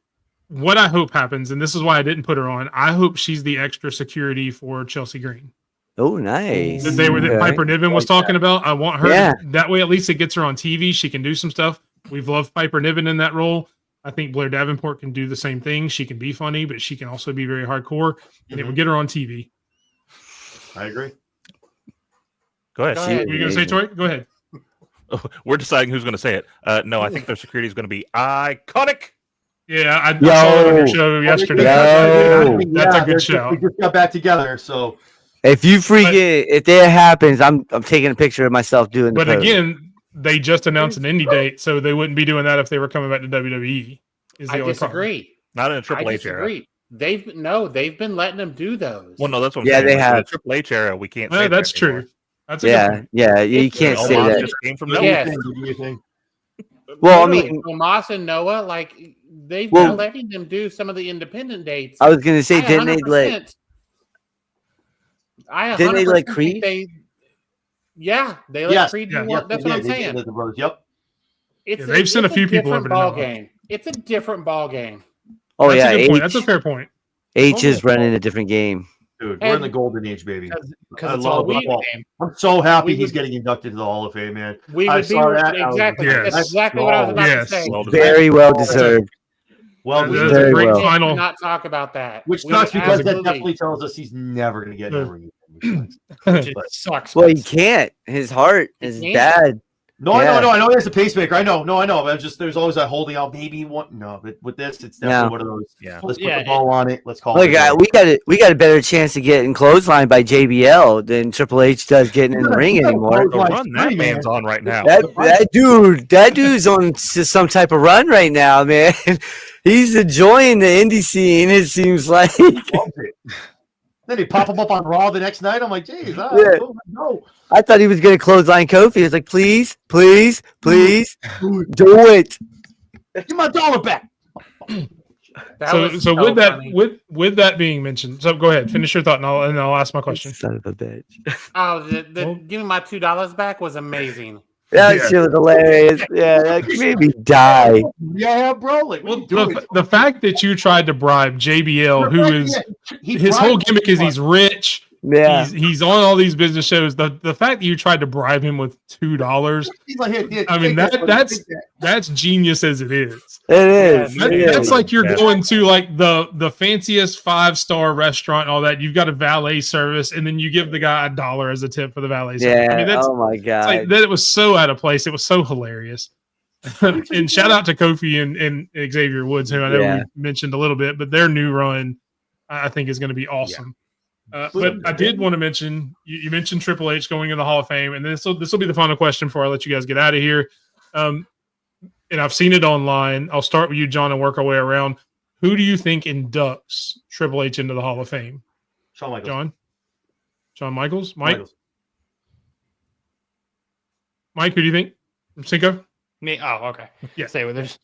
what I hope happens, and this is why I didn't put her on. I hope she's the extra security for Chelsea Green. Oh, nice. That Okay. Piper Niven was talking about. I want her. Yeah. That way, at least it gets her on TV. She can do some stuff. We've loved Piper Niven in that role. I think Blair Davenport can do the same thing. She can be funny, but she can also be very hardcore, and it would get her on TV. I agree. Go ahead. Go What ahead. are you going to say, Tori? Go ahead. We're deciding who's going to say it. No, I think their security is going to be iconic. Yeah, I saw it on your show yesterday. Yo. That's a good show. We just got back together, so If you freaking if that happens, I'm taking a picture of myself doing the But pose. again, they just announced an indie date, so they wouldn't be doing that if they were coming back to WWE. Is the I only disagree. Not in a I Triple H era. disagree. They've been letting them do those. Well, no, that's what I'm Yeah, saying. they Like, have. in a Triple H era. We can't. problem. Say That's that anymore. true. That's a good point. yeah, you It's- can't it's say Omos that. just came from do nowhere. Yes. you think? Well, I Literally, mean, Tomas and Noah, like they've Well- been letting them do some of the independent dates. I was gonna say, I didn't they let? 100% I Didn't they let 100% think Creed? they let Yes, Creed do yeah. one. That's what I'm saying. Yep. It's Yeah, they've sent a few people different over to ball Noah. game. It's a different ball game. Oh That's yeah, a good point. H, That's a fair point. H is running a different game. Dude, we're in And- the golden age, baby. Because I it's all love we football. game. I'm so happy We he's would- getting inducted to the Hall of Fame, man. We I would be saw that. I was exactly. like, That's yes. exactly what I was about Yes. to say. Well deserved. Very well deserved. Well, That's deserved. a Very great well. We can't final. not talk about that. Which We sucks because that absolutely- definitely tells us he's never going to get Yeah. never again. which it sucks. Well, he can't. His heart He is can't. bad. No, Yeah. I know there's a pacemaker. I know. But just there's always that holding out, maybe one. No, but with this, it's definitely No. one of those. Yeah. Let's put Yeah, the ball on it. Let's call Look, it. we got a better chance of getting clotheslined by JBL than Triple H does getting in the ring anymore. The run that man's on right now. That dude's on some type of run right now, man. He's enjoying the indie scene. It seems like. Then they pop him up on Raw the next night. I'm like, geez, Yeah. no. I thought he was going to clothesline Kofi. He was like, please, please, please, do it. Get my dollar back. That So, was so with that, funny. with that being mentioned, so go ahead, finish your thought, and I'll ask my question. Son of a bitch. Oh, Well- giving my $2 back was amazing. That Yeah. shit was hilarious. Yeah, that made me die. Yeah, bro. Like, Well, what are you doing? the fact that you tried to bribe JBL, who is his whole gimmick is he's rich. Yeah. He's on all these business shows. The fact that you tried to bribe him with $2, He's like, here, I mean, take that's take that. that's genius as it is. It is. Yeah, It That's is. like you're Yeah. going to like the fanciest 5-star restaurant and all that. You've got a valet service, and then you give the guy $1 as a tip for the valet service. Yeah. I mean, that's Oh my it's god. like that. It was so out of place. It was so hilarious. And shout out to Kofi and Xavier Woods, who I know Yeah. we mentioned a little bit, but their new run, I think, is going to be awesome. But I did want to mention you mentioned Triple H going in the Hall of Fame, and this will be the final question before I let you guys get out of here. And I've seen it online. I'll start with you, John, and work our way around. Who do you think inducts Triple H into the Hall of Fame? Shawn Michaels. John? Shawn Michaels? Mike? Michaels. Mike, who do you think? Cinco? Me? Oh, okay. Yeah. Say with there's.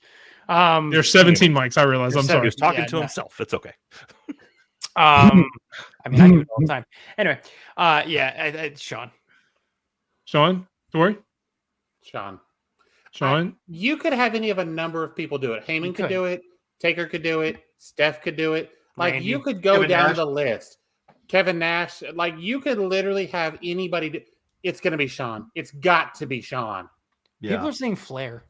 There's 17 mics. I realize. I'm There's sorry. He was talking Yeah, to no. himself. It's okay. I mean, I do it all the time. Anyway, it's Sean. Sean? Tori? Sean, Sean? you could have any of a number of people do it. Heyman You could could. do it. Taker could do it. Steph could do it. Like Randy. you could go Kevin down Nash. the list. Kevin Nash. Like you could literally have anybody do. It's going to be Sean. It's got to be Sean. People Yeah. are saying Flair.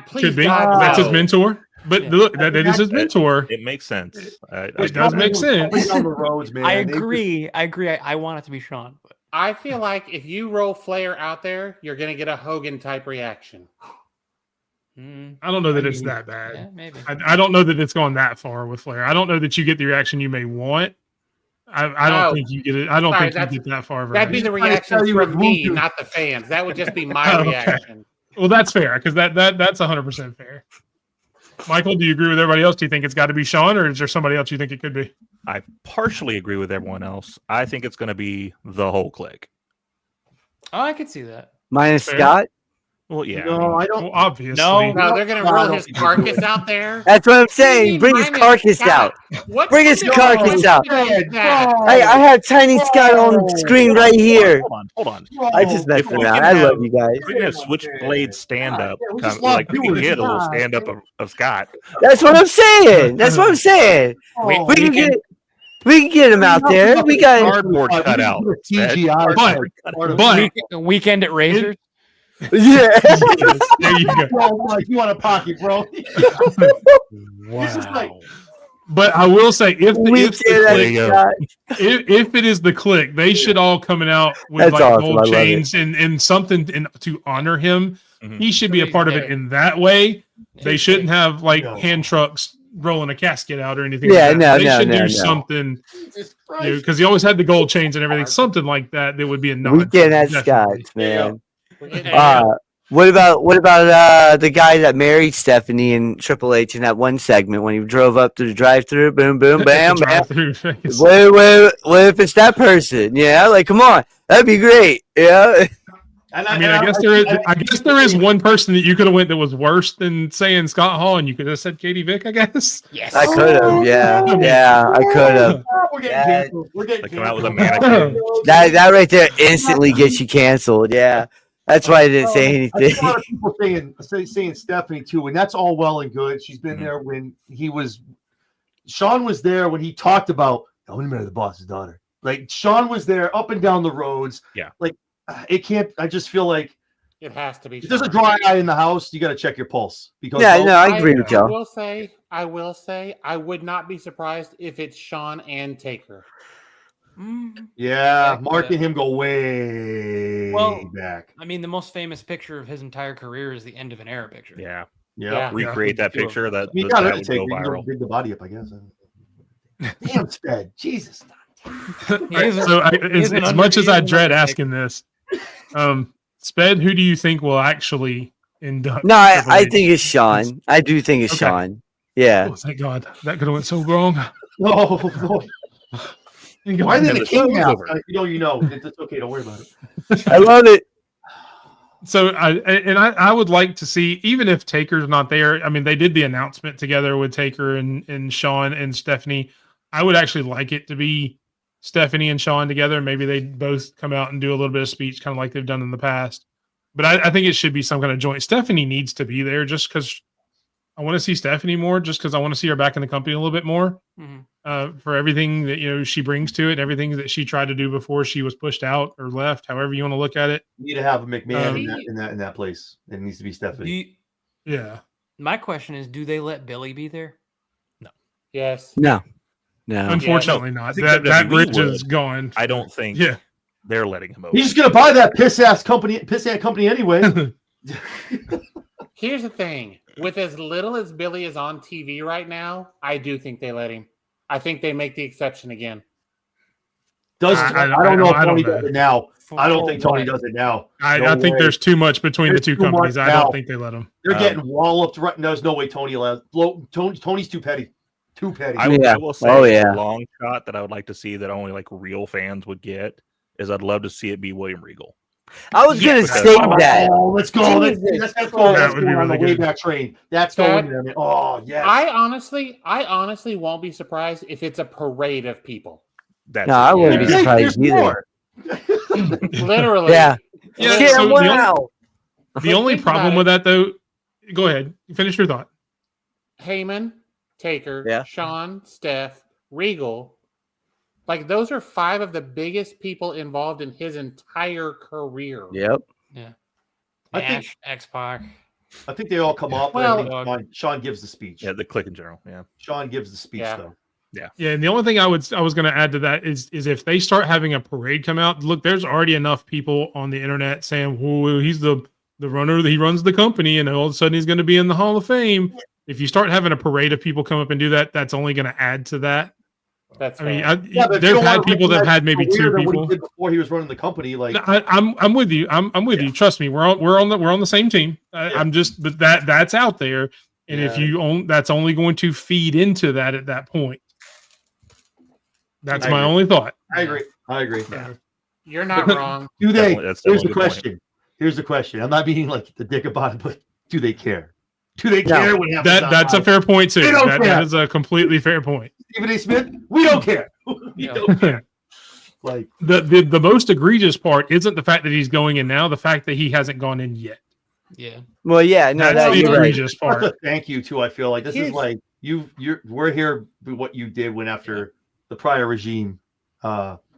Please, Could be. God, That's his no. mentor. But Yeah. look, that is his mentor. It makes sense. It does make sense. Down the roads, man. I They agree. I want it to be Sean. But I feel like if you roll Flair out there, you're going to get a Hogan type reaction. I don't know that it's that bad. yeah, maybe. I don't know that it's gone that far with Flair. I don't know that you get the reaction you may want. I don't No. think you get it. I don't Sorry, think you get that far. of a That'd be reaction. the trying to reaction tell you from what me, Luke- not the fans. That would just be my Okay. reaction. Well, that's fair because that's 100% fair. Michael, do you agree with everybody else? Do you think it's got to be Sean, or is there somebody else you think it could be? I partially agree with everyone else. I think it's going to be the whole clique. Oh, I could see that. Minus Fair. Scott. Well, yeah. No, I don't. Well, obviously. No. No, they're gonna No, I roll don't his think they do carcass it. out there. That's what I'm What do you saying. mean, Bring his my carcass Scott? out. What Bring his kind of carcass out. bullshit is that? I have Tiny Scott on screen right here. Hold on. I just messed If we around. can I have- love you guys. If we can have switchblade stand up, Yeah, we kind just of, love like we can doing get a little it. stand up of Scott. That's what I'm saying. That's what I'm saying. Oh, We can get him out there. We got. Cardboard cutout. TGI. But Weekend at Razor. Yeah. there you go. Like you want a pocket, bro? This is like, But I will say, if There you go. if it is the click, they should all coming out with That's like awesome. I gold love it. chains and something to honor him. Mhm. He should be a part of it in that way. They shouldn't have like No. hand trucks rolling a casket out or anything. Yeah, like that. no, They no, should no, do no. something Jesus because Christ. he always had the gold chains and everything. Something like that would be a nod. Weekend at Definitely. Scott's, man. We're getting- What about the guy that married Stephanie and Triple H in that one segment when he drove up to the drive-through? Boom, boom, bam, bam. Drive-through face. What if it's that person? Yeah, like come on, that'd be great. Yeah, I mean, I guess there is one person that you could have went that was worse than saying Scott Hall, and you could have said Katie Vick, I guess. Yes. I could have. Yeah, I could have. We're getting Yeah. canceled. We're getting They come out with a canceled. mannequin. That right there instantly gets you canceled. Yeah, that's why I didn't say I anything. see a lot of people saying Stephanie too, and that's all well and good. She's been there when Sean was there when he talked about I'm gonna marry the boss's daughter. Like Sean was there up and down the roads. Yeah. Like it can't. I just feel like It has to be. if there's a Sean. dry eye in the house, you got to check your pulse because Yeah, no, I agree with I y'all. will say, I would not be surprised if it's Sean and Taker. yeah, Yeah, Mark yeah. and him go way back. I mean, the most famous picture of his entire career is the end of an era picture. Yeah. Yeah. Recreate that picture. That, I mean, that gotta would take go you can viral. dig the body up, I guess. Damn, Sped. Jesus. He is a- So he is an as much as I underrated dread undertaker. asking this, Sped, who do you think will actually induct? No, Triple I H? think it's Sean. I do think it's Okay. Sean. Yeah. Oh, thank God, that could have went so wrong. No, Thank why God. did And the the king show's now? over. You know. It's okay. Don't worry about it. I love it. So I would like to see, even if Taker's not there. I mean, they did the announcement together with Taker and Sean and Stephanie. I would actually like it to be Stephanie and Sean together. Maybe they both come out and do a little bit of speech, kind of like they've done in the past. But I think it should be some kind of joint. Stephanie needs to be there just because I want to see Stephanie more, just because I want to see her back in the company a little bit more. Mhm. For everything that she brings to it, everything that she tried to do before she was pushed out or left, however you want to look at it. You need to have a McMahon Um, in that place. It needs to be Do Stephanie. you- Yeah. my question is, do they let Billy be there? Yes. No. Unfortunately I not. think That WWE bridge would. is gone. I don't think Yeah. they're letting him over. He's just gonna buy that piss ass company anyway. Here's the thing: with as little as Billy is on TV right now, I do think they let him. I think they make the exception again. I don't know if I don't Tony know. does it now. I don't For think Tony what? does it now. I No think way. there's too much between There's the two too much companies. I now. don't think they let them. They're Um, getting walloped right now. There's no way Tony allows. Tony's too petty. Too petty. I Yeah. will say Oh, yeah. a long shot that I would like to see that only like real fans would get is I'd love to see it be William Regal. I was gonna Yes. say that. Oh, let's go. That's Jesus. going, That that's would be going on the really good. Wayback Train. That's going there. Man. Oh, yes. I honestly won't be surprised if it's a parade of people. That's No, I wouldn't be There's surprised either. more. Literally. Yeah. Yeah, Get so him the only- wow. The only Think about problem it. with that, though, go ahead. Finish your thought. Heyman, Taker, Yeah. Sean, Steph, Regal. Like those are 5 of the biggest people involved in his entire career. Yep. I think- Ash, X-Pac. I think they all come up. Well- and I think Sean gives the speech. Yeah, the click in general. Yeah. Sean gives the speech, Yeah. though. Yeah, and the only thing I was going to add to that is if they start having a parade come out. Look, there's already enough people on the internet saying, "Well, he's the runner. He runs the company, and all of a sudden he's going to be in the Hall of Fame." If you start having a parade of people come up and do that, that's only going to add to that. That's I mean, fair. But if you they've don't had wanna people that have recognize had maybe the 2 career than what people. he did before he was running the company. Like, No, I'm with you. I'm with you. Trust me. We're on the same team. I'm just, but that's out there, and if Yeah. you own, that's only going to feed into that at that point. That's I my agree. only thought. I agree. You're not wrong. Do they? That's Here's definitely the a good point. question. here's the question. I'm not being like the dick about it, but do they care? Do they care what happens? That's a fair point too. They don't That care. is a completely fair point. Stephen A. Smith, we don't care. We don't care. Like The most egregious part isn't the fact that he's going in now, the fact that he hasn't gone in yet. Yeah. Well, yeah, no, That's the you're right. egregious part. that's a thank you too. I feel like this is like we're here with what you did when after the prior regime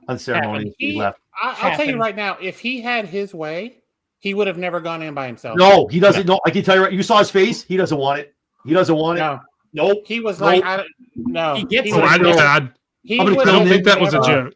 unceremoniously left. I'll tell you right now, if he had his way, he would have never gone in by himself. No, he doesn't know. I can tell you right. You saw his face. He doesn't want it. He doesn't want it. No. Nope. He was Nope. like, no. He gets He Oh, would I have never- he would don't have think that was a never- joke.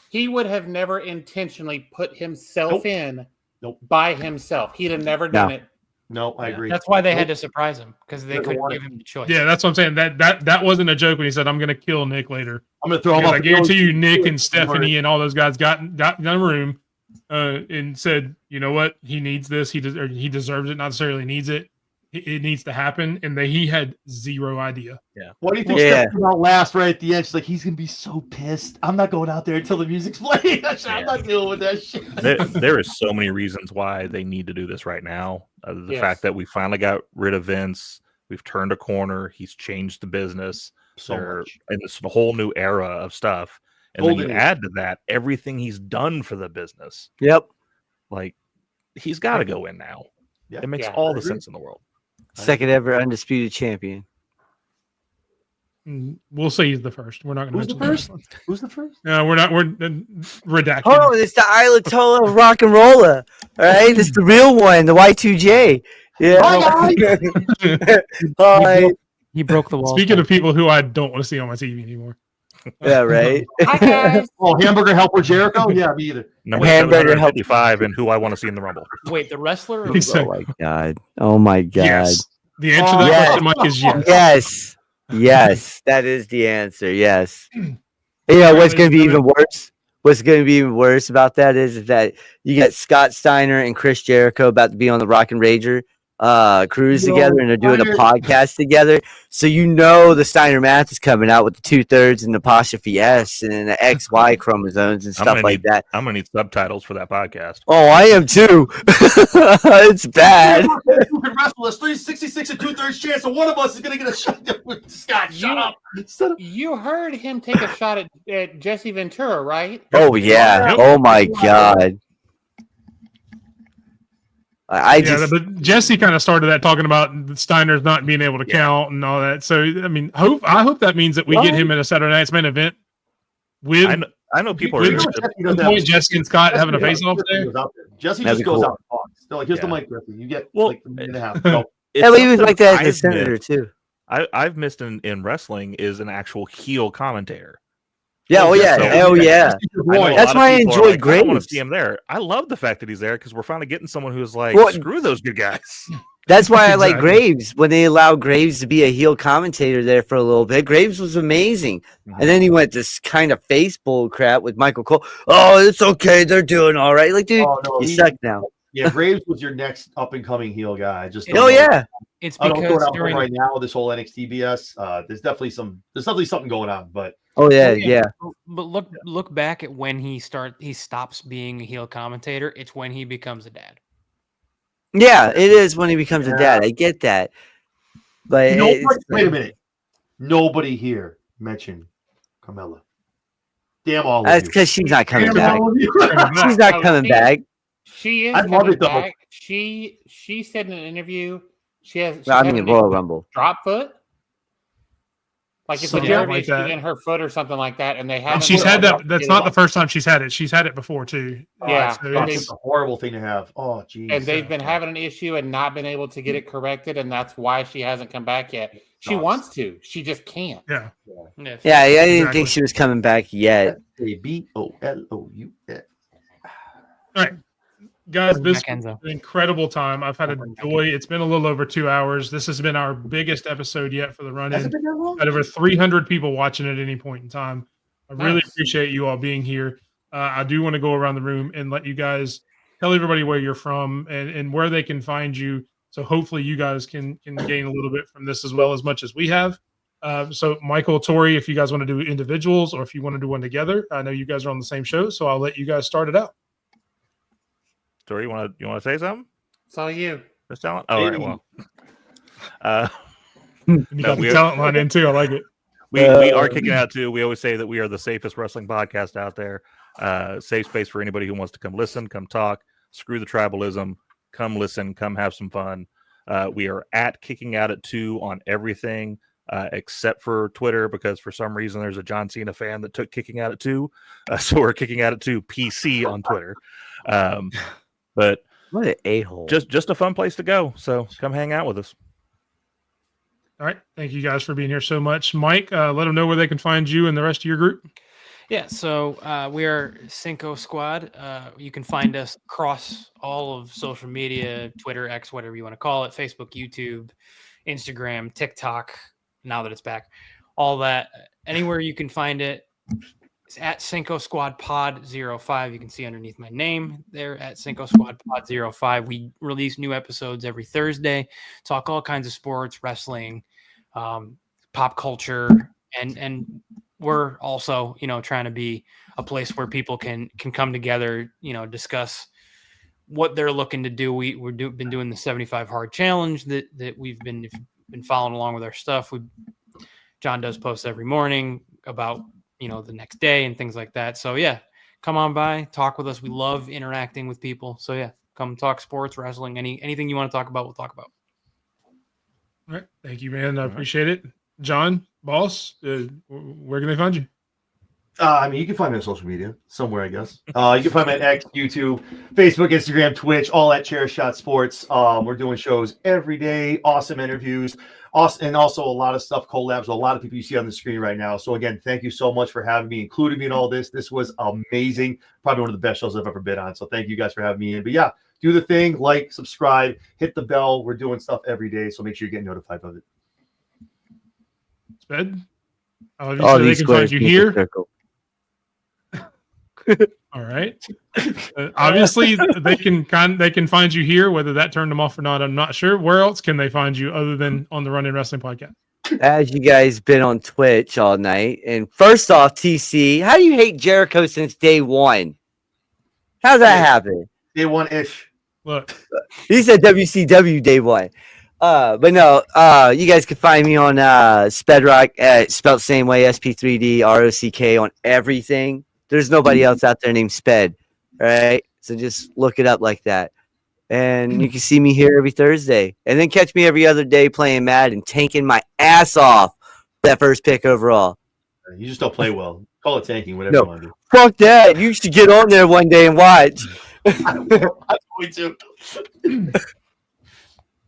He would have never intentionally put himself Nope. in Nope. by himself. He'd have never done it. No, I agree. That's why they had to surprise him because they Doesn't couldn't want give it. him the choice. Yeah, that's what I'm saying. That wasn't a joke when he said, "I'm going to kill Nick later." I'm gonna throw him Because up. I guarantee you, Nick and Stephanie and all those guys got in a room and said, "You know what? He needs this. He deserves it. Not necessarily needs it. It needs to happen." And he had zero idea. What do you think Steph came out last right at the end? She's like, he's gonna be so pissed. I'm not going out there until the music's playing. I'm not dealing with that shit. There is so many reasons why they need to do this right now. The fact that we finally got rid of Vince, we've turned a corner. He's changed the business. So much. And it's a whole new era of stuff. And Golden then you age. add to that everything he's done for the business. Yep. Like he's got to go in now. Yeah. It makes Yeah, all I the agree. sense in the world. Second ever undisputed champion. We'll say he's the first. We're not going Who's to the mention first? Who's the first? No, we're not. We're redacted. Oh, it's the Ayatollah of rock and roller. All right, it's the real one, the Y2J. Yeah. Hi. He broke the wall. Speaking of people who I don't want to see on my TV anymore. Yeah, right. Hi, guys. Oh, Hamburger Helper Jericho? Yeah, me either. Number Hamburger help. 755 and who I want to see in the Rumble. Wait, the wrestler? Or He said, Oh my god. Oh my god. yes. The answer to that Yes. question, Mike, is yes. Yes. Yes. That is the answer. Yes. You know what's going to be even worse? What's going to be even worse about that is that you get Scott Steiner and Chris Jericho about to be on the Rock and Rager cruise together, and they're doing a podcast together. So you know the Steiner math is coming out with the 2/3 and apostrophe S and the XY chromosomes and stuff like that. I'm gonna need subtitles for that podcast. Oh, I am too. It's bad. You can wrestle us 366 and 2/3 chance, and one of us is gonna get a shot. Scott, shut up. You heard him take a shot at Jesse Ventura, right? Oh yeah. Yep. Oh my god. I Yeah, just but Jesse kind of started that talking about Steiner's not being able to count and all that. So I mean, I hope that means that we get him in a Saturday Night's Main event with I know people are with interested. Jesse and Scott having a face off there. Jesse That'd just be goes cool. out and talks. They're like, here's the Yeah. mic, Griffin. You get Well, like a minute and a half. Go. yeah, but he was like that as a I've senator missed- too. I've missed in wrestling is an actual heel commentator. Yeah, oh yeah, So- hell yeah. I know a That's lot of why I people are enjoy like, I don't want Graves. to see him there. I love the fact that he's there because we're finally getting someone who's like, Well, screw those good guys. That's why I like Exactly. Graves when they allowed Graves to be a heel commentator there for a little bit. Graves was amazing. And then he went this kind of face bull crap with Michael Cole. Oh, it's okay. They're doing all right. Like, dude, Oh, no, you he- suck now. Yeah, Graves was your next up and coming heel guy. I just Oh, yeah. It's I don't throw it because out there during right now. This whole NXT BS. There's definitely something going on, but Oh, yeah, Okay. yeah. But look back at when he stops being a heel commentator. It's when he becomes a dad. Yeah, it is when he becomes a dad. I get that. But wait a minute. Nobody here mentioned Carmella. Damn all of that's you. because she's not coming Damn back. all of you. She's not Oh, coming she- back. She is I love coming it, though. back. She said in an interview she I had mean, an Royal Rumble. drop foot. Like it's a Something nerve like issue that. in her foot or something like that, and they haven't. She's had that. get That's it not the off. first time she's had it. She's had it before too. Yeah, So and it's- It's a horrible thing to have. Oh, geez. And they've been having an issue and not been able to get it corrected, and that's why she hasn't come back yet. She Sucks. wants to, she just can't. yeah. Yeah, I didn't Exactly. think she was coming back yet. BOLOUS. All right, guys. This Back Enzo. an incredible time. I've had a joy. It's been a little over 2 hours. This has been our biggest episode yet for the run-in. Has it been that long? Had over 300 people watching at any point in time. I really Nice. appreciate you all being here. I do want to go around the room and let you guys tell everybody where you're from and where they can find you. So hopefully you guys can gain a little bit from this as well as much as we have. So Michael, Tori, if you guys want to do individuals or if you want to do one together, I know you guys are on the same show, so I'll let you guys start it out. Tori, you want to say something? It's all you. Miss Talent? Oh, all right. Well, You No, got the we- talent line in too. I like it. we are kicking out too. We always say that we are the safest wrestling podcast out there. Safe space for anybody who wants to come listen, come talk. Screw the tribalism. Come listen. Come have some fun. We are at Kicking Out at 2 on everything except for Twitter, because for some reason there's a John Cena fan that took Kicking Out at 2. So we're Kicking Out at 2 PC on Twitter. But What an a-hole. just a fun place to go. So come hang out with us. All right. Thank you guys for being here so much. Mike, let them know where they can find you and the rest of your group. Yeah, so we are Cinco Squad. You can find us across all of social media, Twitter, X, whatever you want to call it, Facebook, YouTube, Instagram, TikTok, now that it's back, all that. Anywhere you can find it, it's at Cinco Squad Pod 05. You can see underneath my name there at Cinco Squad Pod 05. We release new episodes every Thursday, talk all kinds of sports, wrestling, pop culture, and we're also, trying to be a place where people can come together, discuss what they're looking to do. We've been doing the 75 hard challenge that we've been following along with our stuff. John does post every morning about, the next day and things like that. So yeah, come on by, talk with us. We love interacting with people. So yeah, come talk sports, wrestling, anything you want to talk about, we'll talk about. All right. Thank you, man. I appreciate it. John, boss, where can they find you? You can find me on social media somewhere, I guess. You can find me on X, YouTube, Facebook, Instagram, Twitch, all at Chairshot Sports. We're doing shows every day, awesome interviews, and also a lot of stuff, collabs with a lot of people you see on the screen right now. So again, thank you so much for having me, including me in all this. This was amazing. Probably one of the best shows I've ever been on. So thank you guys for having me in. But yeah, do the thing, like, subscribe, hit the bell. We're doing stuff every day, so make sure you get notified of it. Sped? They can find you here. All right. Obviously, they can find you here. Whether that turned them off or not, I'm not sure. Where else can they find you other than on the Run In Wrestling podcast? As you guys been on Twitch all night. And first off, TC, how do you hate Jericho since day one? How's that happen? Day one-ish. Look, He said WCW day one. But no, you guys can find me on Spedrock, spelled the same way, SP3D ROCK on everything. There's nobody else out there named Sped. All right. So just look it up like that. And you can see me here every Thursday. And then catch me every other day playing Madden, tanking my ass off that first pick overall. You just don't play well. Call it tanking, whatever you want to do. Fuck that. You should get on there one day and watch. I'm going to.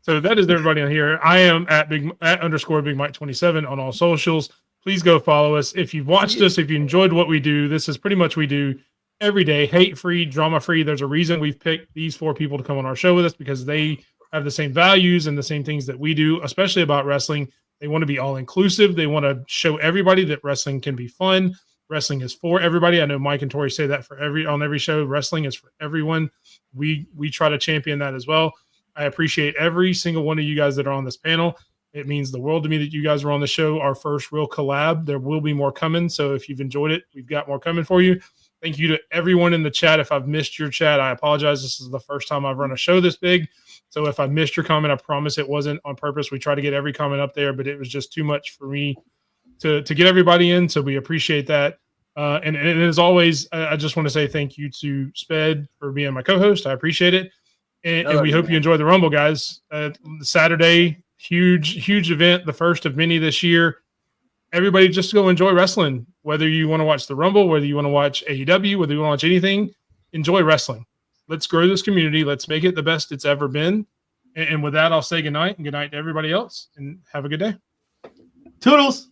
so that is everybody on here. I am at _Big Mike 27 on all socials. Please go follow us. If you've watched us, if you enjoyed what we do, this is pretty much we do every day, hate-free, drama-free. There's a reason we've picked these 4 people to come on our show with us, because they have the same values and the same things that we do, especially about wrestling. They want to be all-inclusive. They want to show everybody that wrestling can be fun. Wrestling is for everybody. I know Mike and Tori say that on every show. Wrestling is for everyone. We try to champion that as well. I appreciate every single one of you guys that are on this panel. It means the world to me that you guys were on the show, our first real collab. There will be more coming. So if you've enjoyed it, we've got more coming for you. Thank you to everyone in the chat. If I've missed your chat, I apologize. This is the first time I've run a show this big. So if I missed your comment, I promise it wasn't on purpose. We try to get every comment up there, but it was just too much for me to get everybody in. So we appreciate that. And as always, I just want to say thank you to Sped for being my co-host. I appreciate it. And we hope you enjoy the Rumble, guys. Saturday, huge event, the first of many this year. Everybody just go enjoy wrestling. Whether you want to watch the Rumble, whether you want to watch AEW, whether you want to watch anything, enjoy wrestling. Let's grow this community. Let's make it the best it's ever been. And with that, I'll say goodnight and good night to everybody else, and have a good day. Toodles.